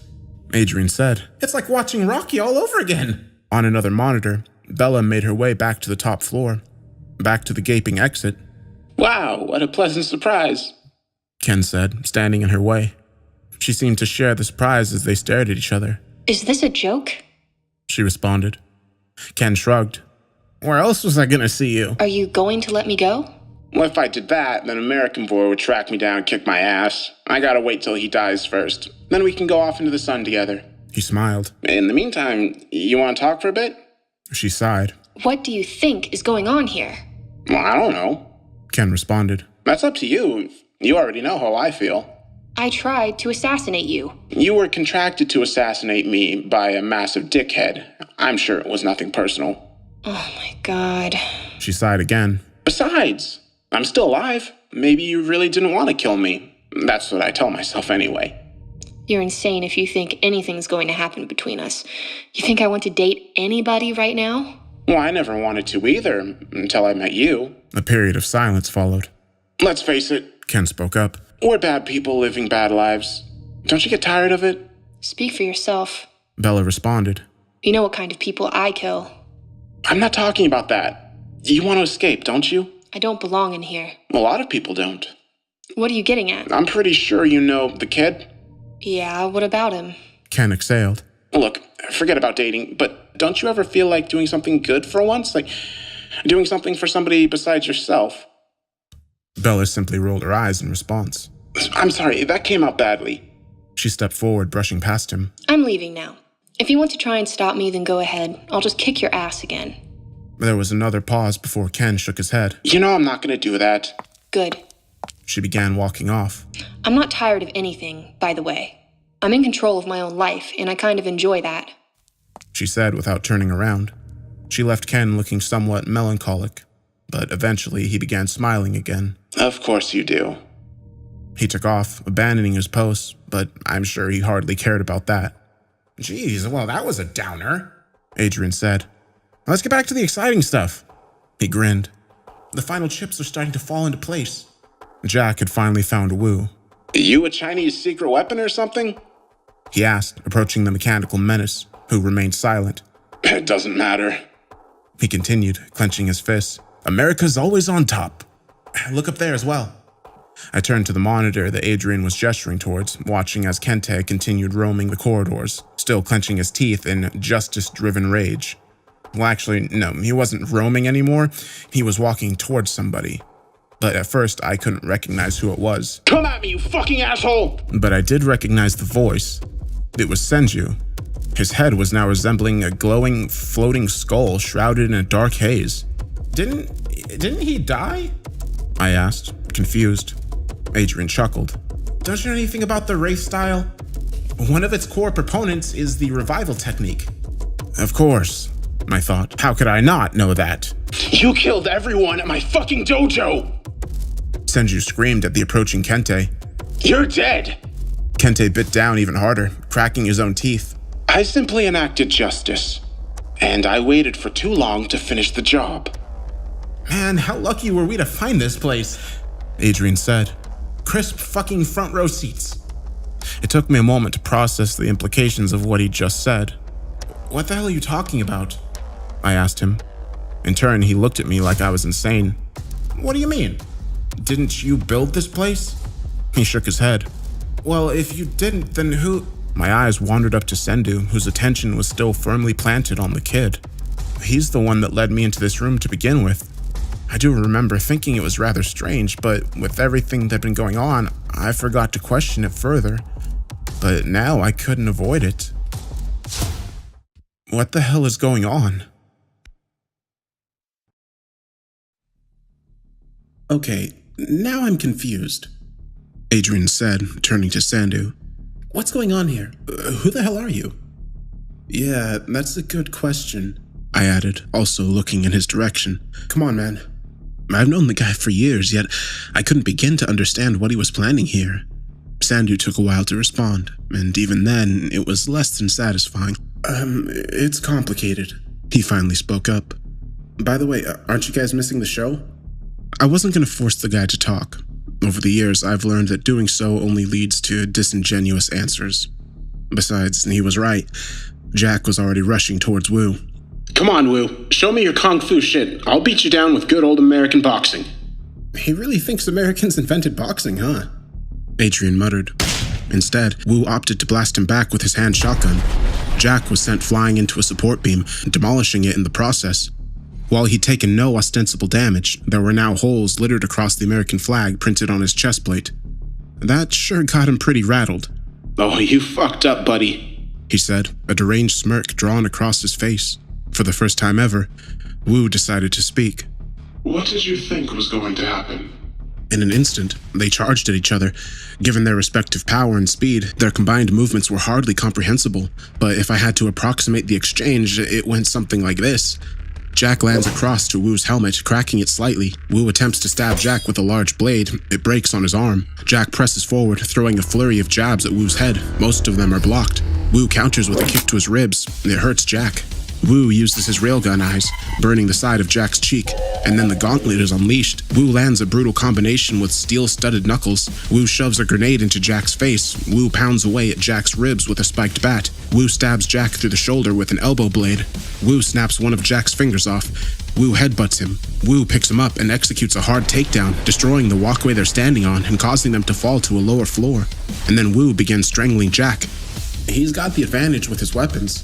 Adrian said. "It's like watching Rocky all over again." On another monitor, Bella made her way back to the top floor, back to the gaping exit.
Wow, what a pleasant surprise,
Ken said, standing in her way. She seemed to share the surprise as they stared at each other.
Is this a joke?
She responded. Ken shrugged. "Where else was I gonna see you?"
Are you going to let me go?
Well, if I did that, then American Boy would track me down and kick my ass. I gotta wait till he dies first. Then we can go off into the sun together.
He smiled.
In the meantime, you want to talk for a bit?
She sighed.
What do you think is going on here?
Well, I don't know.
Ken responded.
That's up to you. You already know how I feel.
I tried to assassinate you.
You were contracted to assassinate me by a massive dickhead. I'm sure it was nothing personal.
Oh my god.
She sighed again.
Besides, I'm still alive. Maybe you really didn't want to kill me. That's what I tell myself anyway.
You're insane if you think anything's going to happen between us. You think I want to date anybody right now?
Well, I never wanted to either, until I met you.
A period of silence followed.
Let's face it,
Ken spoke up.
we're bad people living bad lives. Don't you get tired of it?
Speak for yourself.
Bella responded.
You know what kind of people I kill.
I'm not talking about that. You want to escape, don't you?
I don't belong in here.
A lot of people don't.
What are you getting at?
I'm pretty sure you know the kid.
Yeah, what about him?
Ken exhaled.
Look, forget about dating, but don't you ever feel like doing something good for once? Like doing something for somebody besides yourself?
Bella simply rolled her eyes in response.
I'm sorry, that came out badly.
She stepped forward, brushing past him.
I'm leaving now. If you want to try and stop me, then go ahead. I'll just kick your ass again.
There was another pause before Ken shook his head.
You know I'm not going to do that.
Good.
She began walking off.
I'm not tired of anything, by the way. I'm in control of my own life, and I kind of enjoy that.
She said without turning around. She left Ken looking somewhat melancholic, but eventually he began smiling again.
Of course you do.
He took off, abandoning his post, but I'm sure he hardly cared about that. Geez, well, that was a downer, Adrian said. Let's get back to the exciting stuff. He grinned. The final chips are starting to fall into place. Jack had finally found Wu.
You a Chinese secret weapon or something?
He asked, approaching the mechanical menace, who remained silent.
It doesn't matter.
He continued, clenching his fists. America's always on top. Look up there as well. I turned to the monitor that Adrian was gesturing towards, watching as Kente continued roaming the corridors, still clenching his teeth in justice-driven rage. Well, actually, no, he wasn't roaming anymore. He was walking towards somebody. But at first, I couldn't recognize who it was.
Come at me, you fucking asshole!
But I did recognize the voice. It was Senju. His head was now resembling a glowing, floating skull shrouded in a dark haze. Didn't he die? I asked, confused. Adrian chuckled. Don't you know anything about the Wraith style? One of its core proponents is the revival technique. Of course, I thought. How could I not know that?
You killed everyone at my fucking dojo!
Senju screamed at the approaching Kente.
You're dead!
Kente bit down even harder, cracking his own teeth.
I simply enacted justice, and I waited for too long to finish the job.
Man, how lucky were we to find this place? Adrian said. Crisp fucking front row seats. It took me a moment to process the implications of what he just said. What the hell are you talking about? I asked him. In turn, he looked at me like I was insane. What do you mean? Didn't you build this place? He shook his head. Well, if you didn't, then who? My eyes wandered up to Sendu, whose attention was still firmly planted on the kid. He's the one that led me into this room to begin with. I do remember thinking it was rather strange, but with everything that had been going on, I forgot to question it further. But now I couldn't avoid it. What the hell is going on? Okay, now I'm confused, Adrian said, turning to Sandu. What's going on here? Who the hell are you? Yeah, that's a good question, I added, also looking in his direction. Come on, man. I've known the guy for years, yet I couldn't begin to understand what he was planning here. Sandu took a while to respond, and even then, it was less than satisfying. It's complicated, he finally spoke up. By the way, aren't you guys missing the show? I wasn't going to force the guy to talk. Over the years, I've learned that doing so only leads to disingenuous answers. Besides, he was right. Jack was already rushing towards Wu.
Come on, Wu. Show me your kung fu shit. I'll beat you down with good old American boxing.
He really thinks Americans invented boxing, huh? Adrian muttered. Instead, Wu opted to blast him back with his hand shotgun. Jack was sent flying into a support beam, demolishing it in the process. While he'd taken no ostensible damage, there were now holes littered across the American flag printed on his chest plate. That sure got him pretty rattled.
Oh, you fucked up, buddy,
he said, a deranged smirk drawn across his face. For the first time ever, Wu decided to speak.
What did you think was going to happen?
In an instant, they charged at each other. Given their respective power and speed, their combined movements were hardly comprehensible. But if I had to approximate the exchange, it went something like this. Jack lands across to Wu's helmet, cracking it slightly. Wu attempts to stab Jack with a large blade. It breaks on his arm. Jack presses forward, throwing a flurry of jabs at Wu's head. Most of them are blocked. Wu counters with a kick to his ribs. It hurts Jack. Wu uses his railgun eyes, burning the side of Jack's cheek, and then the gauntlet is unleashed. Wu lands a brutal combination with steel-studded knuckles. Wu shoves a grenade into Jack's face. Wu pounds away at Jack's ribs with a spiked bat. Wu stabs Jack through the shoulder with an elbow blade. Wu snaps one of Jack's fingers off. Wu headbutts him. Wu picks him up and executes a hard takedown, destroying the walkway they're standing on and causing them to fall to a lower floor. And then Wu begins strangling Jack. "He's got the advantage with his weapons,"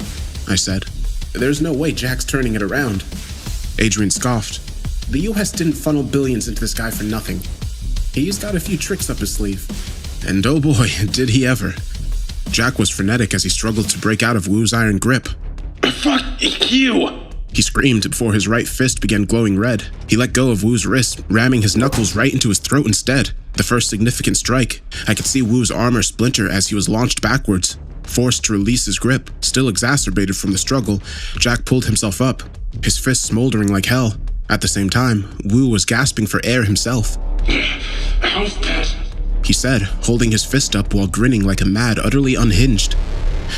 I said. "There's no way Jack's turning it around." Adrian scoffed. "The US didn't funnel billions into this guy for nothing. He's got a few tricks up his sleeve." And oh boy, did he ever. Jack was frenetic as he struggled to break out of Wu's iron grip.
Fuck you!
He screamed before his right fist began glowing red. He let go of Wu's wrist, ramming his knuckles right into his throat instead. The first significant strike. I could see Wu's armor splinter as he was launched backwards. Forced to release his grip, still exacerbated from the struggle, Jack pulled himself up, his fists smoldering like hell. At the same time, Wu was gasping for air himself.
How's that?
He said, holding his fist up while grinning like a mad, utterly unhinged.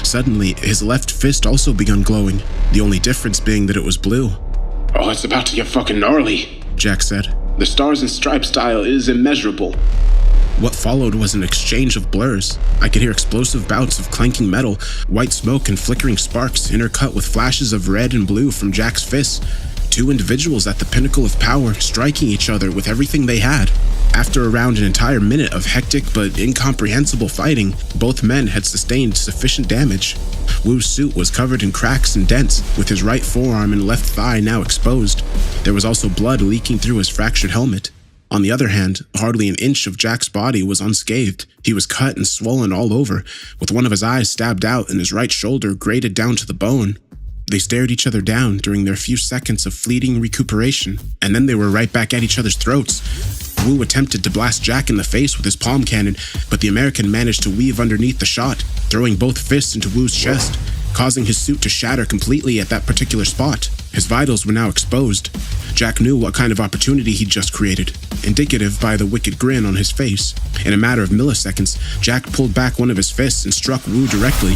Suddenly, his left fist also began glowing, the only difference being that it was blue.
"Oh, it's about to get fucking gnarly,"
Jack said.
"The Stars and Stripes style is immeasurable."
What followed was an exchange of blurs. I could hear explosive bouts of clanking metal, white smoke and flickering sparks intercut with flashes of red and blue from Jack's fists. Two individuals at the pinnacle of power striking each other with everything they had. After around an entire minute of hectic but incomprehensible fighting, both men had sustained sufficient damage. Wu's suit was covered in cracks and dents, with his right forearm and left thigh now exposed. There was also blood leaking through his fractured helmet. On the other hand, hardly an inch of Jack's body was unscathed. He was cut and swollen all over, with one of his eyes stabbed out and his right shoulder grated down to the bone. They stared each other down during their few seconds of fleeting recuperation, and then they were right back at each other's throats. Wu attempted to blast Jack in the face with his palm cannon, but the American managed to weave underneath the shot, throwing both fists into Wu's chest, causing his suit to shatter completely at that particular spot. His vitals were now exposed. Jack knew what kind of opportunity he'd just created, indicative by the wicked grin on his face. In a matter of milliseconds, Jack pulled back one of his fists and struck Wu directly.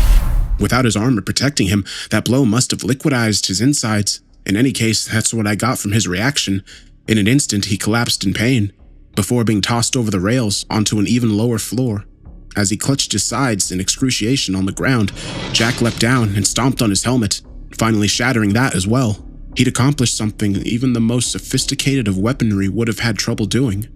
Without his armor protecting him, that blow must have liquidized his insides. In any case, that's what I got from his reaction. In an instant, he collapsed in pain, before being tossed over the rails onto an even lower floor. As he clutched his sides in excruciation on the ground, Jack leapt down and stomped on his helmet, finally shattering that as well. He'd accomplished something even the most sophisticated of weaponry would have had trouble doing.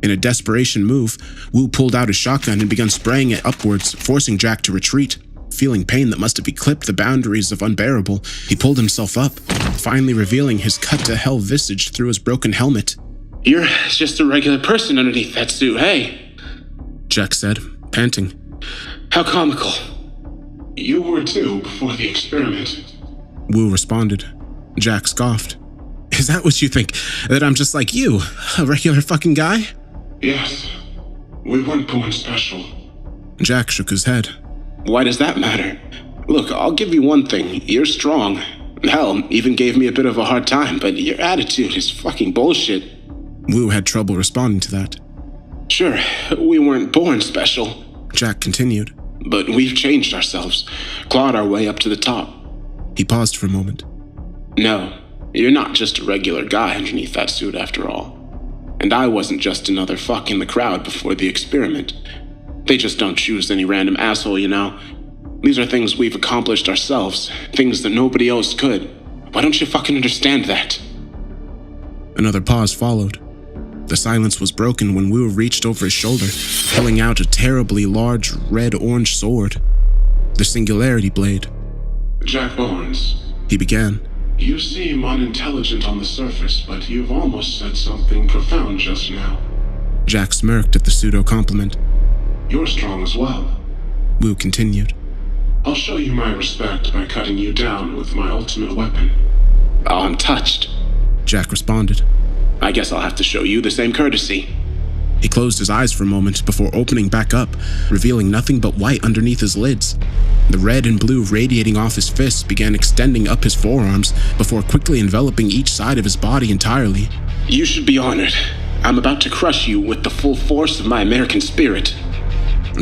In a desperation move, Wu pulled out his shotgun and began spraying it upwards, forcing Jack to retreat. Feeling pain that must have eclipsed the boundaries of unbearable, he pulled himself up, finally revealing his cut-to-hell visage through his broken helmet.
"You're just a regular person underneath that suit, hey?"
Jack said, panting.
"How comical."
You were too before the experiment.
Wu responded. Jack scoffed. "Is that what you think? That I'm just like you? A regular fucking guy?"
Yes. We weren't born special.
Jack shook his head.
"Why does that matter? Look, I'll give you one thing. You're strong. Hell, even gave me a bit of a hard time, but your attitude is fucking bullshit."
Wu had trouble responding to that.
"Sure, we weren't born special,"
Jack continued.
"but we've changed ourselves, clawed our way up to the top."
He paused for a moment.
"No, you're not just a regular guy underneath that suit after all. And I wasn't just another fuck in the crowd before the experiment. They just don't choose any random asshole, you know. These are things we've accomplished ourselves, things that nobody else could. Why don't you fucking understand that?"
Another pause followed. The silence was broken when Wu reached over his shoulder, pulling out a terribly large red-orange sword. The Singularity Blade.
Jack Barnes,
He began.
you seem unintelligent on the surface, but you've almost said something profound just now.
Jack smirked at the pseudo-compliment.
You're strong as well.
Wu continued.
I'll show you my respect by cutting you down with my ultimate weapon.
"Oh, I'm touched."
Jack responded.
"I guess I'll have to show you the same courtesy."
He closed his eyes for a moment before opening back up, revealing nothing but white underneath his lids. The red and blue radiating off his fists began extending up his forearms before quickly enveloping each side of his body entirely.
"You should be honored. I'm about to crush you with the full force of my American spirit."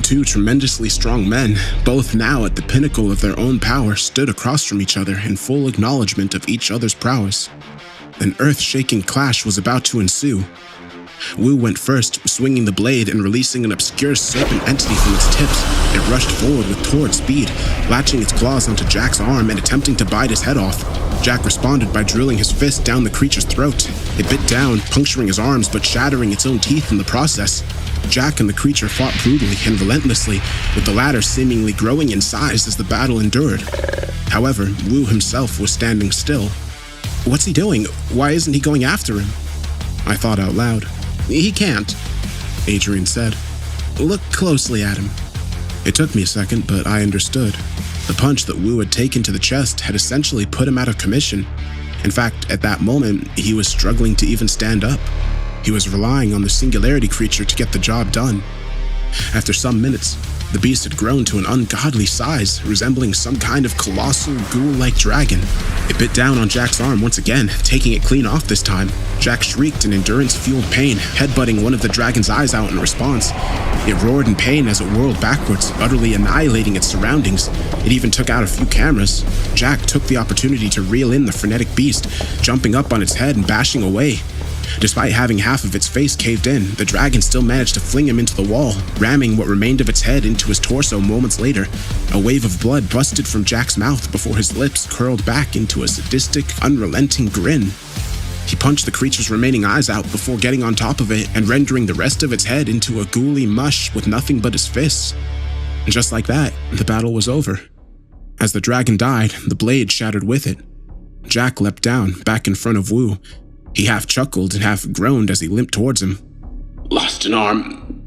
Two tremendously strong men, both now at the pinnacle of their own power, stood across from each other in full acknowledgement of each other's prowess. An earth-shaking clash was about to ensue. Wu went first, swinging the blade and releasing an obscure serpent entity from its tips. It rushed forward with torrid speed, latching its claws onto Jack's arm and attempting to bite his head off. Jack responded by drilling his fist down the creature's throat. It bit down, puncturing his arms but shattering its own teeth in the process. Jack and the creature fought brutally and relentlessly, with the latter seemingly growing in size as the battle endured. However, Wu himself was standing still. What's he doing? Why isn't he going after him? I thought out loud. He can't, Adrian said. Look closely at him. It took me a second, but I understood. The punch that Wu had taken to the chest had essentially put him out of commission. In fact, at that moment, he was struggling to even stand up. He was relying on the singularity creature to get the job done. After some minutes, the beast had grown to an ungodly size, resembling some kind of colossal ghoul-like dragon. It bit down on Jack's arm once again, taking it clean off this time. Jack shrieked in endurance-fueled pain, headbutting one of the dragon's eyes out in response. It roared in pain as it whirled backwards, utterly annihilating its surroundings. It even took out a few cameras. Jack took the opportunity to reel in the frenetic beast, jumping up on its head and bashing away. Despite having half of its face caved in, the dragon still managed to fling him into the wall, ramming what remained of its head into his torso moments later. A wave of blood busted from Jack's mouth before his lips curled back into a sadistic, unrelenting grin. He punched the creature's remaining eyes out before getting on top of it and rendering the rest of its head into a ghouly mush with nothing but his fists. And just like that, the battle was over. As the dragon died, the blade shattered with it. Jack leapt down, back in front of Wu. He half chuckled and half groaned as he limped towards him.
Lost an arm,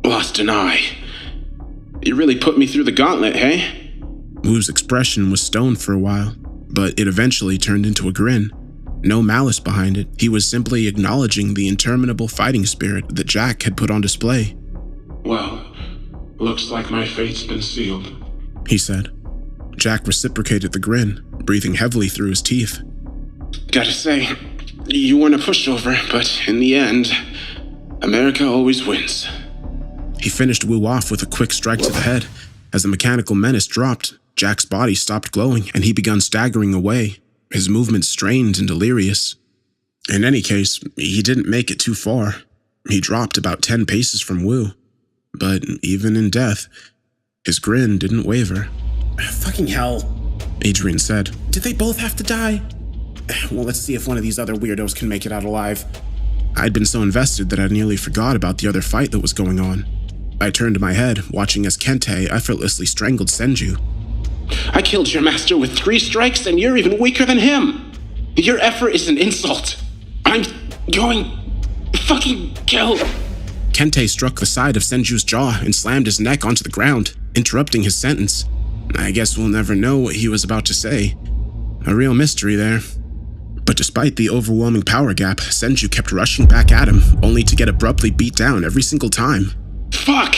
lost an eye. You really put me through the gauntlet, hey?
Wu's expression was stone for a while, but it eventually turned into a grin. No malice behind it. He was simply acknowledging the interminable fighting spirit that Jack had put on display.
Well, looks like my fate's been sealed,
he said. Jack reciprocated the grin, breathing heavily through his teeth.
Gotta say, you weren't a pushover, but in the end, America always wins.
He finished Wu off with a quick strike to the head. As the mechanical menace dropped, Jack's body stopped glowing and he began staggering away, his movements strained and delirious. In any case, he didn't make it too far. He dropped about 10 paces from Wu. But even in death, his grin didn't waver.
Fucking hell,
Adrian said.
Did they both have to die? Well, let's see if one of these other weirdos can make it out alive.
I'd been so invested that I nearly forgot about the other fight that was going on. I turned my head, watching as Kente effortlessly strangled Senju.
I killed your master with 3 strikes and you're even weaker than him. Your effort is an insult. I'm going fucking kill.
Kente struck the side of Senju's jaw and slammed his neck onto the ground, interrupting his sentence. I guess we'll never know what he was about to say. A real mystery there. But despite the overwhelming power gap, Senju kept rushing back at him, only to get abruptly beat down every single time.
Fuck!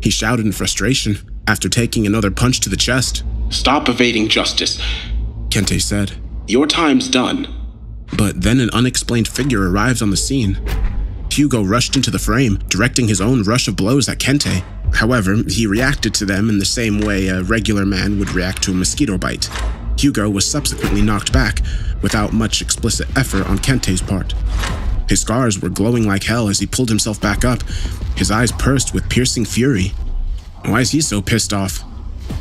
He shouted in frustration, after taking another punch to the chest.
Stop evading justice,
Kente said.
Your time's done.
But then an unexplained figure arrived on the scene. Hugo rushed into the frame, directing his own rush of blows at Kente. However, he reacted to them in the same way a regular man would react to a mosquito bite. Hugo was subsequently knocked back, without much explicit effort on Kente's part. His scars were glowing like hell as he pulled himself back up, his eyes pursed with piercing fury. Why is he so pissed off?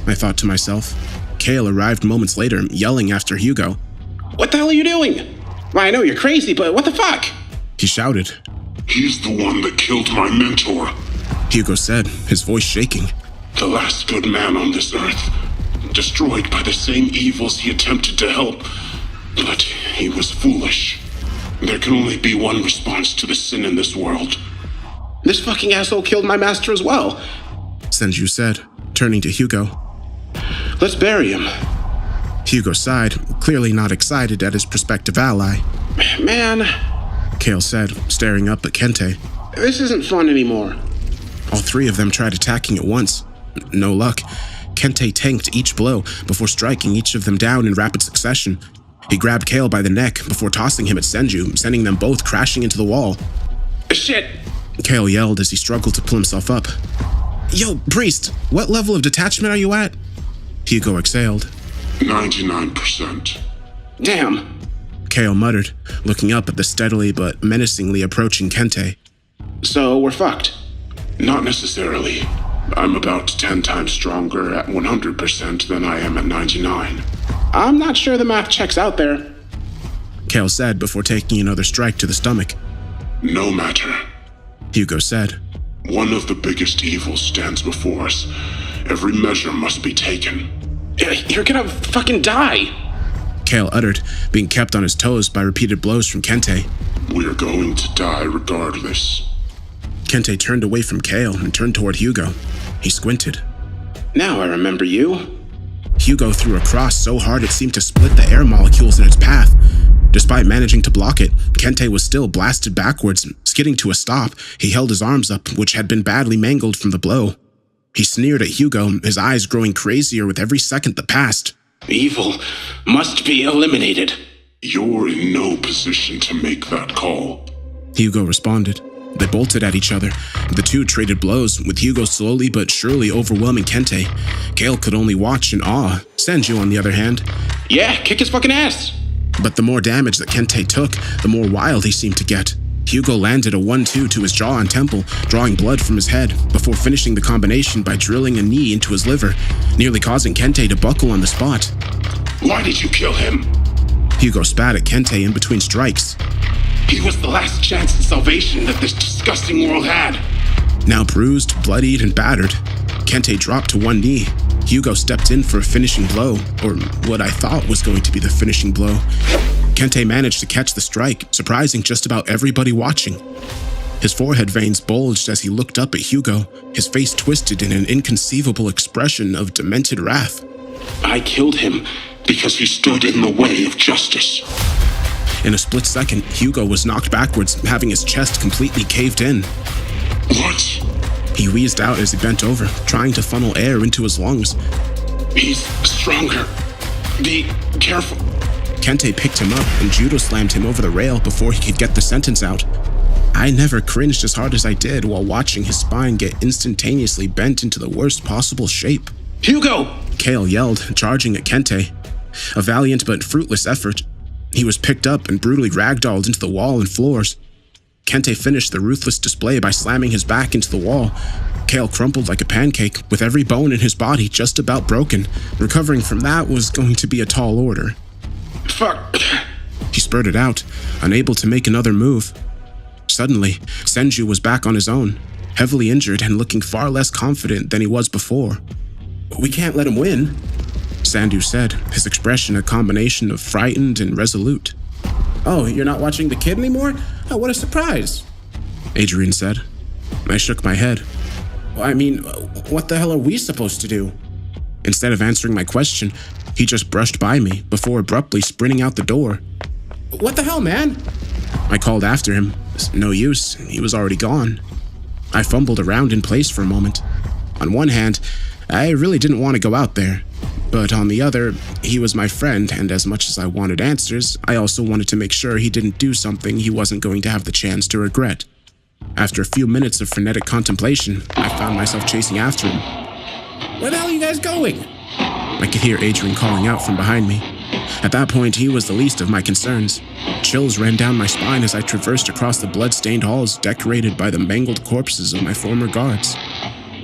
I thought to myself. Kale arrived moments later, yelling after Hugo.
What the hell are you doing? Well, I know you're crazy, but what the fuck?
He shouted.
He's the one that killed my mentor,
Hugo said, his voice shaking.
the last good man on this earth, destroyed by the same evils he attempted to help. But he was foolish. There can only be one response to the sin in this world.
This fucking asshole killed my master as well,
Senju said, turning to Hugo.
Let's bury him.
Hugo sighed, clearly not excited at his prospective ally.
Man,
Kale said, staring up at Kente.
this isn't fun anymore.
All 3 of them tried attacking at once. No luck. Kente tanked each blow before striking each of them down in rapid succession. He grabbed Kale by the neck before tossing him at Senju, sending them both crashing into the wall.
Shit!
Kale yelled as he struggled to pull himself up.
Yo, Priest, what level of detachment are you at?
Hugo exhaled.
99%.
Damn.
Kale muttered, looking up at the steadily but menacingly approaching Kente.
So we're fucked.
Not necessarily. I'm about 10 times stronger at 100% than I am at 99.
I'm not sure the math checks out there.
Kale said before taking another strike to the stomach.
No matter.
Hugo said.
One of the biggest evils stands before us. Every measure must be taken.
You're gonna fucking die.
Kale uttered, being kept on his toes by repeated blows from Kente.
We're going to die regardless.
Kente turned away from Kale and turned toward Hugo. He squinted.
Now I remember you.
Hugo threw a cross so hard it seemed to split the air molecules in its path. Despite managing to block it, Kente was still blasted backwards. Skidding to a stop, he held his arms up, which had been badly mangled from the blow. He sneered at Hugo, his eyes growing crazier with every second that passed.
Evil must be eliminated.
You're in no position to make that call.
Hugo responded. They bolted at each other. The two traded blows, with Hugo slowly but surely overwhelming Kente. Kale could only watch in awe. Senju, on the other hand.
Yeah, kick his fucking ass.
But the more damage that Kente took, the more wild he seemed to get. Hugo landed a 1-2 to his jaw and temple, drawing blood from his head, before finishing the combination by drilling a knee into his liver, nearly causing Kente to buckle on the spot.
Why did you kill him?
Hugo spat at Kente in between strikes.
He was the last chance at salvation that this disgusting world had.
Now bruised, bloodied, and battered, Kente dropped to one knee. Hugo stepped in for a finishing blow, or what I thought was going to be the finishing blow. Kente managed to catch the strike, surprising just about everybody watching. His forehead veins bulged as he looked up at Hugo, his face twisted in an inconceivable expression of demented wrath.
I killed him
because he stood in the way of justice.
In a split second, Hugo was knocked backwards, having his chest completely caved in.
What?
He wheezed out as he bent over, trying to funnel air into his lungs.
He's stronger. Be careful.
Kente picked him up and judo slammed him over the rail before he could get the sentence out. I never cringed as hard as I did while watching his spine get instantaneously bent into the worst possible shape.
Hugo!
Kale yelled, charging at Kente. A valiant but fruitless effort. He was picked up and brutally ragdolled into the wall and floors. Kente finished the ruthless display by slamming his back into the wall. Kale crumpled like a pancake, with every bone in his body just about broken. Recovering from that was going to be a tall order.
Fuck.
He spurted out, unable to make another move. Suddenly, Senju was back on his own, heavily injured and looking far less confident than he was before.
We can't let him win,
Sandu said, his expression a combination of frightened and resolute.
Oh, you're not watching the kid anymore? Oh, what a surprise,
Adrian said. I shook my head.
I mean, what the hell are we supposed to do?
Instead of answering my question, he just brushed by me before abruptly sprinting out the door.
What the hell, man?
I called after him. No use, he was already gone. I fumbled around in place for a moment. On one hand, I really didn't want to go out there. But on the other, he was my friend, and as much as I wanted answers, I also wanted to make sure he didn't do something he wasn't going to have the chance to regret. After a few minutes of frenetic contemplation, I found myself chasing after him.
Where the hell are you guys going?
I could hear Adrian calling out from behind me. At that point, he was the least of my concerns. Chills ran down my spine as I traversed across the blood-stained halls decorated by the mangled corpses of my former guards.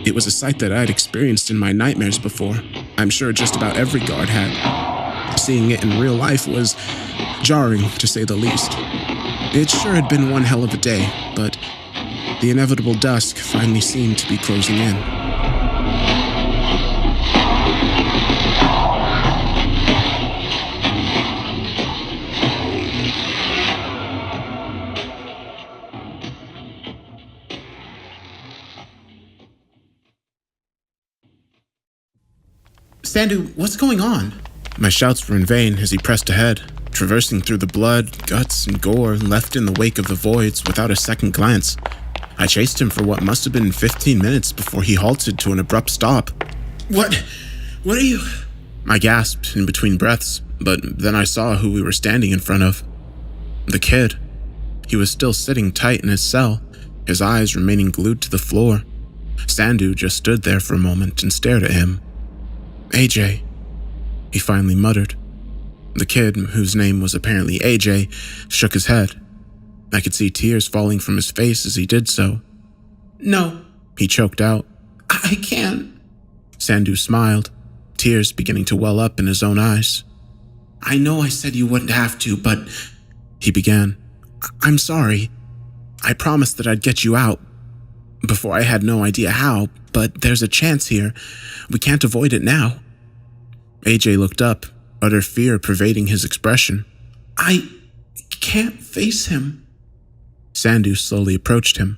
It was a sight that I'd experienced in my nightmares before. I'm sure just about every guard had. Seeing it in real life was jarring, to say the least. It sure had been one hell of a day, but the inevitable dusk finally seemed to be closing in.
Sandu, what's going on?
My shouts were in vain as he pressed ahead, traversing through the blood, guts, and gore left in the wake of the voids without a second glance. I chased him for what must have been 15 minutes before he halted to an abrupt stop.
What are you?
I gasped in between breaths, but then I saw who we were standing in front of. The kid. He was still sitting tight in his cell, his eyes remaining glued to the floor. Sandu just stood there for a moment and stared at him. AJ, he finally muttered. The kid, whose name was apparently AJ, shook his head. I could see tears falling from his face as he did so.
No,
he choked out.
I can't.
Sandu smiled, tears beginning to well up in his own eyes.
I know I said you wouldn't have to, but...
He began. I'm sorry. I promised that I'd get you out. Before I had no idea how, but there's a chance here. We can't avoid it now. AJ looked up, utter fear pervading his expression.
I can't face him.
Sandu slowly approached him.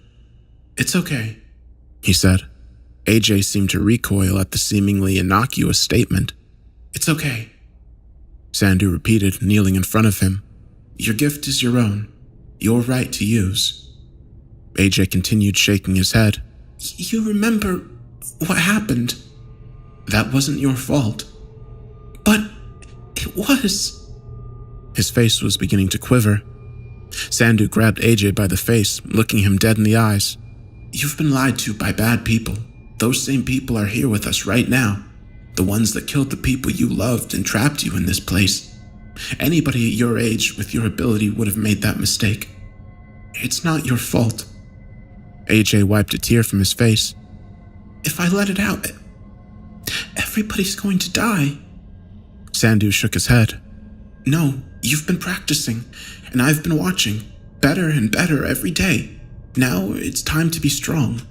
It's okay,
he said. AJ seemed to recoil at the seemingly innocuous statement.
It's okay,
Sandu repeated, kneeling in front of him.
Your gift is your own, your right to use.
AJ continued shaking his head.
You remember what happened? That wasn't your fault. But it was.
His face was beginning to quiver. Sandu grabbed AJ by the face, looking him dead in the eyes.
You've been lied to by bad people. Those same people are here with us right now. The ones that killed the people you loved and trapped you in this place. Anybody at your age with your ability would have made that mistake. It's not your fault.
AJ wiped a tear from his face.
If I let it out, everybody's going to die.
Sandu shook his head.
No, you've been practicing, and I've been watching. Better and better every day. Now it's time to be strong.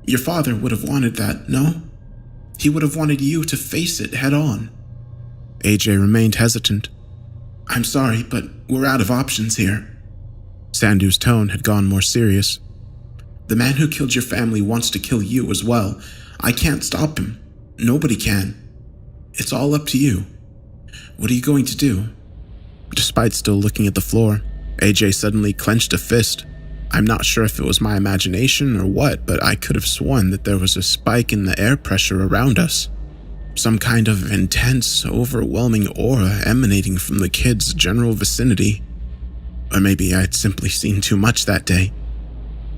Your father would have wanted that, no? He would have wanted you to face it head on.
AJ remained hesitant.
I'm sorry, but we're out of options here.
Sandu's tone had gone more serious.
The man who killed your family wants to kill you as well. I can't stop him. Nobody can. It's all up to you. What are you going to do?
Despite still looking at the floor, AJ suddenly clenched a fist. I'm not sure if it was my imagination or what, but I could have sworn that there was a spike in the air pressure around us. Some kind of intense, overwhelming aura emanating from the kid's general vicinity. Or maybe I'd simply seen too much that day.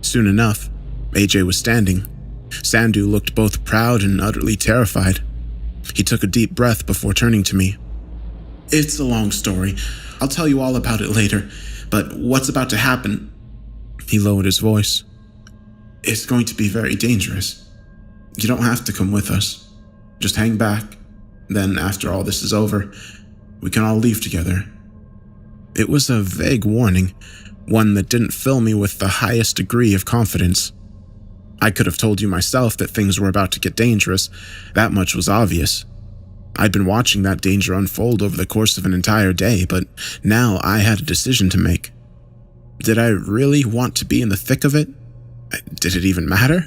Soon enough, AJ was standing. Sandu looked both proud and utterly terrified. He took a deep breath before turning to me.
It's a long story. I'll tell you all about it later. But what's about to happen?
He lowered his voice.
It's going to be very dangerous. You don't have to come with us. Just hang back. Then, after all this is over, we can all leave together.
It was a vague warning, one that didn't fill me with the highest degree of confidence. I could have told you myself that things were about to get dangerous. That much was obvious. I'd been watching that danger unfold over the course of an entire day, but now I had a decision to make. Did I really want to be in the thick of it? Did it even matter?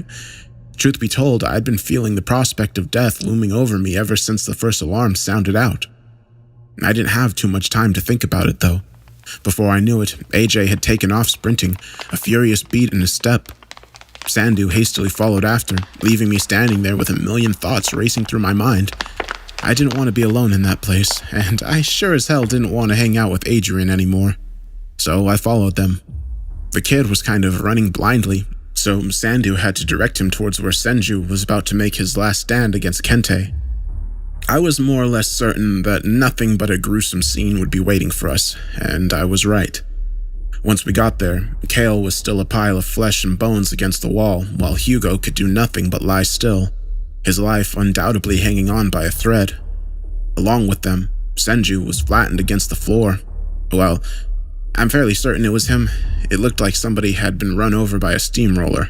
Truth be told, I'd been feeling the prospect of death looming over me ever since the first alarm sounded out. I didn't have too much time to think about it, though. Before I knew it, AJ had taken off sprinting, a furious beat in his step. Sandu hastily followed after, leaving me standing there with a million thoughts racing through my mind. I didn't want to be alone in that place, and I sure as hell didn't want to hang out with Adrian anymore. So I followed them. The kid was kind of running blindly, so Sandu had to direct him towards where Senju was about to make his last stand against Kente. I was more or less certain that nothing but a gruesome scene would be waiting for us, and I was right. Once we got there, Kale was still a pile of flesh and bones against the wall, while Hugo could do nothing but lie still, his life undoubtedly hanging on by a thread. Along with them, Senju was flattened against the floor. Well, I'm fairly certain it was him. It looked like somebody had been run over by a steamroller.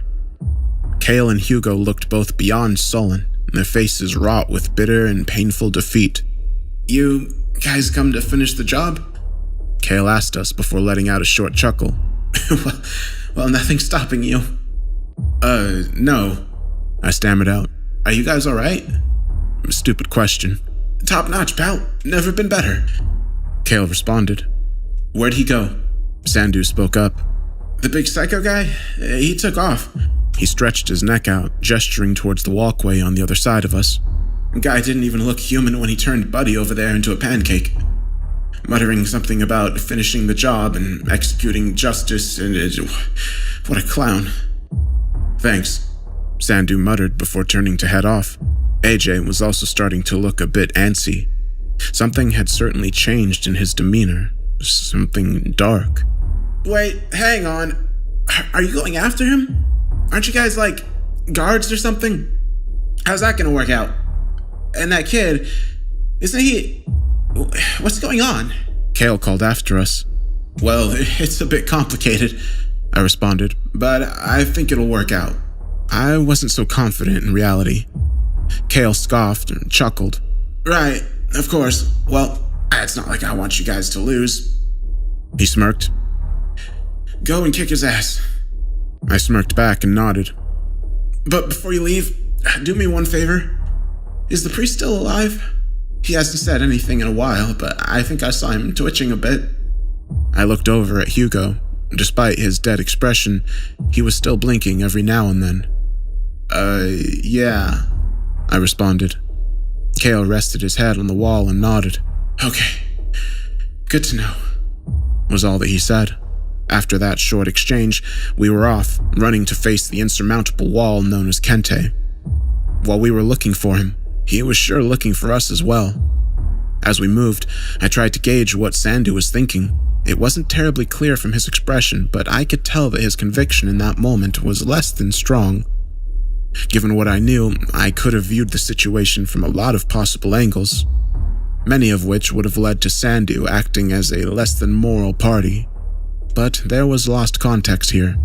Kale and Hugo looked both beyond sullen, their faces wrought with bitter and painful defeat.
You guys come to finish the job?
Kale asked us before letting out a short chuckle.
well, nothing's stopping you. No.
I stammered out.
Are you guys alright?
Stupid question.
Top notch, pal. Never been better.
Kale responded.
Where'd he go?
Sandu spoke up.
The big psycho guy? He took off.
He stretched his neck out, gesturing towards the walkway on the other side of us.
Guy didn't even look human when he turned Buddy over there into a pancake. Muttering something about finishing the job and executing justice, and what a clown.
Thanks, Sandu muttered before turning to head off. AJ was also starting to look a bit antsy. Something had certainly changed in his demeanor. Something dark.
Wait, hang on. Are you going after him? Aren't you guys, like, guards or something? How's that gonna work out? And that kid, isn't he... What's going on?
Kale called after us.
Well, it's a bit complicated,
I responded.
but I think it'll work out.
I wasn't so confident in reality. Kale scoffed and chuckled.
Right, of course. Well, it's not like I want you guys to lose.
He smirked.
Go and kick his ass.
I smirked back and nodded.
But before you leave, do me one favor. Is the priest still alive? He hasn't said anything in a while, but I think I saw him twitching a bit.
I looked over at Hugo. Despite his dead expression, he was still blinking every now and then.
Yeah,
I responded. Kale rested his head on the wall and nodded.
Okay. Good to know,
was all that he said. After that short exchange, we were off, running to face the insurmountable wall known as Kente. While we were looking for him, he was sure looking for us as well. As we moved, I tried to gauge what Sandu was thinking. It wasn't terribly clear from his expression, but I could tell that his conviction in that moment was less than strong. Given what I knew, I could have viewed the situation from a lot of possible angles, many of which would have led to Sandu acting as a less than moral party. But there was lost context here.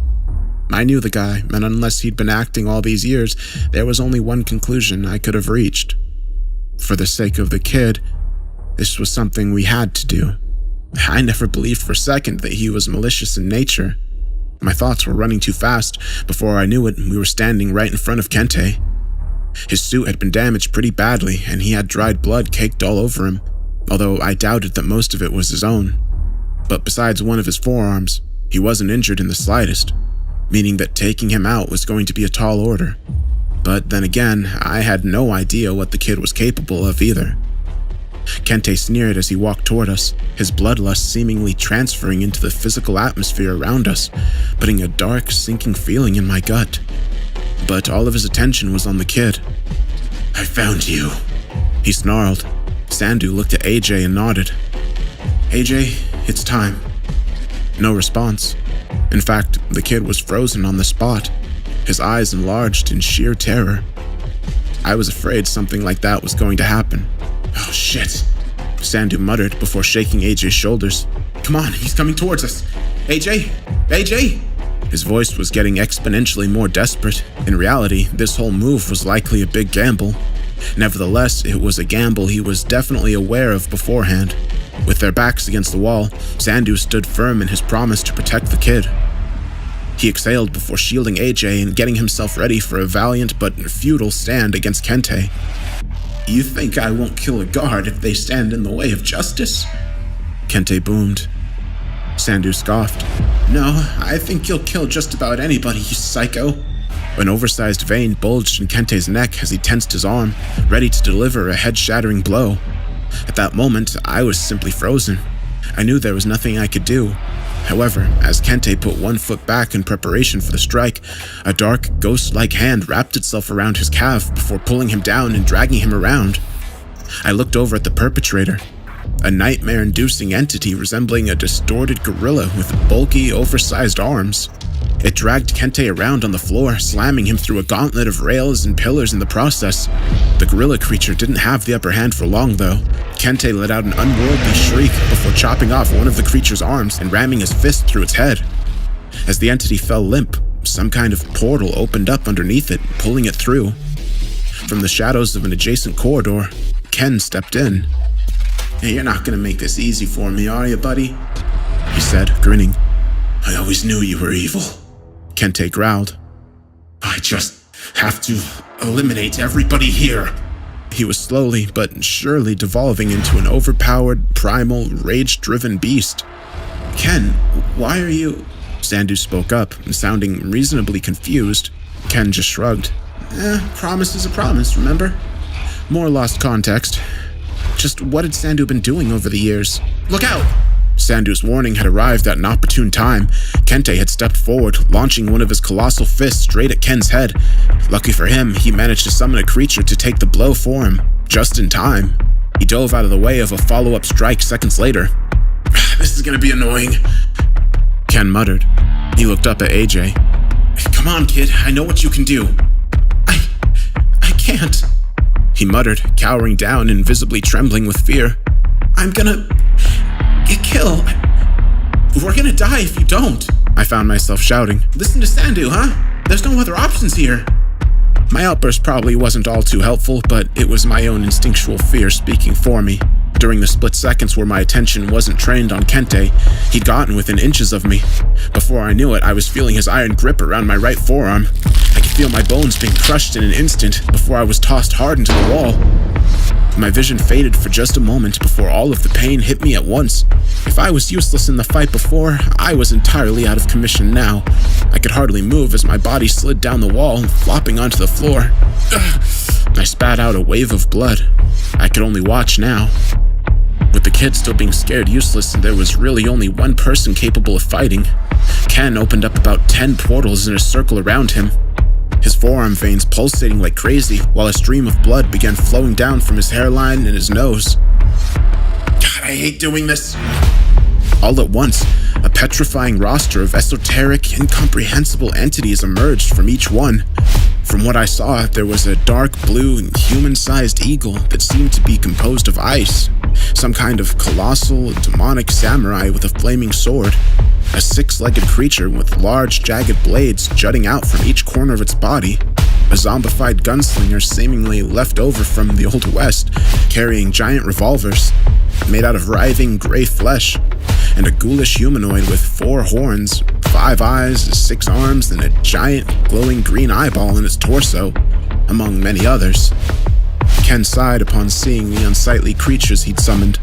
I knew the guy, and unless he'd been acting all these years, there was only one conclusion I could have reached. For the sake of the kid, this was something we had to do. I never believed for a second that he was malicious in nature. My thoughts were running too fast. Before I knew it, we were standing right in front of Kente. His suit had been damaged pretty badly, and he had dried blood caked all over him, although I doubted that most of it was his own. But besides one of his forearms, he wasn't injured in the slightest, meaning that taking him out was going to be a tall order. But then again, I had no idea what the kid was capable of either. Kente sneered as he walked toward us, his bloodlust seemingly transferring into the physical atmosphere around us, putting a dark, sinking feeling in my gut. But all of his attention was on the kid.
I found you,
he snarled. Sandu looked at AJ and nodded.
AJ, it's time.
No response. In fact, the kid was frozen on the spot, his eyes enlarged in sheer terror. I was afraid something like that was going to happen.
Oh shit,
Sandu muttered before shaking AJ's shoulders.
Come on, he's coming towards us. AJ? AJ?
His voice was getting exponentially more desperate. In reality, this whole move was likely a big gamble. Nevertheless, it was a gamble he was definitely aware of beforehand. With their backs against the wall, Sandu stood firm in his promise to protect the kid. He exhaled before shielding AJ and getting himself ready for a valiant but futile stand against Kente.
You think I won't kill a guard if they stand in the way of justice?
Kente boomed. Sandu scoffed.
No, I think you'll kill just about anybody, you psycho.
An oversized vein bulged in Kente's neck as he tensed his arm, ready to deliver a head-shattering blow. At that moment, I was simply frozen. I knew there was nothing I could do. However, as Kente put one foot back in preparation for the strike, a dark, ghost-like hand wrapped itself around his calf before pulling him down and dragging him around. I looked over at the perpetrator, a nightmare-inducing entity resembling a distorted gorilla with bulky, oversized arms. It dragged Kente around on the floor, slamming him through a gauntlet of rails and pillars in the process. The gorilla creature didn't have the upper hand for long, though. Kente let out an unworldly shriek before chopping off one of the creature's arms and ramming his fist through its head. As the entity fell limp, some kind of portal opened up underneath it, pulling it through. From the shadows of an adjacent corridor, Ken stepped in.
Hey, you're not gonna make this easy for me, are you, buddy?
He said, grinning.
I always knew you were evil.
Kente growled.
I just have to eliminate everybody here.
He was slowly but surely devolving into an overpowered, primal, rage-driven beast.
Ken, why are you...
Sandu spoke up, sounding reasonably confused. Ken just shrugged.
Promise is a promise, remember?
More lost context. Just what had Sandu been doing over the years?
Look out!
Sandu's warning had arrived at an opportune time. Kente had stepped forward, launching one of his colossal fists straight at Ken's head. Lucky for him, he managed to summon a creature to take the blow for him, just in time. He dove out of the way of a follow-up strike seconds later.
This is gonna be annoying,
Ken muttered. He looked up at AJ.
Come on, kid, I know what you can do. I can't,
he muttered, cowering down and visibly trembling with fear.
I'm gonna get killed. We're gonna die if you don't,
I found myself shouting.
Listen to Sandu, huh? There's no other options here.
My outburst probably wasn't all too helpful, but it was my own instinctual fear speaking for me. During the split seconds where my attention wasn't trained on Kente, he'd gotten within inches of me. Before I knew it, I was feeling his iron grip around my right forearm. I could feel my bones being crushed in an instant before I was tossed hard into the wall. My vision faded for just a moment before all of the pain hit me at once. If I was useless in the fight before, I was entirely out of commission now. I could hardly move as my body slid down the wall, flopping onto the floor. I spat out a wave of blood. I could only watch now. With the kid still being scared useless, there was really only one person capable of fighting. Ken opened up about 10 portals in a circle around him, his forearm veins pulsating like crazy, while a stream of blood began flowing down from his hairline and his nose.
God, I hate doing this.
All at once, a petrifying roster of esoteric, incomprehensible entities emerged from each one. From what I saw, there was a dark blue, human-sized eagle that seemed to be composed of ice, some kind of colossal, demonic samurai with a flaming sword, a six-legged creature with large, jagged blades jutting out from each corner of its body, a zombified gunslinger seemingly left over from the Old West, carrying giant revolvers made out of writhing gray flesh, and a ghoulish humanoid with 4 horns, 5 eyes, 6 arms, and a giant glowing green eyeball in its torso, among many others. Ken sighed upon seeing the unsightly creatures he'd summoned.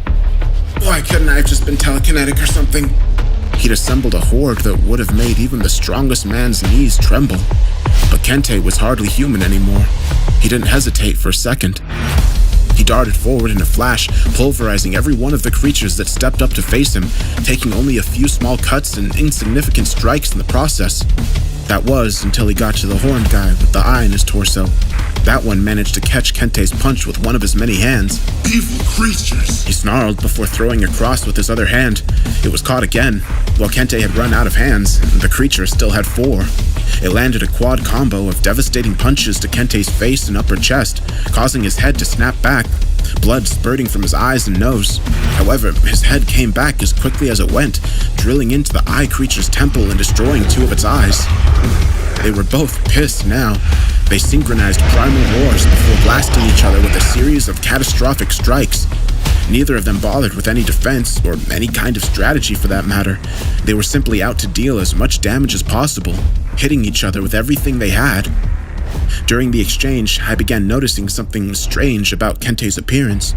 Why couldn't I have just been telekinetic or something?
He'd assembled a horde that would have made even the strongest man's knees tremble. But Kente was hardly human anymore. He didn't hesitate for a second. He darted forward in a flash, pulverizing every one of the creatures that stepped up to face him, taking only a few small cuts and insignificant strikes in the process. That was until he got to the horned guy with the eye in his torso. That one managed to catch Kente's punch with one of his many hands.
Evil creatures!
He snarled before throwing across with his other hand. It was caught again. While Kente had run out of hands, the creature still had 4. It landed a quad combo of devastating punches to Kente's face and upper chest, causing his head to snap back, blood spurting from his eyes and nose. However, his head came back as quickly as it went, drilling into the eye creature's temple and destroying 2 of its eyes. They were both pissed now. They synchronized primal roars before blasting each other with a series of catastrophic strikes. Neither of them bothered with any defense, or any kind of strategy for that matter. They were simply out to deal as much damage as possible, hitting each other with everything they had. During the exchange, I began noticing something strange about Kente's appearance.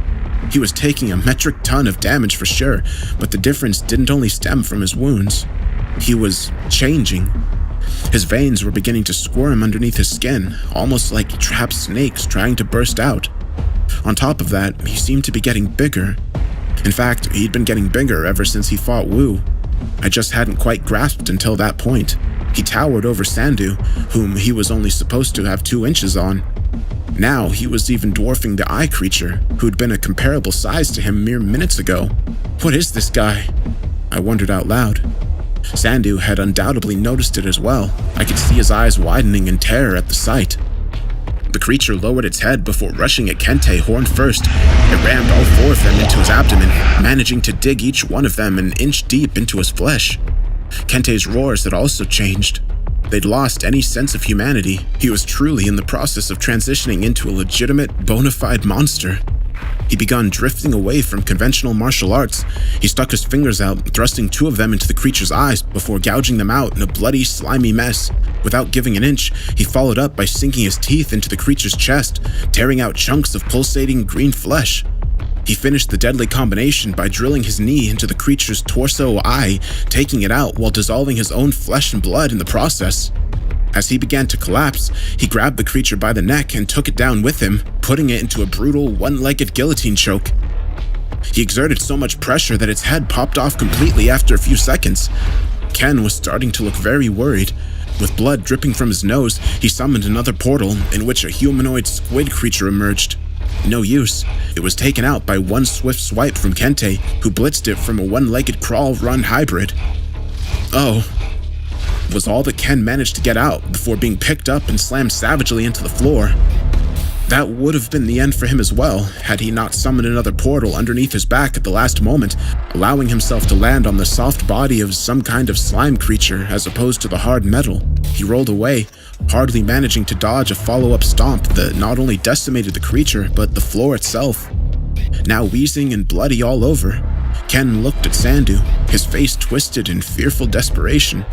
He was taking a metric ton of damage for sure, but the difference didn't only stem from his wounds. He was changing. His veins were beginning to squirm underneath his skin, almost like trapped snakes trying to burst out. On top of that, he seemed to be getting bigger. In fact, he'd been getting bigger ever since he fought Wu. I just hadn't quite grasped until that point. He towered over Sandu, whom he was only supposed to have 2 inches on. Now he was even dwarfing the eye creature, who'd been a comparable size to him mere minutes ago. What is this guy? I wondered out loud. Sandu had undoubtedly noticed it as well. I could see his eyes widening in terror at the sight. The creature lowered its head before rushing at Kente horn first. It rammed all 4 of them into his abdomen, managing to dig each one of them an inch deep into his flesh. Kente's roars had also changed. They'd lost any sense of humanity. He was truly in the process of transitioning into a legitimate, bona fide monster. He began drifting away from conventional martial arts. He stuck his fingers out, thrusting 2 of them into the creature's eyes before gouging them out in a bloody, slimy mess. Without giving an inch, he followed up by sinking his teeth into the creature's chest, tearing out chunks of pulsating green flesh. He finished the deadly combination by drilling his knee into the creature's torso eye, taking it out while dissolving his own flesh and blood in the process. As he began to collapse, he grabbed the creature by the neck and took it down with him, putting it into a brutal, one-legged guillotine choke.
He exerted so much pressure that its head popped off completely after a few seconds. Ken was starting to look very worried. With blood dripping from his nose, he summoned another portal in which a humanoid squid creature emerged. No use. It was taken out by one swift swipe from Kente, who blitzed it from a one-legged crawl-run hybrid. Oh, was all that Ken managed to get out before being picked up and slammed savagely into the floor. That would have been the end for him as well, had he not summoned another portal underneath his back at the last moment, allowing himself to land on the soft body of some kind of slime creature as opposed to the hard metal. He rolled away, hardly managing to dodge a follow-up stomp that not only decimated the creature, but the floor itself. Now wheezing and bloody all over, Ken looked at Sandu, his face twisted in fearful desperation.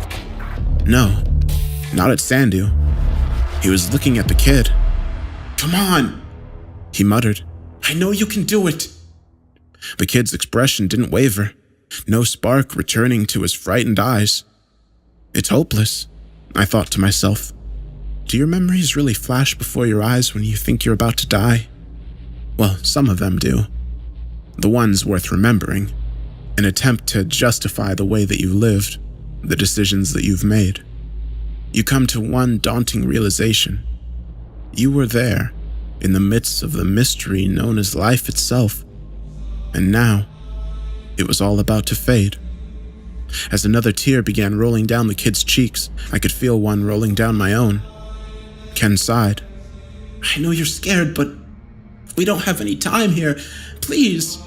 No, not at Sandu. He was looking at the kid.
Come on,
he muttered.
I know you can do it.
The kid's expression didn't waver, no spark returning to his frightened eyes. It's hopeless, I thought to myself. Do your memories really flash before your eyes when you think you're about to die? Well, some of them do. The ones worth remembering. An attempt to justify the way that you lived, the decisions that you've made. You come to one daunting realization. You were there, in the midst of the mystery known as life itself. And now, it was all about to fade. As another tear began rolling down the kid's cheeks, I could feel one rolling down my own. Ken sighed.
I know you're scared, but we don't have any time here. Please.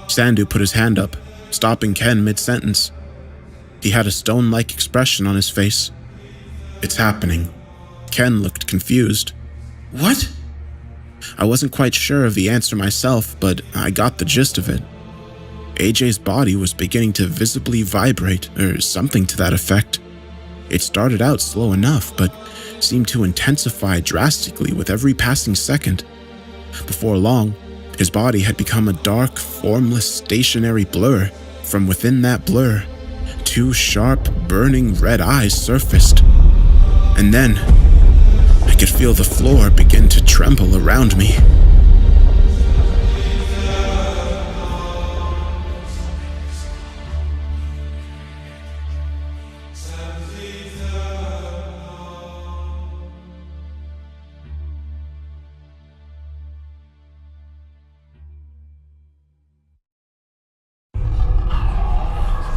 Sandu put his hand up, stopping Ken mid-sentence. He had a stone-like expression on his face. It's happening. Ken looked confused.
What?
I wasn't quite sure of the answer myself, but I got the gist of it. AJ's body was beginning to visibly vibrate, or something to that effect. It started out slow enough, but seemed to intensify drastically with every passing second. Before long, his body had become a dark, formless, stationary blur. From within that blur, two sharp, burning red eyes surfaced. And then, I could feel the floor begin to tremble around me.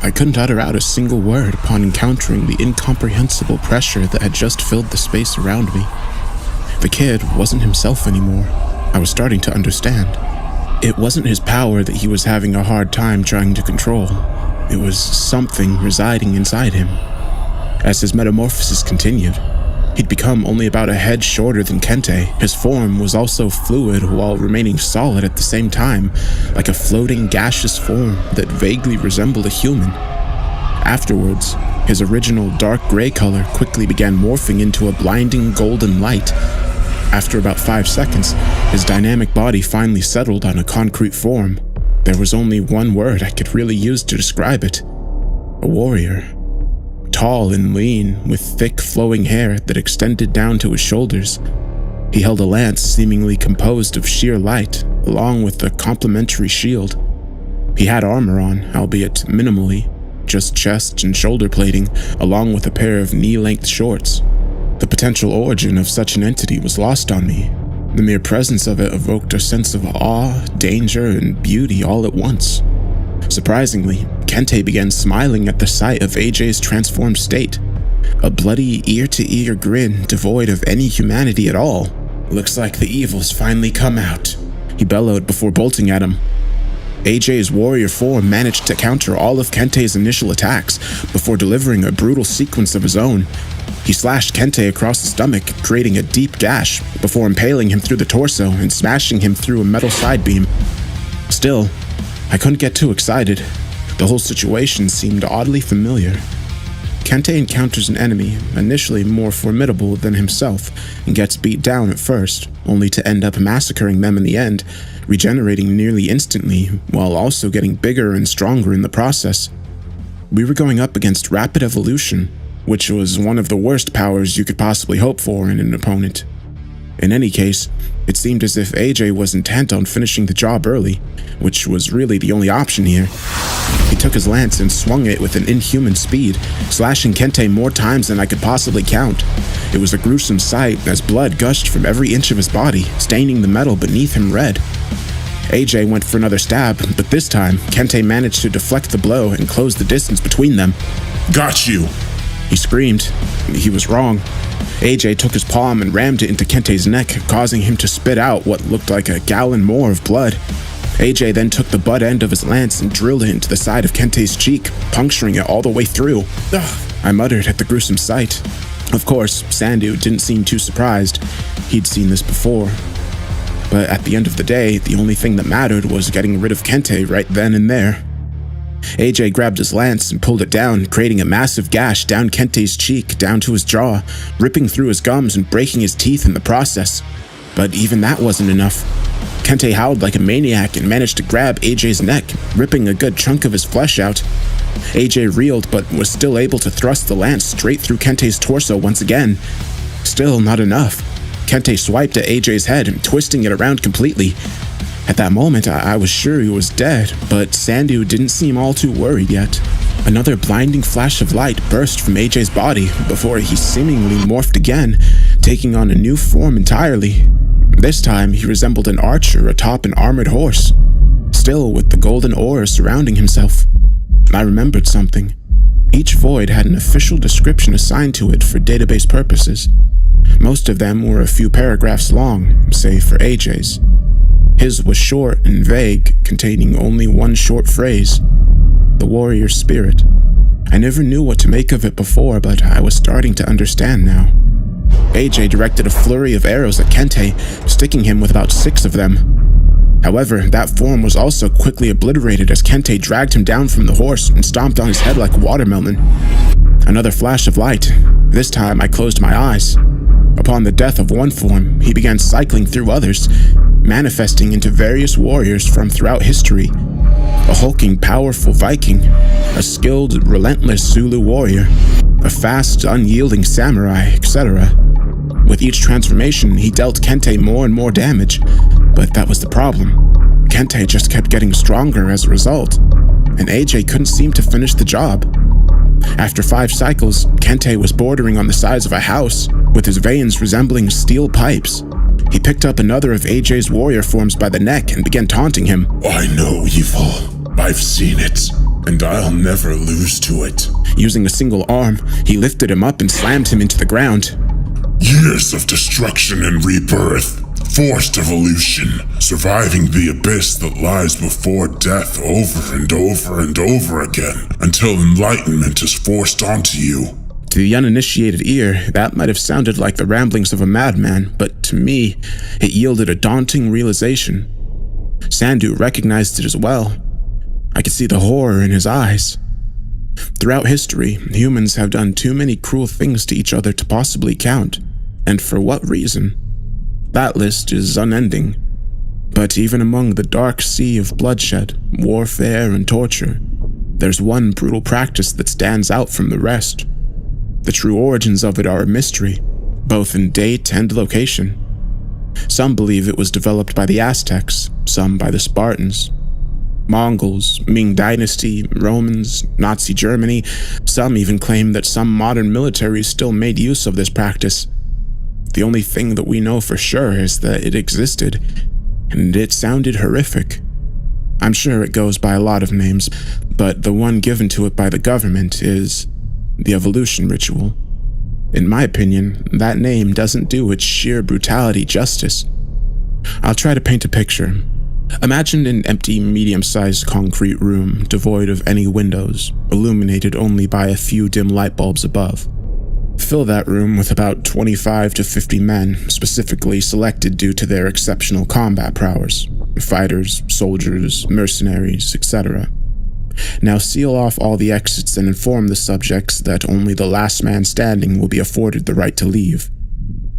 I couldn't utter out a single word upon encountering the incomprehensible pressure that had just filled the space around me. The kid wasn't himself anymore. I was starting to understand. It wasn't his power that he was having a hard time trying to control. It was something residing inside him. As his metamorphosis continued, he'd become only about a head shorter than Kente. His form was also fluid while remaining solid at the same time, like a floating gaseous form that vaguely resembled a human. Afterwards, his original dark gray color quickly began morphing into a blinding golden light. After about 5 seconds, his dynamic body finally settled on a concrete form. There was only one word I could really use to describe it. A warrior. Tall and lean, with thick flowing hair that extended down to his shoulders. He held a lance seemingly composed of sheer light, along with a complementary shield. He had armor on, albeit minimally, just chest and shoulder plating, along with a pair of knee-length shorts. The potential origin of such an entity was lost on me. The mere presence of it evoked a sense of awe, danger, and beauty all at once. Surprisingly, Kente began smiling at the sight of AJ's transformed state. A bloody, ear-to-ear grin devoid of any humanity at all.
Looks like the evil's finally come out,
he bellowed before bolting at him. AJ's warrior form managed to counter all of Kente's initial attacks before delivering a brutal sequence of his own. He slashed Kente across the stomach, creating a deep gash before impaling him through the torso and smashing him through a metal side beam. Still, I couldn't get too excited. The whole situation seemed oddly familiar. Kente encounters an enemy, initially more formidable than himself, and gets beat down at first, only to end up massacring them in the end, regenerating nearly instantly, while also getting bigger and stronger in the process. We were going up against rapid evolution, which was one of the worst powers you could possibly hope for in an opponent. In any case,
It seemed as if AJ was intent on finishing the job early, which was really the only option here. He took his lance and swung it with an inhuman speed, slashing Kente more times than I could possibly count. It was a gruesome sight as blood gushed from every inch of his body, staining the metal beneath him red. AJ went for another stab, but this time, Kente managed to deflect the blow and close the distance between them.
Got you!
He screamed. He was wrong. AJ took his palm and rammed it into Kente's neck, causing him to spit out what looked like a gallon more of blood. AJ then took the butt end of his lance and drilled it into the side of Kente's cheek, puncturing it all the way through. Ugh, I muttered at the gruesome sight. Of course, Sandu didn't seem too surprised. He'd seen this before. But at the end of the day, the only thing that mattered was getting rid of Kente right then and there. AJ grabbed his lance and pulled it down, creating a massive gash down Kente's cheek, down to his jaw, ripping through his gums and breaking his teeth in the process. But even that wasn't enough. Kente howled like a maniac and managed to grab AJ's neck, ripping a good chunk of his flesh out. AJ reeled but was still able to thrust the lance straight through Kente's torso once again. Still not enough. Kente swiped at AJ's head, twisting it around completely. At that moment, I was sure he was dead, but Sandu didn't seem all too worried yet. Another blinding flash of light burst from AJ's body before he seemingly morphed again, taking on a new form entirely. This time, he resembled an archer atop an armored horse, still with the golden aura surrounding himself. I remembered something. Each void had an official description assigned to it for database purposes. Most of them were a few paragraphs long, save for AJ's. His was short and vague, containing only one short phrase: the warrior spirit. I never knew what to make of it before, but I was starting to understand now. AJ directed a flurry of arrows at Kente, sticking him with about 6 of them. However, that form was also quickly obliterated as Kente dragged him down from the horse and stomped on his head like a watermelon. Another flash of light. This time I closed my eyes. Upon the death of one form, he began cycling through others, manifesting into various warriors from throughout history. A hulking, powerful Viking, a skilled, relentless Zulu warrior, a fast, unyielding samurai, etc. With each transformation, he dealt Kente more and more damage, but that was the problem. Kente just kept getting stronger as a result, and AJ couldn't seem to finish the job. After 5 cycles, Kente was bordering on the size of a house, with his veins resembling steel pipes. He picked up another of AJ's warrior forms by the neck and began taunting him.
I know evil. I've seen it, and I'll never lose to it.
Using a single arm, he lifted him up and slammed him into the ground.
Years of destruction and rebirth, forced evolution, surviving the abyss that lies before death over and over and over again, until enlightenment is forced onto you.
To the uninitiated ear, that might have sounded like the ramblings of a madman, but to me, it yielded a daunting realization. Sandu recognized it as well. I could see the horror in his eyes. Throughout history, humans have done too many cruel things to each other to possibly count, and for what reason? That list is unending. But even among the dark sea of bloodshed, warfare, and torture, there's one brutal practice that stands out from the rest. The true origins of it are a mystery, both in date and location. Some believe it was developed by the Aztecs, some by the Spartans. Mongols, Ming Dynasty, Romans, Nazi Germany, some even claim that some modern militaries still made use of this practice. The only thing that we know for sure is that it existed, and it sounded horrific. I'm sure it goes by a lot of names, but the one given to it by the government is the evolution ritual. In my opinion, that name doesn't do its sheer brutality justice. I'll try to paint a picture. Imagine an empty, medium-sized concrete room devoid of any windows, illuminated only by a few dim light bulbs above. Fill that room with about 25 to 50 men, specifically selected due to their exceptional combat prowess. Fighters, soldiers, mercenaries, etc. Now seal off all the exits and inform the subjects that only the last man standing will be afforded the right to leave.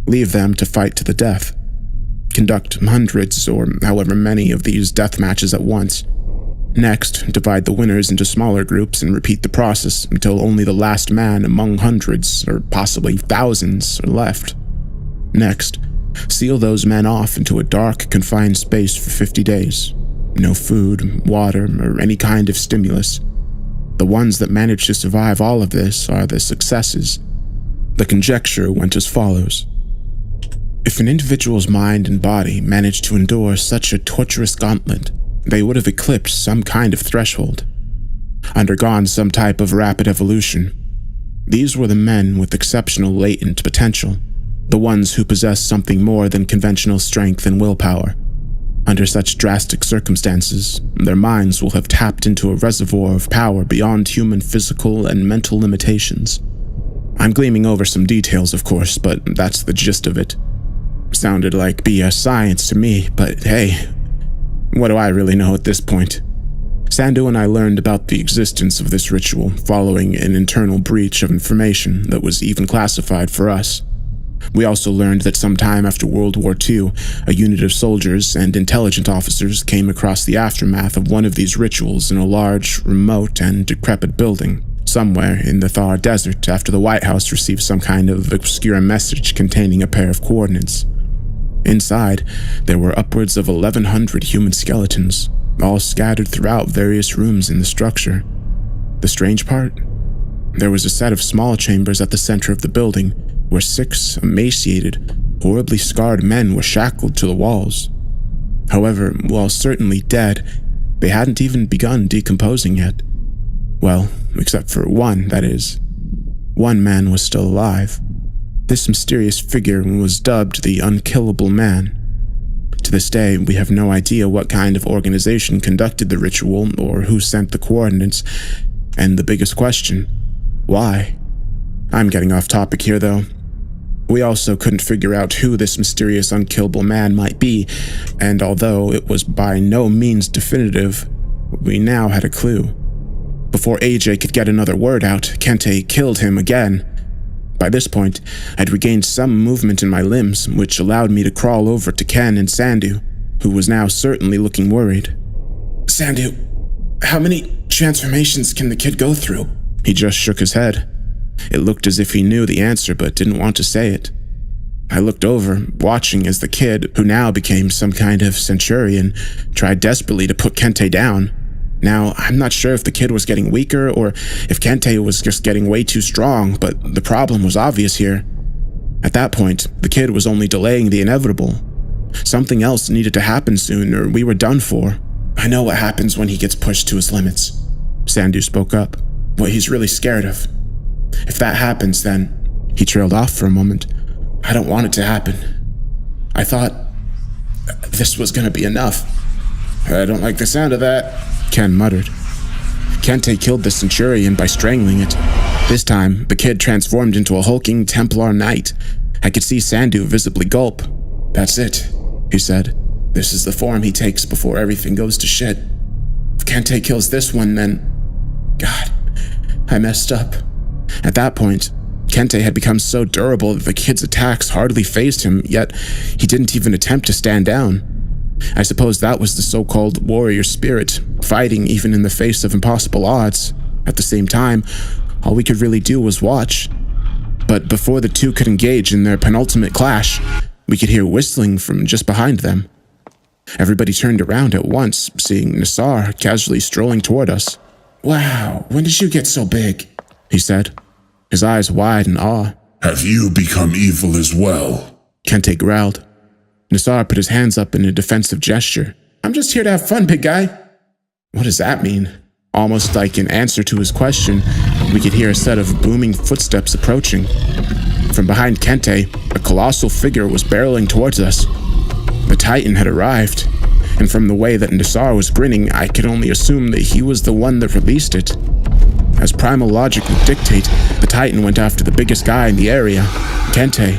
Leave them to fight to the death. Conduct hundreds or however many of these death matches at once. Next, divide the winners into smaller groups and repeat the process until only the last man among hundreds or possibly thousands are left. Next, Seal those men off into a dark, confined space for 50 days. No food, water, or any kind of stimulus. The ones that manage to survive all of this are the successes. The conjecture went as follows. If an individual's mind and body managed to endure such a torturous gauntlet, they would have eclipsed some kind of threshold, undergone some type of rapid evolution. These were the men with exceptional latent potential, the ones who possessed something more than conventional strength and willpower. Under such drastic circumstances, their minds will have tapped into a reservoir of power beyond human physical and mental limitations. I'm gleaming over some details, of course, but that's the gist of it. Sounded like BS science to me, but hey, what do I really know at this point? Sandu and I learned about the existence of this ritual following an internal breach of information that was even classified for us. We also learned that sometime after World War II, a unit of soldiers and intelligence officers came across the aftermath of one of these rituals in a large, remote, and decrepit building somewhere in the Thar Desert after the White House received some kind of obscure message containing a pair of coordinates. Inside, there were upwards of 1,100 human skeletons, all scattered throughout various rooms in the structure. The strange part? There was a set of small chambers at the center of the building where 6 emaciated, horribly scarred men were shackled to the walls. However, while certainly dead, they hadn't even begun decomposing yet. Well, except for one, that is. One man was still alive. This mysterious figure was dubbed the Unkillable Man. To this day, we have no idea what kind of organization conducted the ritual or who sent the coordinates, and the biggest question, why? I'm getting off topic here, though. We also couldn't figure out who this mysterious unkillable man might be, and although it was by no means definitive, we now had a clue. Before AJ could get another word out, Kente killed him again. By this point, I'd regained some movement in my limbs, which allowed me to crawl over to Ken and Sandu, who was now certainly looking worried.
Sandu, how many transformations can the kid go through?
He just shook his head. It looked as if he knew the answer but didn't want to say it. I looked over, watching as the kid, who now became some kind of centurion, tried desperately to put Kente down. Now, I'm not sure if the kid was getting weaker or if Kente was just getting way too strong, but the problem was obvious here. At that point, the kid was only delaying the inevitable. Something else needed to happen soon or we were done for.
I know what happens when he gets pushed to his limits,
Sandu spoke up.
What he's really scared of. If that happens, then...
He trailed off for a moment.
I don't want it to happen. I thought this was gonna be enough.
I don't like the sound of that, Ken muttered. Kente killed the centurion by strangling it. This time, the kid transformed into a hulking Templar knight. I could see Sandu visibly gulp.
That's it, he said. This is the form he takes before everything goes to shit. If Kente kills this one, then... God, I messed up.
At that point, Kente had become so durable that the kid's attacks hardly fazed him, yet he didn't even attempt to stand down. I suppose that was the so-called warrior spirit, fighting even in the face of impossible odds. At the same time, all we could really do was watch. But before the two could engage in their penultimate clash, we could hear whistling from just behind them. Everybody turned around at once, seeing Nassar casually strolling toward us.
Wow, when did you get so big?
He said, his eyes wide in awe.
Have you become evil as well?
Kente growled. Nassar put his hands up in a defensive gesture.
I'm just here to have fun, big guy.
What does that mean? Almost like in answer to his question, we could hear a set of booming footsteps approaching. From behind Kente, a colossal figure was barreling towards us. The Titan had arrived, and from the way that Nassar was grinning, I could only assume that he was the one that released it. As primal logic would dictate, the Titan went after the biggest guy in the area. Kente,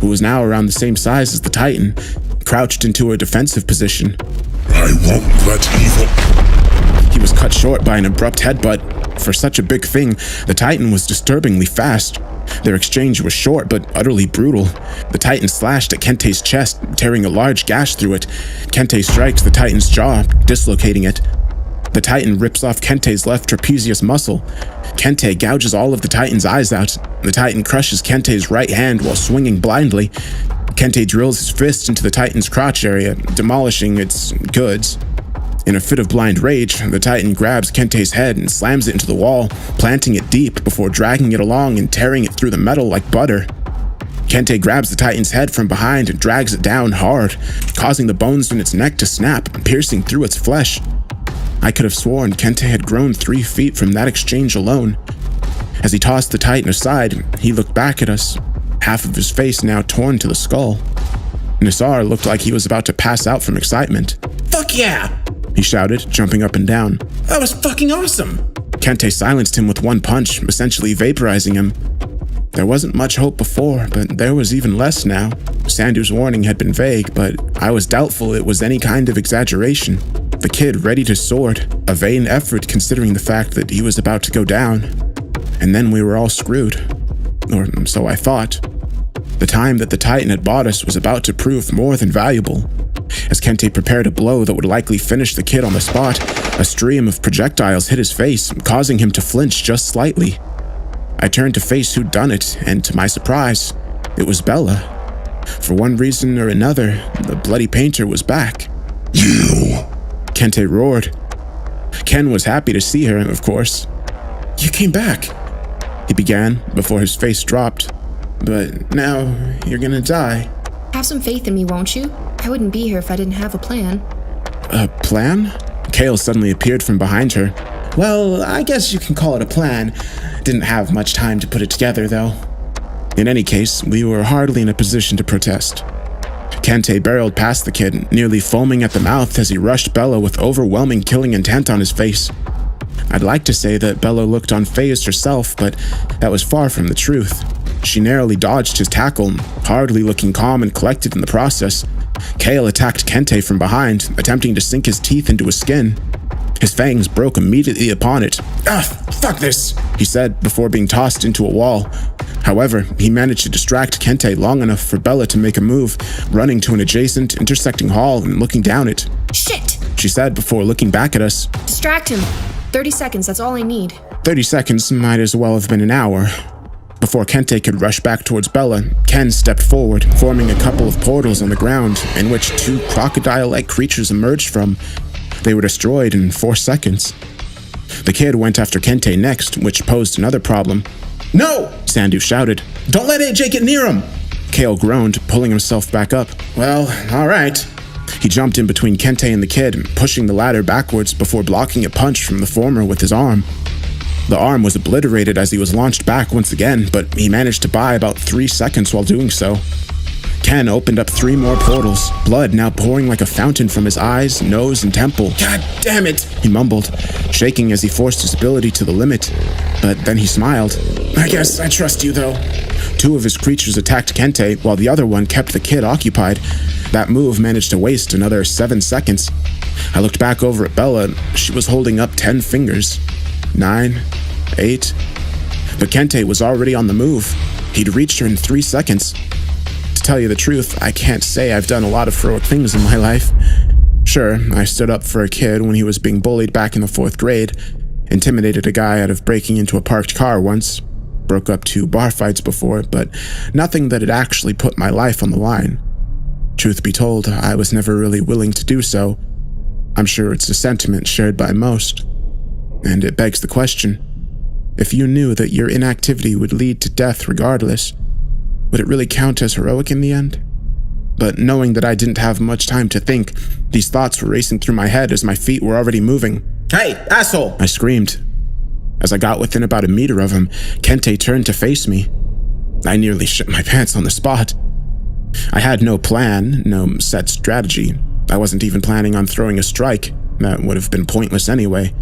who was now around the same size as the Titan, crouched into a defensive position.
I won't let evil...
He was cut short by an abrupt headbutt. For such a big thing, the Titan was disturbingly fast. Their exchange was short but utterly brutal. The Titan slashed at Kente's chest, tearing a large gash through it. Kente strikes the Titan's jaw, dislocating it. The Titan rips off Kente's left trapezius muscle. Kente gouges all of the Titan's eyes out. The Titan crushes Kente's right hand while swinging blindly. Kente drills his fist into the Titan's crotch area, demolishing its goods. In a fit of blind rage, the Titan grabs Kente's head and slams it into the wall, planting it deep before dragging it along and tearing it through the metal like butter. Kente grabs the Titan's head from behind and drags it down hard, causing the bones in its neck to snap, piercing through its flesh. I could have sworn Kente had grown 3 feet from that exchange alone. As he tossed the Titan aside, he looked back at us, half of his face now torn to the skull. Nassar looked like he was about to pass out from excitement.
Fuck yeah!
He shouted, jumping up and down.
That was fucking awesome!
Kente silenced him with one punch, essentially vaporizing him. There wasn't much hope before, but there was even less now. Sandu's warning had been vague, but I was doubtful it was any kind of exaggeration. The kid readied his sword, a vain effort considering the fact that he was about to go down. And then we were all screwed. Or so I thought. The time that the Titan had bought us was about to prove more than valuable. As Kente prepared a blow that would likely finish the kid on the spot, a stream of projectiles hit his face, causing him to flinch just slightly. I turned to face who'd done it, and to my surprise, it was Bella. For one reason or another, the bloody painter was back.
You!
Kente roared. Ken was happy to see her, of course.
You came back,
he began, before his face dropped.
but now you're gonna die.
Have some faith in me, won't you? I wouldn't be here if I didn't have a plan.
A plan? Kale suddenly appeared from behind her.
Well, I guess you can call it a plan. Didn't have much time to put it together, though.
In any case, we were hardly in a position to protest. Kente barreled past the kid, nearly foaming at the mouth as he rushed Bella with overwhelming killing intent on his face. I'd like to say that Bella looked unfazed herself, but that was far from the truth. She narrowly dodged his tackle, hardly looking calm and collected in the process. Kale attacked Kente from behind, attempting to sink his teeth into his skin. His fangs broke immediately upon it.
Ah, fuck this,
he said before being tossed into a wall. However, he managed to distract Kente long enough for Bella to make a move, running to an adjacent, intersecting hall and looking down it.
Shit!
She said before looking back at us.
Distract him. 30 seconds, that's all I need.
30 seconds might as well have been an hour. Before Kente could rush back towards Bella, Ken stepped forward, forming a couple of portals on the ground, in which 2 crocodile-like creatures emerged from. They were destroyed in 4 seconds. The kid went after Kente next, which posed another problem.
No!
Sandu shouted.
Don't let AJ get near him!
Kale groaned, pulling himself back up.
Well, alright.
He jumped in between Kente and the kid, pushing the latter backwards before blocking a punch from the former with his arm. The arm was obliterated as he was launched back once again, but he managed to buy about 3 seconds while doing so. Ken opened up 3 more portals, blood now pouring like a fountain from his eyes, nose, and temple.
God damn it,
he mumbled, shaking as he forced his ability to the limit. But then he smiled.
I guess I trust you, though.
2 of his creatures attacked Kente, while the other one kept the kid occupied. That move managed to waste another 7 seconds. I looked back over at Bella. She was holding up 10 fingers. 9, 8. But Kente was already on the move. He'd reached her in 3 seconds. To tell you the truth, I can't say I've done a lot of heroic things in my life. Sure, I stood up for a kid when he was being bullied back in the 4th grade, intimidated a guy out of breaking into a parked car once, broke up 2 bar fights before, but nothing that had actually put my life on the line. Truth be told, I was never really willing to do so. I'm sure it's a sentiment shared by most. And it begs the question, if you knew that your inactivity would lead to death regardless, would it really count as heroic in the end? But knowing that I didn't have much time to think, these thoughts were racing through my head as my feet were already moving.
Hey, asshole!
I screamed. As I got within about a meter of him, Kente turned to face me. I nearly shit my pants on the spot. I had no plan, no set strategy. I wasn't even planning on throwing a strike. That would have been pointless anyway.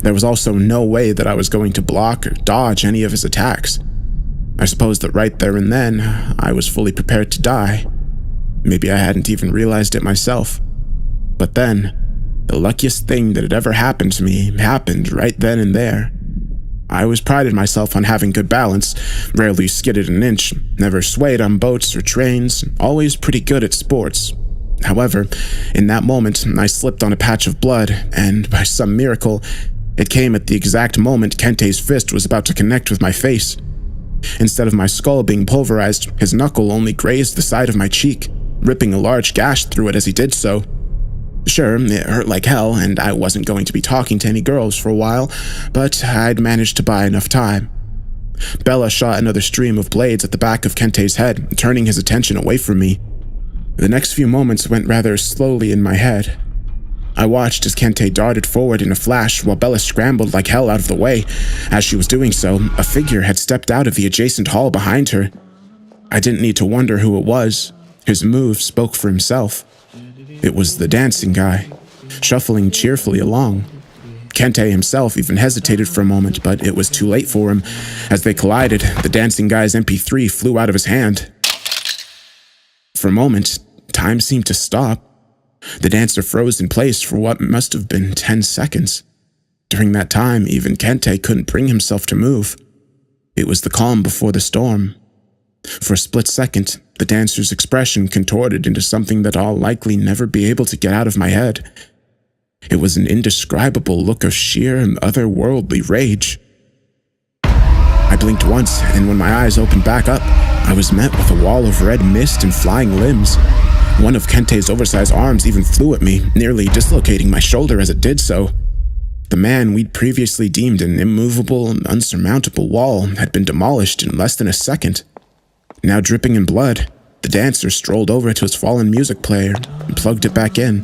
There was also no way that I was going to block or dodge any of his attacks. I suppose that right there and then, I was fully prepared to die. Maybe I hadn't even realized it myself. But then, the luckiest thing that had ever happened to me happened right then and there. I always prided myself on having good balance, rarely skidded an inch, never swayed on boats or trains, always pretty good at sports. However, in that moment, I slipped on a patch of blood, and by some miracle, it came at the exact moment Kente's fist was about to connect with my face. Instead of my skull being pulverized, his knuckle only grazed the side of my cheek, ripping a large gash through it as he did so. Sure, it hurt like hell, and I wasn't going to be talking to any girls for a while, but I'd managed to buy enough time. Bella shot another stream of blades at the back of Kente's head, turning his attention away from me. The next few moments went rather slowly in my head. I watched as Kente darted forward in a flash while Bella scrambled like hell out of the way. As she was doing so, a figure had stepped out of the adjacent hall behind her. I didn't need to wonder who it was. His move spoke for himself. It was the dancing guy, shuffling cheerfully along. Kente himself even hesitated for a moment, but it was too late for him. As they collided, the dancing guy's MP3 flew out of his hand. For a moment, time seemed to stop. The dancer froze in place for what must have been 10 seconds. During that time, even Kente couldn't bring himself to move. It was the calm before the storm. For a split second, the dancer's expression contorted into something that I'll likely never be able to get out of my head. It was an indescribable look of sheer and otherworldly rage. I blinked once, and when my eyes opened back up, I was met with a wall of red mist and flying limbs. One of Kente's oversized arms even flew at me, nearly dislocating my shoulder as it did so. The man we'd previously deemed an immovable and unsurmountable wall had been demolished in less than a second. Now dripping in blood, the dancer strolled over to his fallen music player and plugged it back in.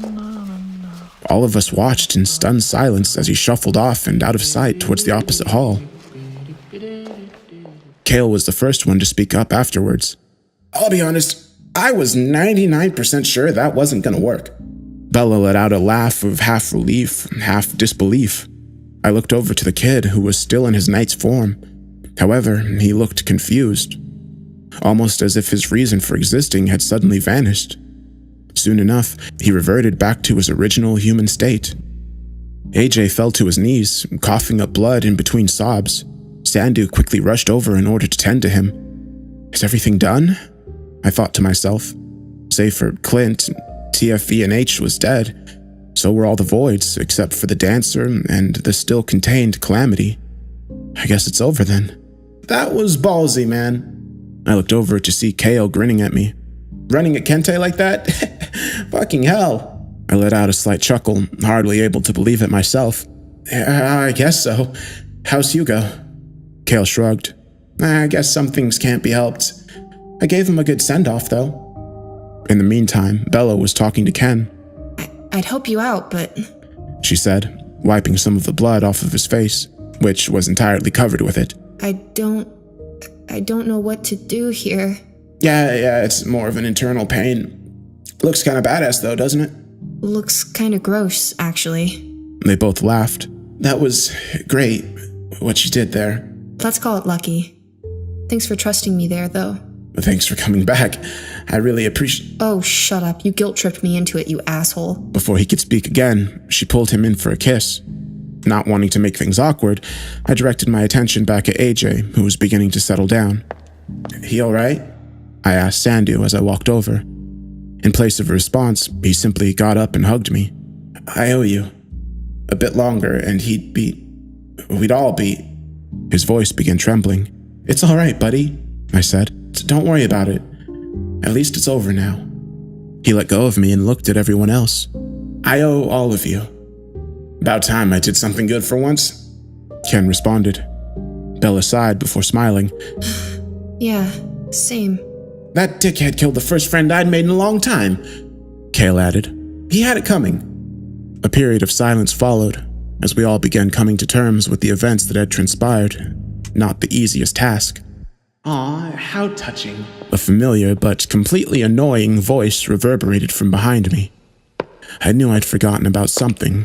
All of us watched in stunned silence as he shuffled off and out of sight towards the opposite hall. Kale was the first one to speak up afterwards.
I'll be honest, I was 99% sure that wasn't gonna work.
Bella let out a laugh of half relief, half disbelief. I looked over to the kid who was still in his knight's form. However, he looked confused, almost as if his reason for existing had suddenly vanished. Soon enough, he reverted back to his original human state. AJ fell to his knees, coughing up blood in between sobs. Sandu quickly rushed over in order to tend to him. Is everything done? I thought to myself. Save for Clint, TFE and H was dead. So were all the voids, except for the dancer and the still contained Calamity. I guess it's over then.
That was ballsy, man.
I looked over to see Kale grinning at me.
Running at Kente like that? Fucking hell.
I let out a slight chuckle, hardly able to believe it myself.
I guess so. How's Hugo?
Kale shrugged.
I guess some things can't be helped. I gave him a good send-off, though.
In the meantime, Bella was talking to Ken.
I'd help you out, but...
she said, wiping some of the blood off of his face, which was entirely covered with it.
I don't know what to do here.
Yeah, it's more of an internal pain. Looks kind of badass, though, doesn't it?
Looks kind of gross, actually.
They both laughed.
That was great, what you did there.
Let's call it lucky. Thanks for trusting me there, though.
Thanks for coming back. I really appreciate...
Oh, shut up. You guilt-tripped me into it, you asshole.
Before he could speak again, she pulled him in for a kiss. Not wanting to make things awkward, I directed my attention back at AJ, who was beginning to settle down.
He all right?
I asked Sandu as I walked over. In place of a response, he simply got up and hugged me.
I owe you. A bit longer, and we'd all be...
His voice began trembling.
It's all right, buddy,
I said.
Don't worry about it. At least it's over now.
He let go of me and looked at everyone else.
I owe all of you. About time I did something good for once.
Ken responded. Bella sighed before smiling.
Yeah, same.
That dickhead killed the first friend I'd made in a long time,
Kale added.
He had it coming.
A period of silence followed, as we all began coming to terms with the events that had transpired. Not the easiest task.
Aw, how touching.
A familiar but completely annoying voice reverberated from behind me. I knew I'd forgotten about something.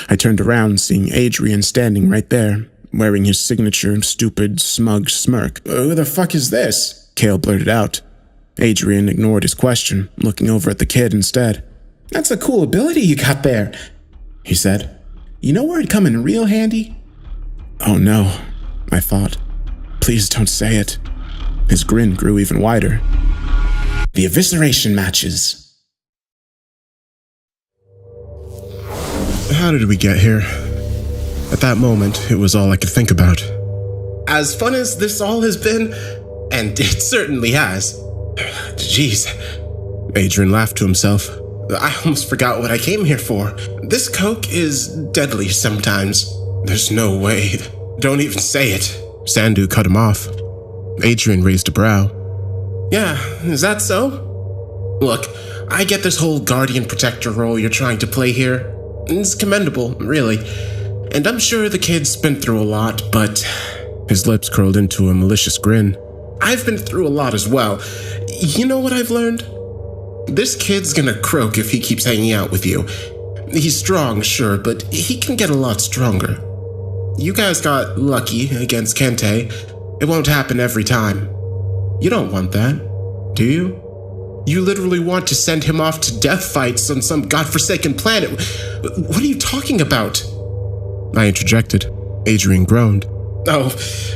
I turned around, seeing Adrian standing right there, wearing his signature stupid, smug smirk.
Who the fuck is this?
Kale blurted out. Adrian ignored his question, looking over at the kid instead.
That's a cool ability you got there, he said. You know where it'd come in real handy?
Oh no, I thought. Please don't say it. His grin grew even wider.
The evisceration matches. How did we get here? At that moment, it was all I could think about.
As fun as this all has been, and it certainly has. Jeez.
Adrian laughed to himself.
I almost forgot what I came here for. This coke is deadly sometimes.
There's no way. Don't even say it. Sandu cut him off. Adrian raised a brow.
Yeah, is that so? Look, I get this whole guardian protector role you're trying to play here. It's commendable, really. And I'm sure the kid's been through a lot, but...
His lips curled into a malicious grin.
I've been through a lot as well. You know what I've learned? This kid's gonna croak if he keeps hanging out with you. He's strong, sure, but he can get a lot stronger. You guys got lucky against Kente. It won't happen every time. You don't want that, do you? You literally want to send him off to death fights on some godforsaken planet. What are you talking about?
I interjected. Adrian groaned.
Oh,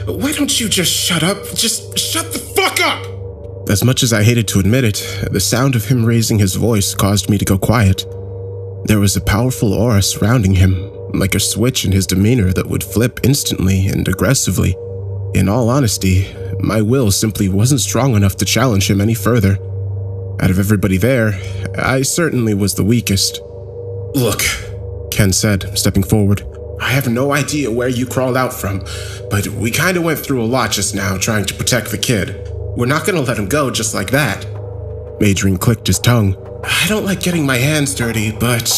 why don't you just shut up? Just shut the fuck up!
As much as I hated to admit it, the sound of him raising his voice caused me to go quiet. There was a powerful aura surrounding him, like a switch in his demeanor that would flip instantly and aggressively. In all honesty, my will simply wasn't strong enough to challenge him any further. Out of everybody there, I certainly was the weakest.
Look,
Ken said, stepping forward.
I have no idea where you crawled out from, but we kinda went through a lot just now trying to protect the kid. We're not gonna let him go just like that.
Adrian clicked his tongue.
I don't like getting my hands dirty, but...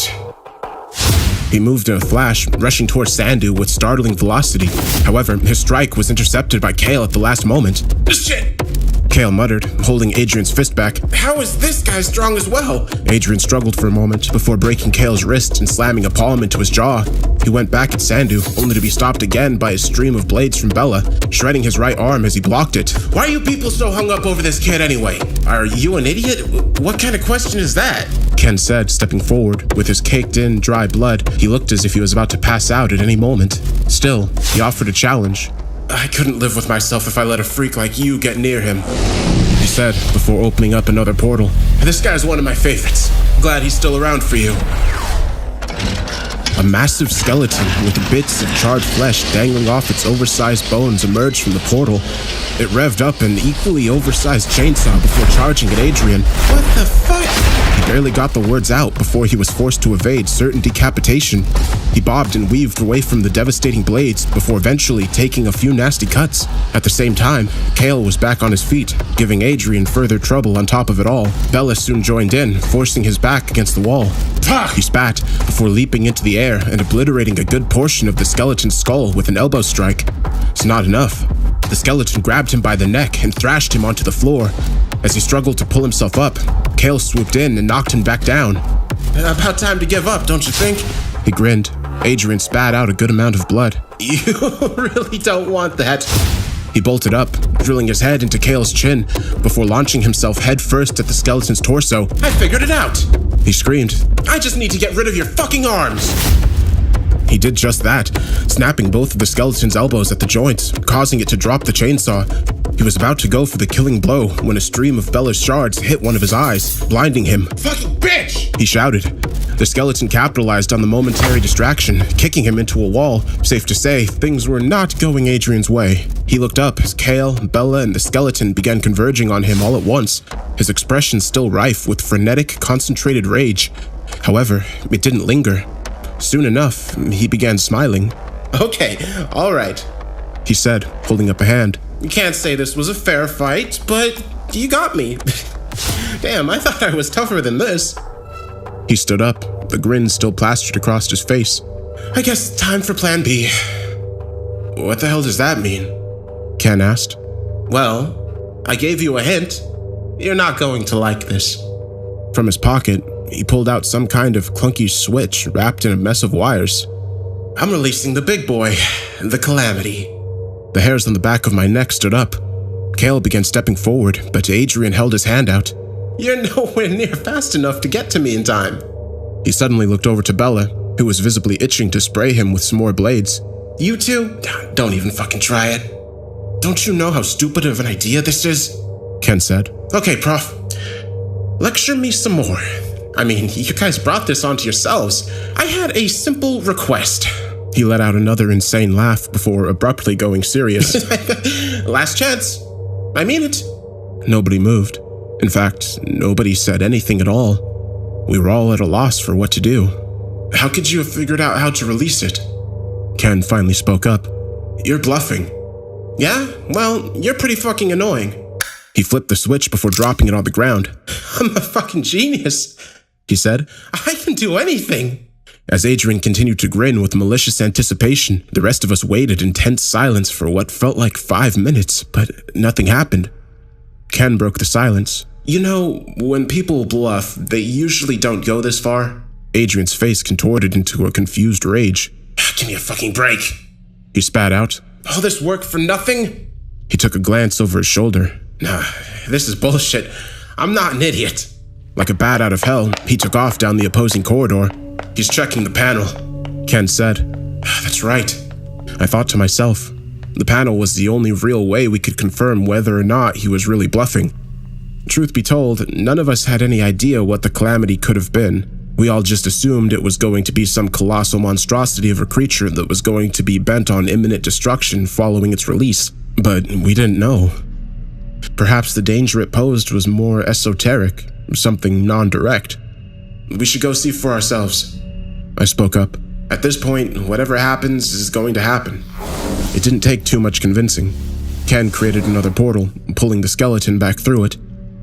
He moved in a flash, rushing towards Sandu with startling velocity. However, his strike was intercepted by Kale at the last moment.
Shit!
Kale muttered, holding Adrian's fist back.
How is this guy strong as well?
Adrian struggled for a moment before breaking Kale's wrist and slamming a palm into his jaw. He went back at Sandu, only to be stopped again by a stream of blades from Bella, shredding his right arm as he blocked it.
Why are you people so hung up over this kid anyway? Are you an idiot? What kind of question is that?
Ken said, stepping forward. With his caked-in, dry blood, he looked as if he was about to pass out at any moment. Still, he offered a challenge.
I couldn't live with myself if I let a freak like you get near him,
he said, before opening up another portal.
This guy's one of my favorites. Glad he's still around for you.
A massive skeleton with bits of charred flesh dangling off its oversized bones emerged from the portal. It revved up an equally oversized chainsaw before charging at Adrian.
What the fuck?
He barely got the words out before he was forced to evade certain decapitation. He bobbed and weaved away from the devastating blades before eventually taking a few nasty cuts. At the same time, Kale was back on his feet, giving Adrian further trouble on top of it all. Bella soon joined in, forcing his back against the wall. He spat before leaping into the air and obliterating a good portion of the skeleton's skull with an elbow strike. It's not enough. The skeleton grabbed him by the neck and thrashed him onto the floor. As he struggled to pull himself up, Kale swooped in and knocked him back down.
About time to give up, don't you think?
He grinned. Adrian spat out a good amount of blood.
You really don't want that.
He bolted up, drilling his head into Kale's chin before launching himself headfirst at the skeleton's torso.
I figured it out!
He screamed.
I just need to get rid of your fucking arms!
He did just that, snapping both of the skeleton's elbows at the joints, causing it to drop the chainsaw. He was about to go for the killing blow when a stream of Bella's shards hit one of his eyes, blinding him.
Fucking bitch!
He shouted. The skeleton capitalized on the momentary distraction, kicking him into a wall. Safe to say, things were not going Adrian's way. He looked up as Kale, Bella, and the skeleton began converging on him all at once, his expression still rife with frenetic, concentrated rage. However, it didn't linger. Soon enough, he began smiling.
Okay, all right,
he said, holding up a hand.
You can't say this was a fair fight, but you got me. Damn, I thought I was tougher than this.
He stood up, the grin still plastered across his face.
I guess time for plan B. What the hell does that mean?
Ken asked.
Well, I gave you a hint. You're not going to like this.
From his pocket, he pulled out some kind of clunky switch wrapped in a mess of wires.
I'm releasing the big boy, the Calamity.
The hairs on the back of my neck stood up. Kale began stepping forward, but Adrian held his hand out.
You're nowhere near fast enough to get to me in time.
He suddenly looked over to Bella, who was visibly itching to spray him with some more blades.
You two? Don't even fucking try it. Don't you know how stupid of an idea this is?
Ken said.
Okay, Prof. Lecture me some more. I mean, you guys brought this onto yourselves. I had a simple request.
He let out another insane laugh before abruptly going serious.
Last chance. I mean it.
Nobody moved. In fact, nobody said anything at all. We were all at a loss for what to do.
How could you have figured out how to release it?
Ken finally spoke up.
You're bluffing.
Yeah? Well, you're pretty fucking annoying.
He flipped the switch before dropping it on the ground.
I'm a fucking genius,
he said.
I can do anything.
As Adrian continued to grin with malicious anticipation, the rest of us waited in tense silence for what felt like 5 minutes, but nothing happened. Ken broke the silence.
You know, when people bluff, they usually don't go this far.
Adrian's face contorted into a confused rage.
Give me a fucking break,
he spat out.
All this work for nothing?
He took a glance over his shoulder.
Nah, this is bullshit. I'm not an idiot.
Like a bat out of hell, he took off down the opposing corridor.
He's checking the panel,
Ken said.
That's right.
I thought to myself. The panel was the only real way we could confirm whether or not he was really bluffing. Truth be told, none of us had any idea what the calamity could have been. We all just assumed it was going to be some colossal monstrosity of a creature that was going to be bent on imminent destruction following its release. But we didn't know. Perhaps the danger it posed was more esoteric, something non-direct.
We should go see for ourselves,
I spoke up.
At this point, whatever happens is going to happen.
It didn't take too much convincing. Ken created another portal, pulling the skeleton back through it.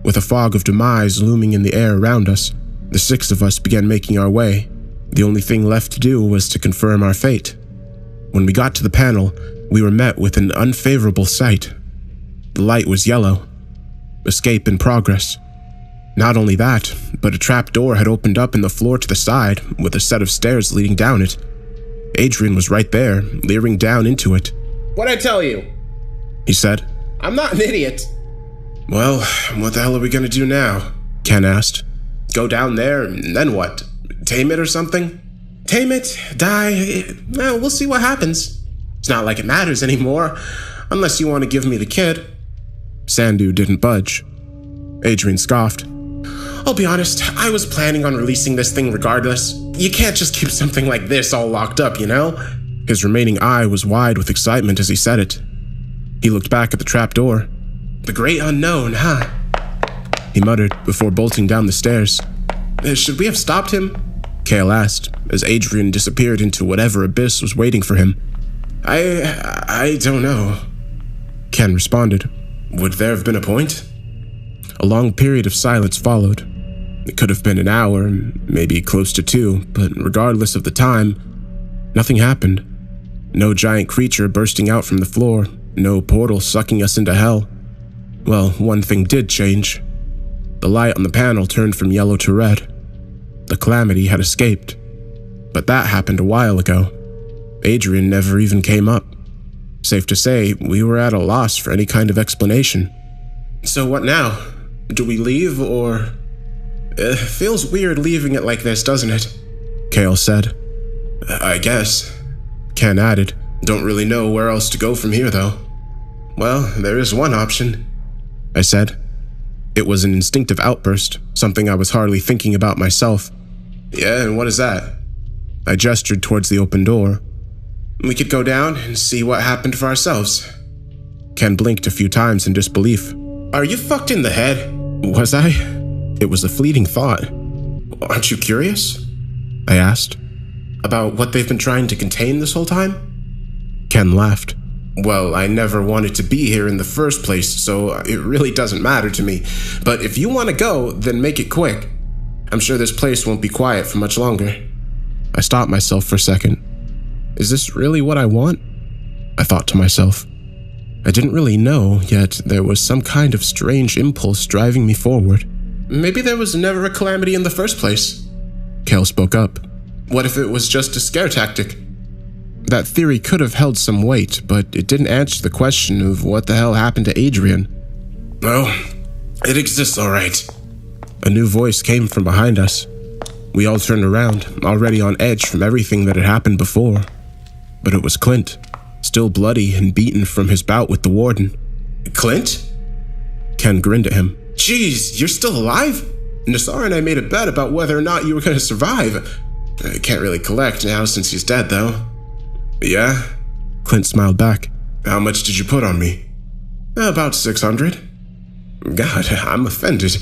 With a fog of demise looming in the air around us, the 6 of us began making our way. The only thing left to do was to confirm our fate. When we got to the panel, we were met with an unfavorable sight. The light was yellow. Escape in progress. Not only that, but a trap door had opened up in the floor to the side, with a set of stairs leading down it. Adrian was right there, leering down into it.
What'd I tell you?
He said.
I'm not an idiot.
Well, what the hell are we gonna do now?
Ken asked.
Go down there, and then what? Tame it or something? Tame it? Die? Well, we'll see what happens. It's not like it matters anymore, unless you want to give me the kid.
Sandu didn't budge. Adrian scoffed.
I'll be honest, I was planning on releasing this thing regardless. You can't just keep something like this all locked up, you know?
His remaining eye was wide with excitement as he said it. He looked back at the trapdoor.
The great unknown, huh?
He muttered before bolting down the stairs.
Should we have stopped him?
Kale asked, as Adrian disappeared into whatever abyss was waiting for him.
I don't know,
Ken responded.
Would there have been a point?
A long period of silence followed. It could have been an hour, maybe close to 2, but regardless of the time, nothing happened. No giant creature bursting out from the floor, no portal sucking us into hell. Well, one thing did change. The light on the panel turned from yellow to red. The calamity had escaped. But that happened a while ago. Adrian never even came up. Safe to say, we were at a loss for any kind of explanation.
So what now? Do we leave, or... It feels weird leaving it like this, doesn't it?
Kale said.
I guess.
Ken added.
Don't really know where else to go from here, though.
Well, there is one option,
I said. It was an instinctive outburst, something I was hardly thinking about myself.
Yeah, and what is that?
I gestured towards the open door.
We could go down and see what happened for ourselves.
Ken blinked a few times in disbelief.
Are you fucked in the head?
Was I? It was a fleeting thought.
Aren't you curious?
I asked.
About what they've been trying to contain this whole time?
Ken laughed.
Well, I never wanted to be here in the first place, so it really doesn't matter to me. But if you want to go, then make it quick. I'm sure this place won't be quiet for much longer.
I stopped myself for a second. Is this really what I want? I thought to myself. I didn't really know, yet there was some kind of strange impulse driving me forward.
Maybe there was never a calamity in the first place.
Kale spoke up.
What if it was just a scare tactic?
That theory could have held some weight, but it didn't answer the question of what the hell happened to Adrian.
Oh, it exists all right.
A new voice came from behind us. We all turned around, already on edge from everything that had happened before. But it was Clint, still bloody and beaten from his bout with the warden.
Clint?
Ken grinned at him.
Jeez, you're still alive? Nassar and I made a bet about whether or not you were going to survive. I can't really collect now since he's dead, though. Yeah?
Clint smiled back.
How much did you put on me? About 600. God, I'm offended.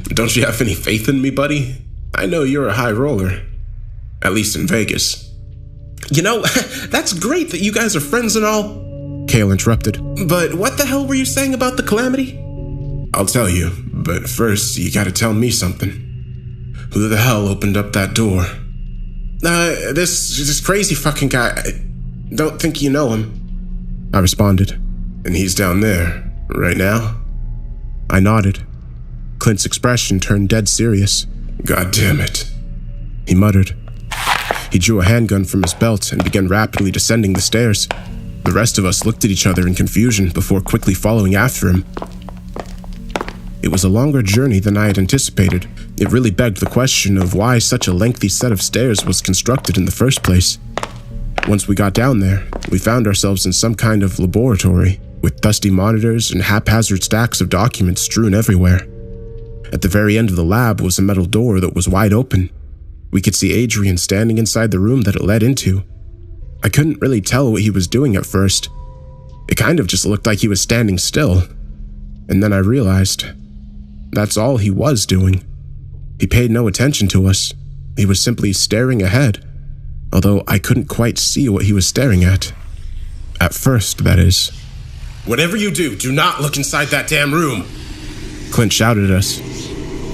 Don't you have any faith in me, buddy? I know you're a high roller. At least in Vegas. You know, that's great that you guys are friends and all.
Kale interrupted.
But what the hell were you saying about the Calamity? I'll tell you, but first you gotta tell me something. Who the hell opened up that door? This crazy fucking guy. I don't think you know him.
I responded.
And he's down there, right now?
I nodded. Clint's expression turned dead serious.
God damn it.
He muttered. He drew a handgun from his belt and began rapidly descending the stairs. The rest of us looked at each other in confusion before quickly following after him. It was a longer journey than I had anticipated. It really begged the question of why such a lengthy set of stairs was constructed in the first place. Once we got down there, we found ourselves in some kind of laboratory, with dusty monitors and haphazard stacks of documents strewn everywhere. At the very end of the lab was a metal door that was wide open. We could see Adrian standing inside the room that it led into. I couldn't really tell what he was doing at first. It kind of just looked like he was standing still. And then I realized that's all he was doing. He paid no attention to us. He was simply staring ahead, although I couldn't quite see what he was staring at. At first, that is.
Whatever you do, do not look inside that damn room,
Clint shouted at us.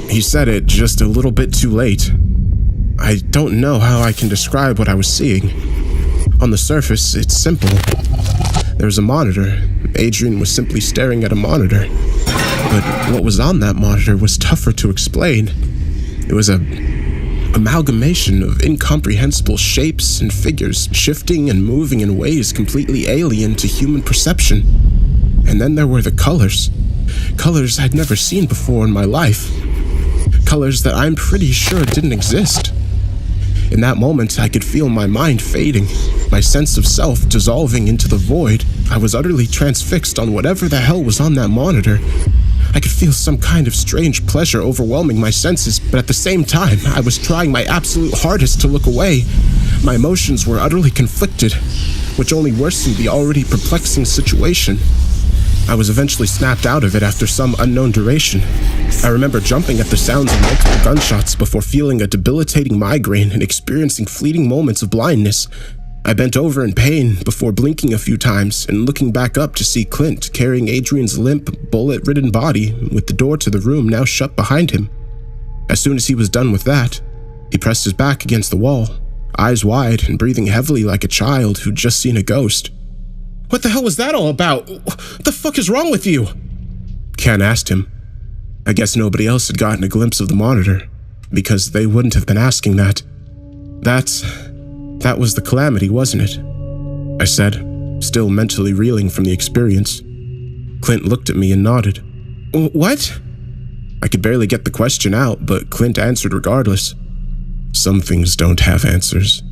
He said it just a little bit too late. I don't know how I can describe what I was seeing. On the surface, it's simple. There was a monitor. Adrian was simply staring at a monitor. But what was on that monitor was tougher to explain. It was an amalgamation of incomprehensible shapes and figures, shifting and moving in ways completely alien to human perception. And then there were the colors. Colors I'd never seen before in my life. Colors that I'm pretty sure didn't exist. In that moment, I could feel my mind fading, my sense of self dissolving into the void. I was utterly transfixed on whatever the hell was on that monitor. I could feel some kind of strange pleasure overwhelming my senses, but at the same time, I was trying my absolute hardest to look away. My emotions were utterly conflicted, which only worsened the already perplexing situation. I was eventually snapped out of it after some unknown duration. I remember jumping at the sounds of multiple gunshots before feeling a debilitating migraine and experiencing fleeting moments of blindness. I bent over in pain before blinking a few times and looking back up to see Clint carrying Adrian's limp, bullet-ridden body with the door to the room now shut behind him. As soon as he was done with that, he pressed his back against the wall, eyes wide and breathing heavily like a child who'd just seen a ghost.
What the hell was that all about? What the fuck is wrong with you?
Ken asked him. I guess nobody else had gotten a glimpse of the monitor, because they wouldn't have been asking that. That was the Calamity, wasn't it? I said, still mentally reeling from the experience. Clint looked at me and nodded.
What?
I could barely get the question out, but Clint answered regardless. Some things don't have answers.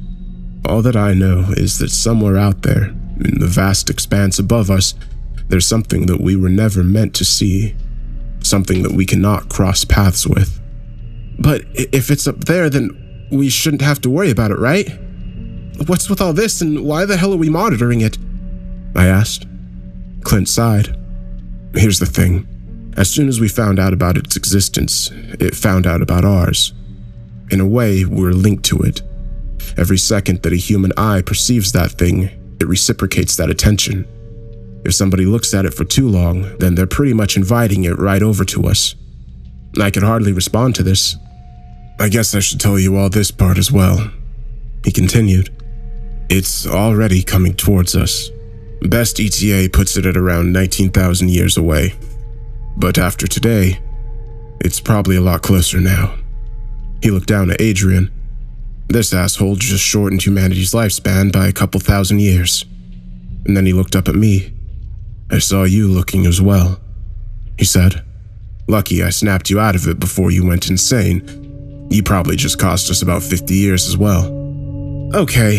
All that I know is that somewhere out there, in the vast expanse above us, there's something that we were never meant to see. Something that we cannot cross paths with.
But if it's up there, then we shouldn't have to worry about it, right? What's with all this, and why the hell are we monitoring it?
I asked. Clint sighed. Here's the thing. As soon as we found out about its existence, it found out about ours. In a way, we're linked to it. Every second that a human eye perceives that thing, it reciprocates that attention. If somebody looks at it for too long, then they're pretty much inviting it right over to us. I could hardly respond to this. I guess I should tell you all this part as well. He continued. It's already coming towards us. Best ETA puts it at around 19,000 years away. But after today, it's probably a lot closer now. He looked down at Adrian. This asshole just shortened humanity's lifespan by a couple thousand years. And then he looked up at me. I saw you looking as well, he said. Lucky I snapped you out of it before you went insane. You probably just cost us about 50 years as well.
Okay,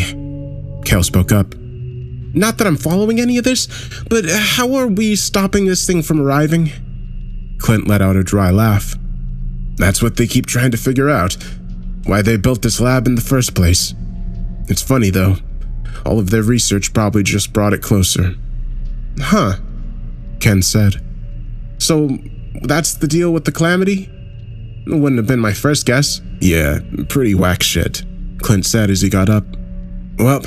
Cal spoke up.
Not that I'm following any of this, but how are we stopping this thing from arriving?
Clint let out a dry laugh. That's what they keep trying to figure out. Why they built this lab in the first place. It's funny, though. All of their research probably just brought it closer. Huh, Ken said. So, that's the deal with the Calamity? It wouldn't have been my first guess. Yeah, pretty whack shit, Clint said as he got up. Well,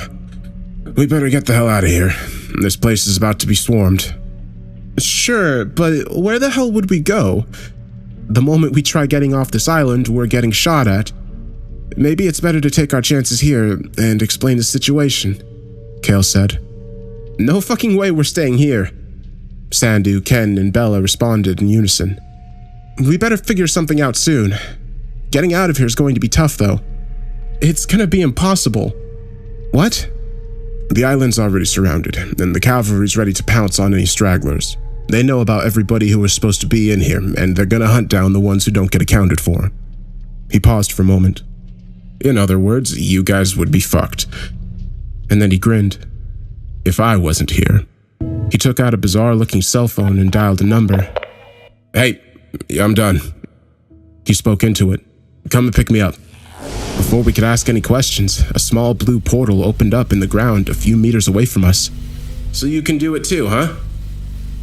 we better get the hell out of here. This place is about to be swarmed. Sure, but where the hell would we go? The moment we try getting off this island, we're getting shot at. Maybe it's better to take our chances here and explain the situation, Kale said. No fucking way we're staying here. Sandu, Ken, and Bella responded in unison. We better figure something out soon. Getting out of here is going to be tough, though. It's gonna be impossible. What? The island's already surrounded, and the cavalry's ready to pounce on any stragglers. They know about everybody who is supposed to be in here, and they're gonna hunt down the ones who don't get accounted for. He paused for a moment. In other words, you guys would be fucked. And then he grinned. If I wasn't here. He took out a bizarre-looking cell phone and dialed a number. Hey, I'm done. He spoke into it. Come and pick me up. Before we could ask any questions, a small blue portal opened up in the ground a few meters away from us. So you can do it too, huh?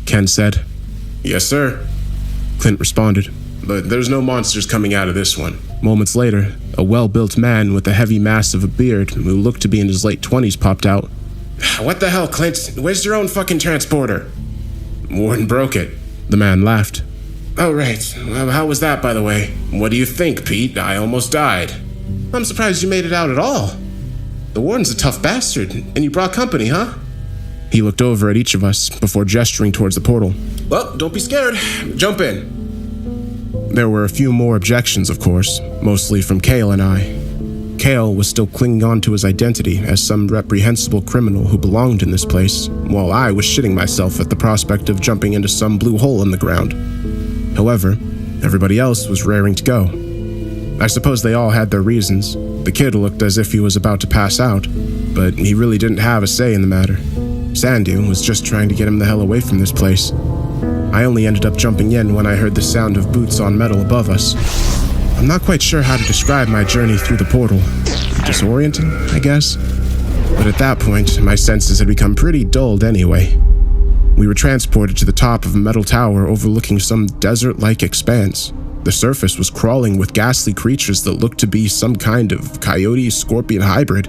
Ken said. Yes, sir, Clint responded. But there's no monsters coming out of this one. Moments later, a well-built man with a heavy mass of a beard who looked to be in his late 20s popped out. What the hell, Clint? Where's your own fucking transporter? Warden broke it. The man laughed. Oh, right. Well, how was that, by the way? What do you think, Pete? I almost died. I'm surprised you made it out at all. The warden's a tough bastard, and you brought company, huh? He looked over at each of us before gesturing towards the portal. Well, don't be scared. Jump in. There were a few more objections, of course, mostly from Kale and I. Kale was still clinging on to his identity as some reprehensible criminal who belonged in this place, while I was shitting myself at the prospect of jumping into some blue hole in the ground. However, everybody else was raring to go. I suppose they all had their reasons. The kid looked as if he was about to pass out, but he really didn't have a say in the matter. Sandu was just trying to get him the hell away from this place. I only ended up jumping in when I heard the sound of boots on metal above us. I'm not quite sure how to describe my journey through the portal. Disorienting, I guess? But at that point, my senses had become pretty dulled anyway. We were transported to the top of a metal tower overlooking some desert-like expanse. The surface was crawling with ghastly creatures that looked to be some kind of coyote-scorpion hybrid,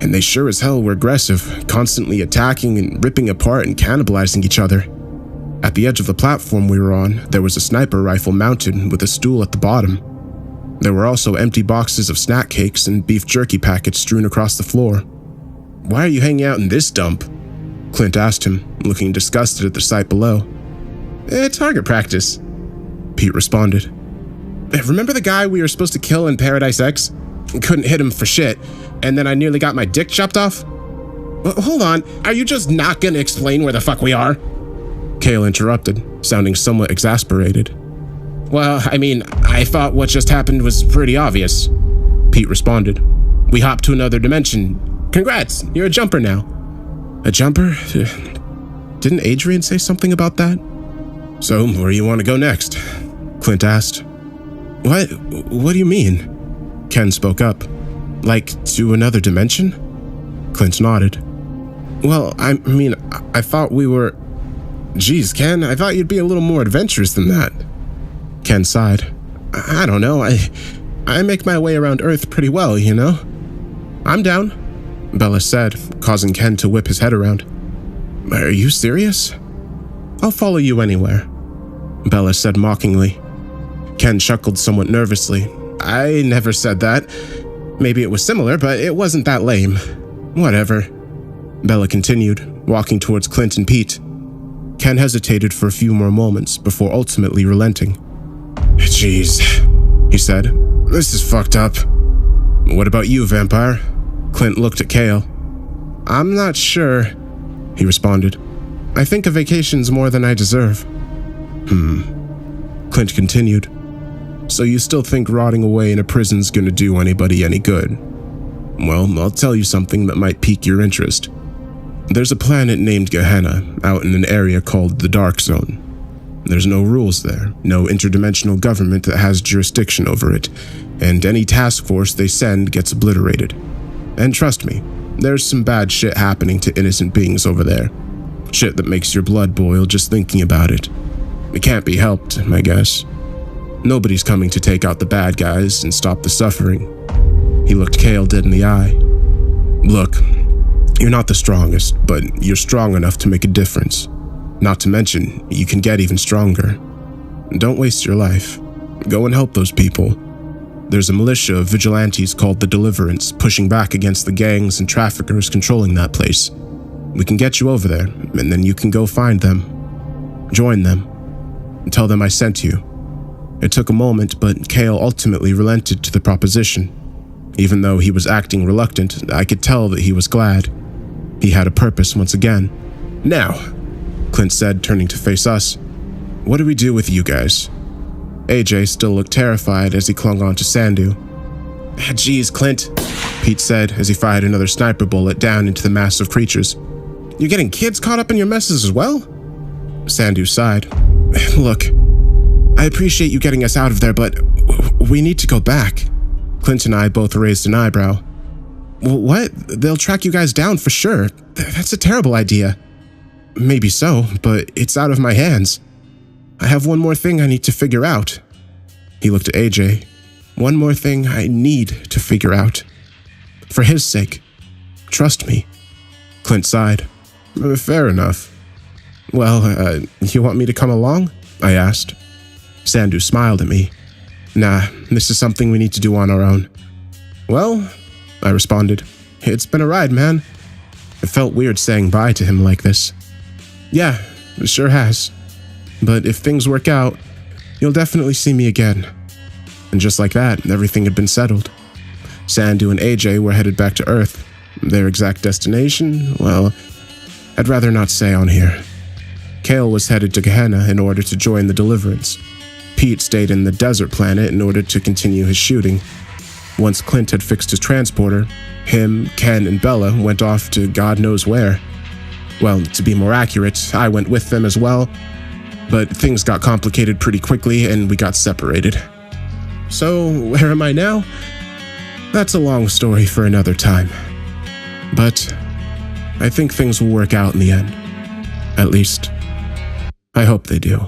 and they sure as hell were aggressive, constantly attacking and ripping apart and cannibalizing each other. At the edge of the platform we were on, there was a sniper rifle mounted with a stool at the bottom. There were also empty boxes of snack cakes and beef jerky packets strewn across the floor. Why are you hanging out in this dump? Clint asked him, looking disgusted at the sight below. Target practice, Pete responded. Remember the guy we were supposed to kill in Paradise X? Couldn't hit him for shit, and then I nearly got my dick chopped off? Hold on, are you just not gonna explain where the fuck we are? Kale interrupted, sounding somewhat exasperated. Well, I mean, I thought what just happened was pretty obvious, Pete responded. We hopped to another dimension. Congrats, you're a jumper now. A jumper? Didn't Adrian say something about that? So, where do you want to go next? Clint asked. What do you mean? Ken spoke up. Like, to another dimension? Clint nodded. Well, I mean, I thought we were... Geez, Ken, I thought you'd be a little more adventurous than that. Ken sighed. I don't know, I make my way around Earth pretty well, you know? I'm down, Bella said, causing Ken to whip his head around. Are you serious? I'll follow you anywhere, Bella said mockingly. Ken chuckled somewhat nervously. I never said that. Maybe it was similar, but it wasn't that lame. Whatever. Bella continued, walking towards Clint and Pete. Ken hesitated for a few more moments before ultimately relenting. Jeez, he said. This is fucked up. What about you, vampire? Clint looked at Kale. I'm not sure, he responded. I think a vacation's more than I deserve. Clint continued. So you still think rotting away in a prison's gonna do anybody any good? Well, I'll tell you something that might pique your interest. There's a planet named Gehenna out in an area called the Dark Zone. There's no rules there, no interdimensional government that has jurisdiction over it, and any task force they send gets obliterated. And trust me, there's some bad shit happening to innocent beings over there. Shit that makes your blood boil just thinking about it. It can't be helped, I guess. Nobody's coming to take out the bad guys and stop the suffering. He looked Kale dead in the eye. Look, you're not the strongest, but you're strong enough to make a difference. Not to mention, you can get even stronger. Don't waste your life. Go and help those people. There's a militia of vigilantes called the Deliverance pushing back against the gangs and traffickers controlling that place. We can get you over there, and then you can go find them. Join them. And tell them I sent you. It took a moment, but Kale ultimately relented to the proposition. Even though he was acting reluctant, I could tell that he was glad. He had a purpose once again. Now, Clint said, turning to face us, what do we do with you guys? AJ still looked terrified as he clung on to Sandu. Geez, Clint, Pete said as he fired another sniper bullet down into the mass of creatures. You're getting kids caught up in your messes as well? Sandu sighed. Look, I appreciate you getting us out of there, but we need to go back. Clint and I both raised an eyebrow. What? They'll track you guys down for sure. That's a terrible idea. Maybe so, but it's out of my hands. I have one more thing I need to figure out. He looked at AJ. One more thing I need to figure out. For his sake. Trust me. Clint sighed. Fair enough. Well, you want me to come along? I asked. Sandu smiled at me. Nah, this is something we need to do on our own. Well, I responded. It's been a ride, man. It felt weird saying bye to him like this. Yeah, it sure has. But if things work out, you'll definitely see me again. And just like that, everything had been settled. Sandu and AJ were headed back to Earth. Their exact destination, well, I'd rather not say on here. Kale was headed to Gehenna in order to join the Deliverance. Pete stayed in the desert planet in order to continue his shooting. Once Clint had fixed his transporter, him, Ken, and Bella went off to God knows where. Well, to be more accurate, I went with them as well, but things got complicated pretty quickly and we got separated. So, where am I now? That's a long story for another time. But I think things will work out in the end. At least, I hope they do.